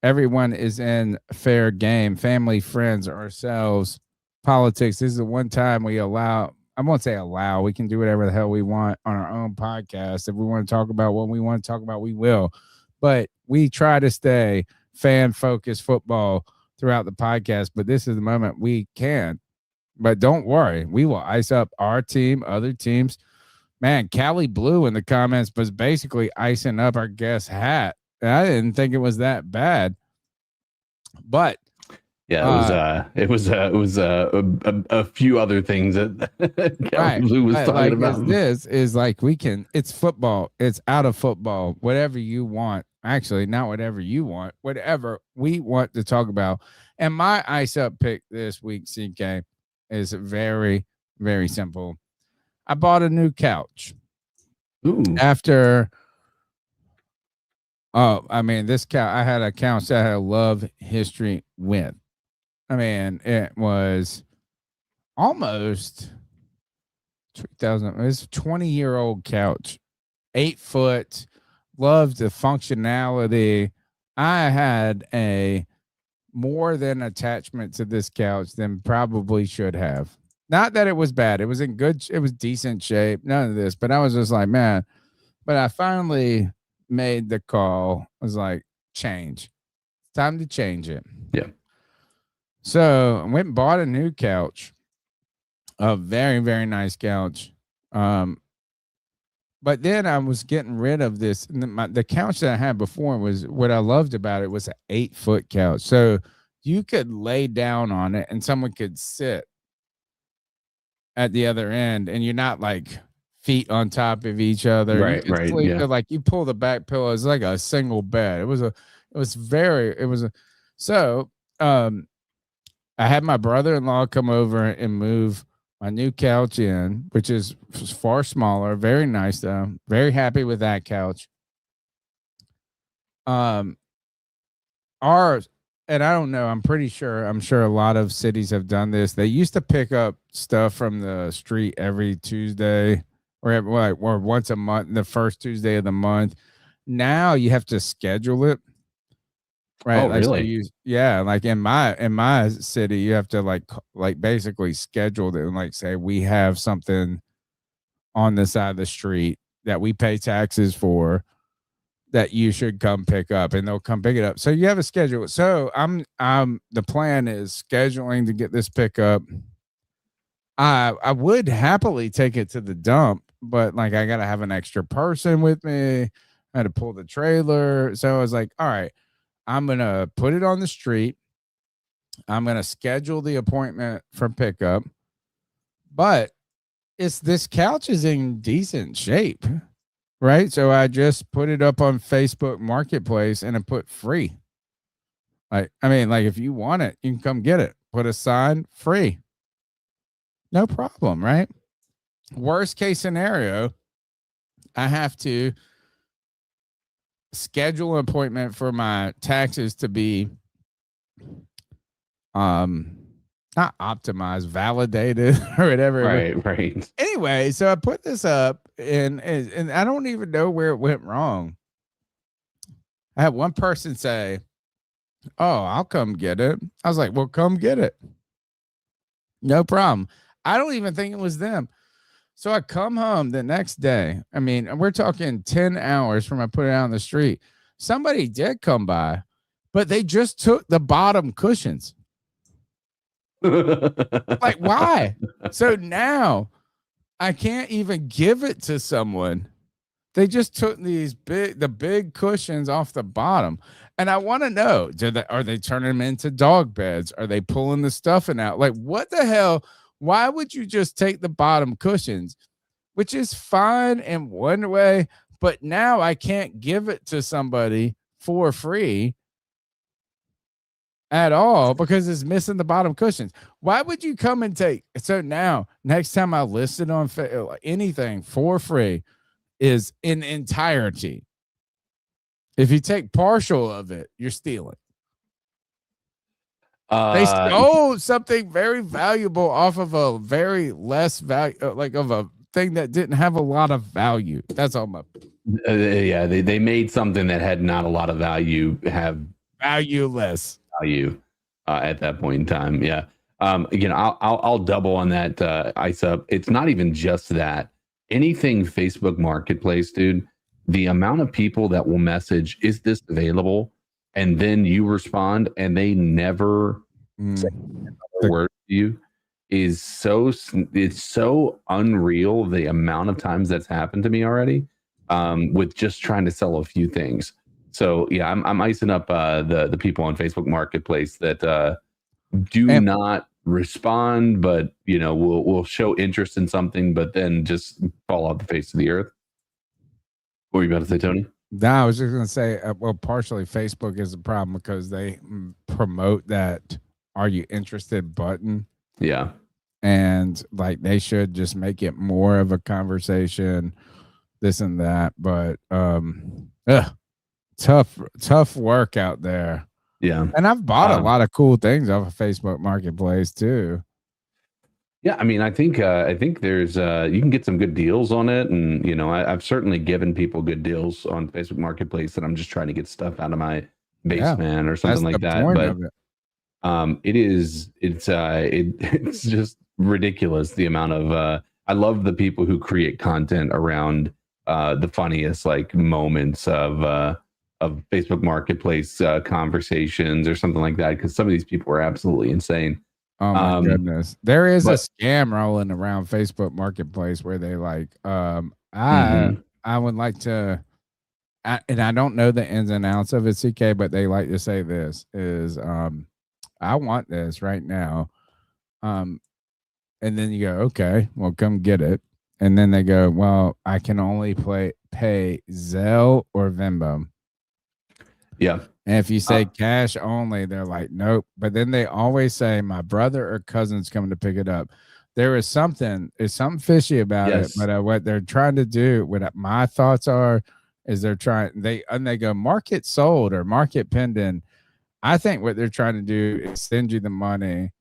Everyone is in fair game, family, friends, ourselves, politics. This is the one time we allow, I won't say allow, we can do whatever the hell we want on our own podcast. If we want to talk about what we want to talk about, we will. But we try to stay fan-focused football throughout the podcast. But this is the moment we can. But don't worry, we will ice up our team, other teams. Man, Callie Blue in the comments was basically icing up our guest hat. And I didn't think it was that bad. But yeah, it was a few other things that Callie Blue was talking about. This is like it's football. It's out of football. Whatever you want. Actually, not whatever you want. Whatever we want to talk about. And my ice up pick this week, CK, is very, very simple. I bought a new couch. Ooh. After, this couch, I had a couch that I had a love history with. I mean, it was almost 2000. It was a 20-year-old couch, 8 foot, loved the functionality. I had a more than attachment to this couch than probably should have. Not that it was bad. It was it was decent shape. None of this, but I was just like, man, but I finally made the call. I was like, change. It's time to change it. Yeah. So I went and bought a new couch, a very, very nice couch. But then I was getting rid of this. The couch that I had before was, what I loved about it was an 8 foot couch. So you could lay down on it and someone could sit at the other end, and you're not like feet on top of each other. Right. Sleep, Yeah. like you pull the back pillow. It's like a single bed. So I had my brother-in-law come over and move my new couch in, which is far smaller, very nice though. Very happy with that couch. And I don't know, I'm sure a lot of cities have done this. They used to pick up stuff from the street every Tuesday or once a month, the first Tuesday of the month. Now you have to schedule it. Right. Oh, really? So like in my city, you have to like basically schedule it and like say we have something on the side of the street that we pay taxes for that you should come pick up, and they'll come pick it up. So you have a schedule. So the plan is scheduling to get this pickup. I would happily take it to the dump, but like I gotta have an extra person with me. I had to pull the trailer. So I was like, all right, I'm gonna put it on the street. I'm gonna schedule the appointment for pickup, but this couch is in decent shape, right? So I just put it up on Facebook Marketplace and I put free. Like, I mean, like if you want it, you can come get it. Put a sign, free. No problem, right? Worst case scenario, I have to schedule an appointment for my taxes to be not optimized, validated or whatever. Right. Anyway, so I put this up and I don't even know where it went wrong. I had one person say, "Oh, I'll come get it." I was like, "Well, come get it. No problem." I don't even think it was them. So I come home the next day. I mean, we're talking 10 hours from I put it out on the street. Somebody did come by, but they just took the bottom cushions. Like, why? So now I can't even give it to someone. They just took the big cushions off the bottom. And I want to know, are they turning them into dog beds? Are they pulling the stuffing out? Like, what the hell? Why would you just take the bottom cushions, which is fine in one way, but now I can't give it to somebody for free at all because it's missing the bottom cushions. Why would you come and take? So now, next time I list it on anything for free is in entirety. If you take partial of it, you're stealing. They stole something very valuable off of a very less value, like of a thing that didn't have a lot of value. That's all my. Yeah, they made something that had not a lot of value have valueless value at that point in time. Yeah, I'll double on that ice up. It's not even just that. Anything Facebook Marketplace, dude. The amount of people that will message, "Is this available?" and then you respond and they never say another word to you it's so unreal the amount of times that's happened to me already with just trying to sell a few things. So yeah, I'm icing up the people on Facebook Marketplace that do not respond, but will show interest in something, but then just fall off the face of the earth. What were you about to say, Tony? No, I was just going to say, well, partially Facebook is a problem because they promote that "Are you interested?" button. Yeah. And like they should just make it more of a conversation, this and that. But tough work out there. Yeah. And I've bought a lot of cool things off of Facebook Marketplace too. Yeah, I mean, I think there's you can get some good deals on it, and I've certainly given people good deals on Facebook Marketplace that I'm just trying to get stuff out of my basement or something like that. But it's just ridiculous the amount of I love the people who create content around the funniest like moments of Facebook Marketplace conversations or something like that, because some of these people are absolutely insane. Oh my goodness. There is a scam rolling around Facebook Marketplace where they like, I would like to, and I don't know the ins and outs of it, CK, but they like to say this is, I want this right now. And then you go, okay, well, come get it. And then they go, well, I can only pay Zelle or Venmo. Yeah. And if you say cash only, they're like, nope. But then they always say my brother or cousin's coming to pick it up. There is something fishy about it. But what they're trying to do, what my thoughts are, is they go market sold or market pending. I think what they're trying to do is send you the money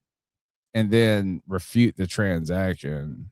and then refute the transaction.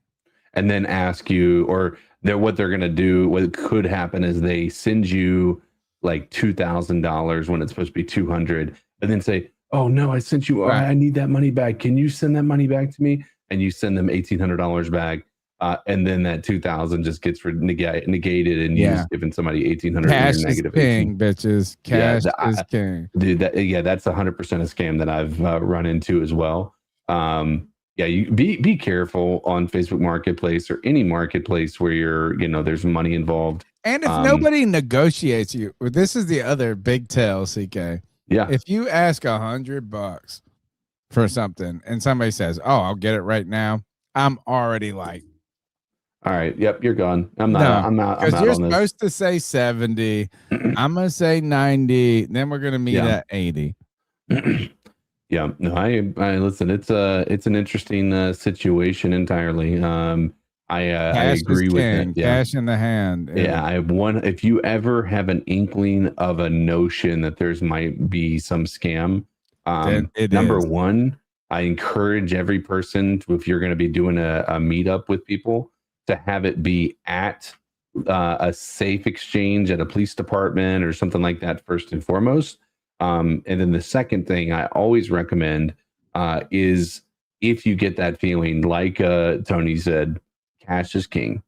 And then ask you, or what they're going to do, what could happen is they send you like $2,000 when it's supposed to be $200, and then say, "Oh no, I sent you. I need that money back. Can you send that money back to me?" And you send them $1,800 back. And then that 2,000 just gets negated and you just giving somebody 1,800 Cash and is negative king, 18. bitches. Cash is king. Dude, that's 100% a scam that I've run into as well. You be careful on Facebook Marketplace or any marketplace where there's money involved. And if nobody negotiates you, this is the other big tell, CK. Yeah. If you ask $100 for something and somebody says, "Oh, I'll get it right now," I'm already like, all right, yep, you're gone. I'm out. Because you're supposed to say 70. I'm gonna say 90. Then we're gonna meet at 80. Yeah, no, I listen. It's an interesting situation entirely. I agree with it. Yeah. Cash in the hand. Yeah, I have one. If you ever have an inkling of a notion that there's might be some scam, number one, I encourage every person to, if you're going to be doing a meetup with people, to have it be at a safe exchange at a police department or something like that first and foremost. And then the second thing I always recommend is if you get that feeling, like Tony said, cash is king.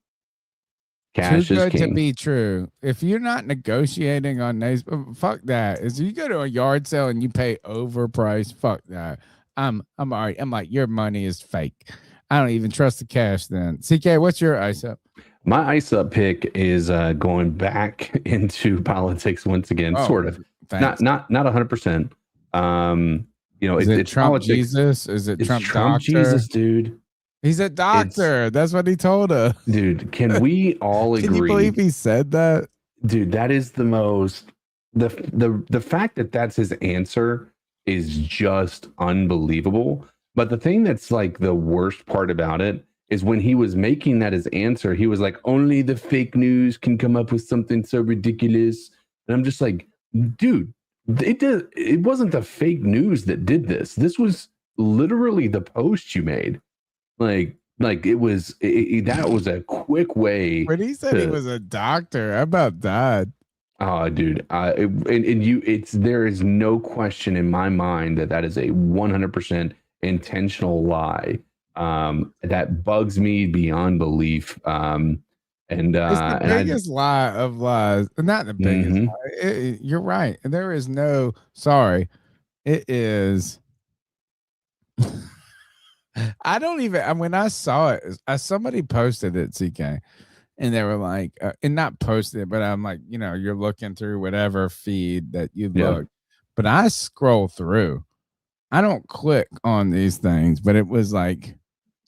Cash Too is good king. to be true. If you're not negotiating on these, fuck that. Is you go to a yard sale and you pay overpriced, fuck that. I'm all right. I'm like, your money is fake. I don't even trust the cash then. CK, what's your ice up? My ice up pick is going back into politics once again, sort of. Thanks. Not 100%. It's Trump politics. Jesus? Is it Trump doctor? Jesus, dude? He's a doctor. That's what he told us. Dude, can we all agree? Can you believe he said that? Dude, that is the most the fact that that's his answer is just unbelievable. But the thing that's like the worst part about it is when he was making that his answer, he was like, only the fake news can come up with something so ridiculous. And I'm just like, dude, it wasn't the fake news that did this. This was literally the post you made. Like it was that was a quick way. When he said he was a doctor, I about died. Oh, dude, there is no question in my mind that is a 100% intentional lie. That bugs me beyond belief. And it's the biggest lie of lies, not the biggest lie. You're right. There is no sorry. It is. I don't even. When I saw it, somebody posted it, CK, and they were like, and not posted it, but I'm like, you're looking through whatever feed that you look, but I scroll through. I don't click on these things, but it was like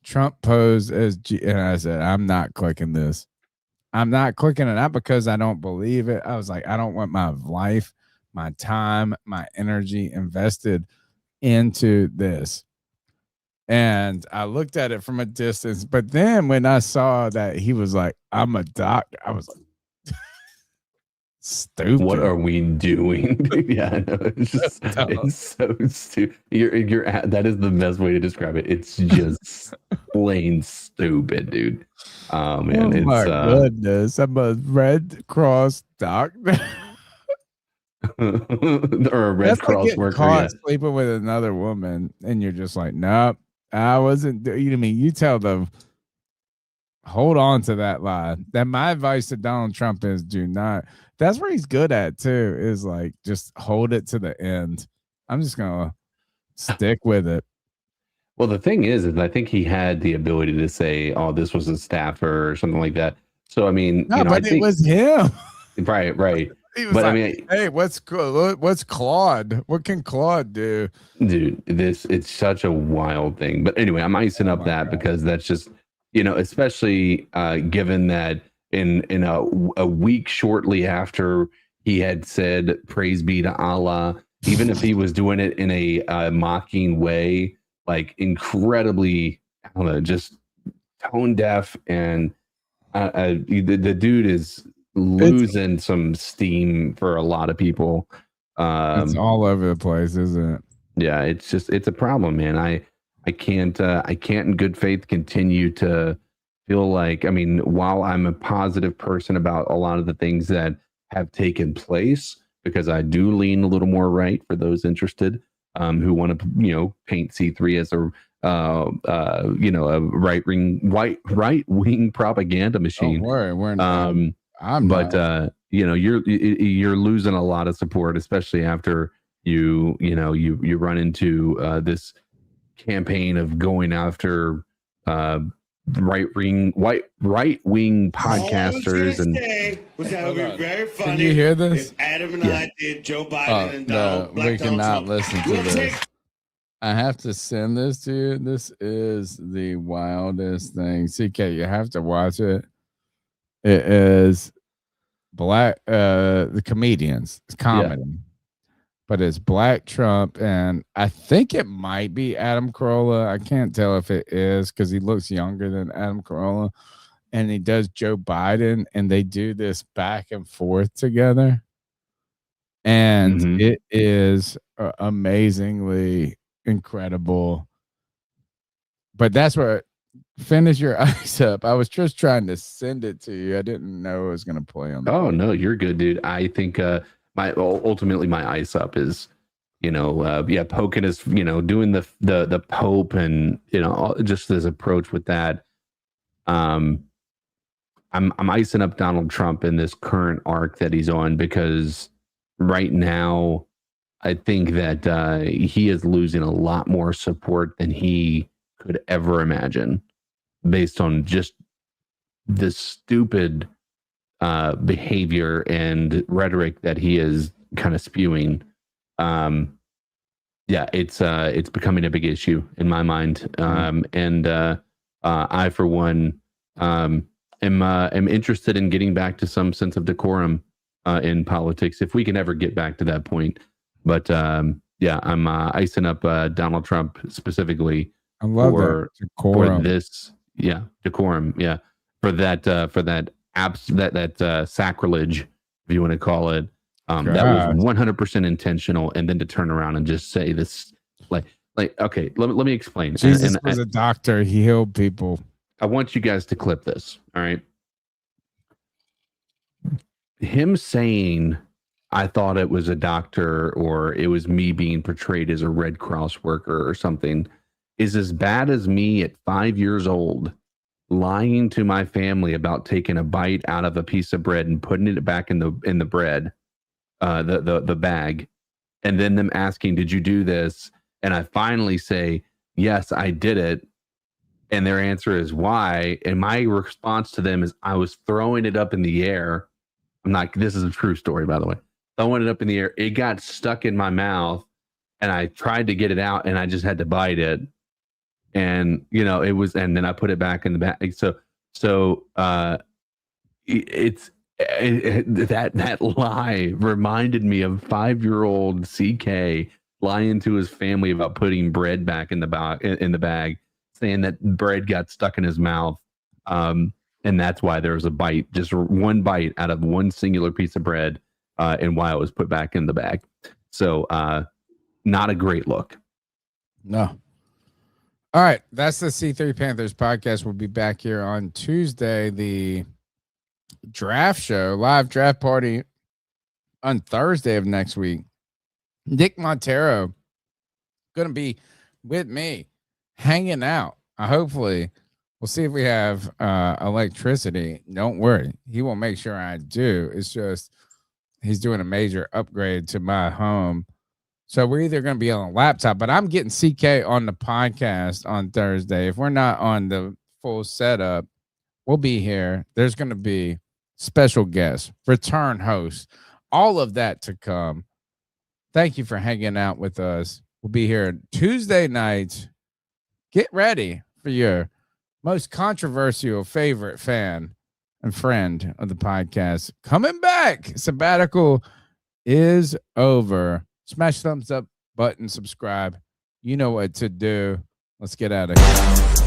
Trump posed as and I said, I'm not clicking this. I'm not clicking it, not because I don't believe it. I was like, I don't want my life, my time, my energy invested into this. And I looked at it from a distance, but then when I saw that he was like, I'm a doctor, I was like, stupid. What are we doing? Yeah, no, it's so stupid. That is the best way to describe it. It's just plain stupid, dude. Oh man, oh my goodness, I'm a Red Cross doctor. Or a Red Cross worker. Caught sleeping with another woman, and you're just like, nope, I wasn't. You tell them, hold on to that lie. That my advice to Donald Trump is do not. That's where he's good at too, is like just hold it to the end. I'm just gonna stick with it. Well, the thing is I think he had the ability to say, oh, this was a staffer or something like that. So I mean, no, but it was him. Right. He was but like, I mean, hey, what's Claude? What can Claude do? Dude, it's such a wild thing. But anyway, I'm icing up that because that's just, especially given that in a week shortly after he had said, praise be to Allah, even if he was doing it in a mocking way, like incredibly, I don't know, just tone deaf, and the dude is losing some steam for a lot of people. It's all over the place, isn't it? Yeah, it's a problem, man. I can't in good faith continue to feel like, I mean, while I'm a positive person about a lot of the things that have taken place, because I do lean a little more right for those interested, who want to, paint C3 as a right wing propaganda machine. We're not. I'm but not. you're losing a lot of support, especially after you run into this campaign of going after right wing podcasters and was that would be very funny. Can you hear this? If Adam and I did Joe Biden and Donald. We cannot listen to this. I have to send this to you. This is the wildest thing. CK, you have to watch it. It is the comedians. It's comedy. Yeah. But it's Black Trump, and I think it might be Adam Carolla. I can't tell if it is because he looks younger than Adam Carolla. And he does Joe Biden, and they do this back and forth together. And it is amazingly incredible. But that's what, finish your ice up. I was just trying to send it to you. I didn't know it was going to play on the podcast. No, you're good, dude. I think ultimately my ice up is, poking his, doing the Pope and, just his approach with that. I'm icing up Donald Trump in this current arc that he's on, because right now I think that he is losing a lot more support than he could ever imagine, based on just the stupid behavior and rhetoric that he is kind of spewing. It's becoming a big issue in my mind. And I, for one, am interested in getting back to some sense of decorum in politics, if we can ever get back to that point. But I'm icing up Donald Trump specifically. I love that decorum. For this, decorum, for that sacrilege, if you want to call it, that was 100% intentional. And then to turn around and just say this, okay, let me explain. Jesus was a doctor; he healed people. I want you guys to clip this. All right, him saying, "I thought it was a doctor," or "it was me being portrayed as a Red Cross worker," or something, is as bad as me at 5 years old lying to my family about taking a bite out of a piece of bread and putting it back in the bread, the bag, and then them asking, "Did you do this?" And I finally say, "Yes, I did it." And their answer is, "Why?" And my response to them is, "I was throwing it up in the air." This is a true story, by the way. Throwing it up in the air. It got stuck in my mouth and I tried to get it out and I just had to bite it. And, it was, and then I put it back in the bag. So that lie reminded me of 5-year-old CK lying to his family about putting bread back in the bag, saying that bread got stuck in his mouth. And that's why there was a bite, just one bite out of one singular piece of bread, and why it was put back in the bag. So not a great look. No. All right. That's the C3 Panthers podcast. We'll be back here on Tuesday. The draft show, live draft party on Thursday of next week. Nick Montero going to be with me hanging out. Hopefully, we'll see if we have electricity. Don't worry. He will make sure I do. It's just he's doing a major upgrade to my home. So we're either going to be on a laptop, but I'm getting CK on the podcast on Thursday. If we're not on the full setup, we'll be here. There's going to be special guests, return hosts, all of that to come. Thank you for hanging out with us. We'll be here Tuesday nights. Get ready for your most controversial favorite fan and friend of the podcast coming back. Sabbatical is over. Smash thumbs up button, subscribe. You know what to do. Let's get out of here.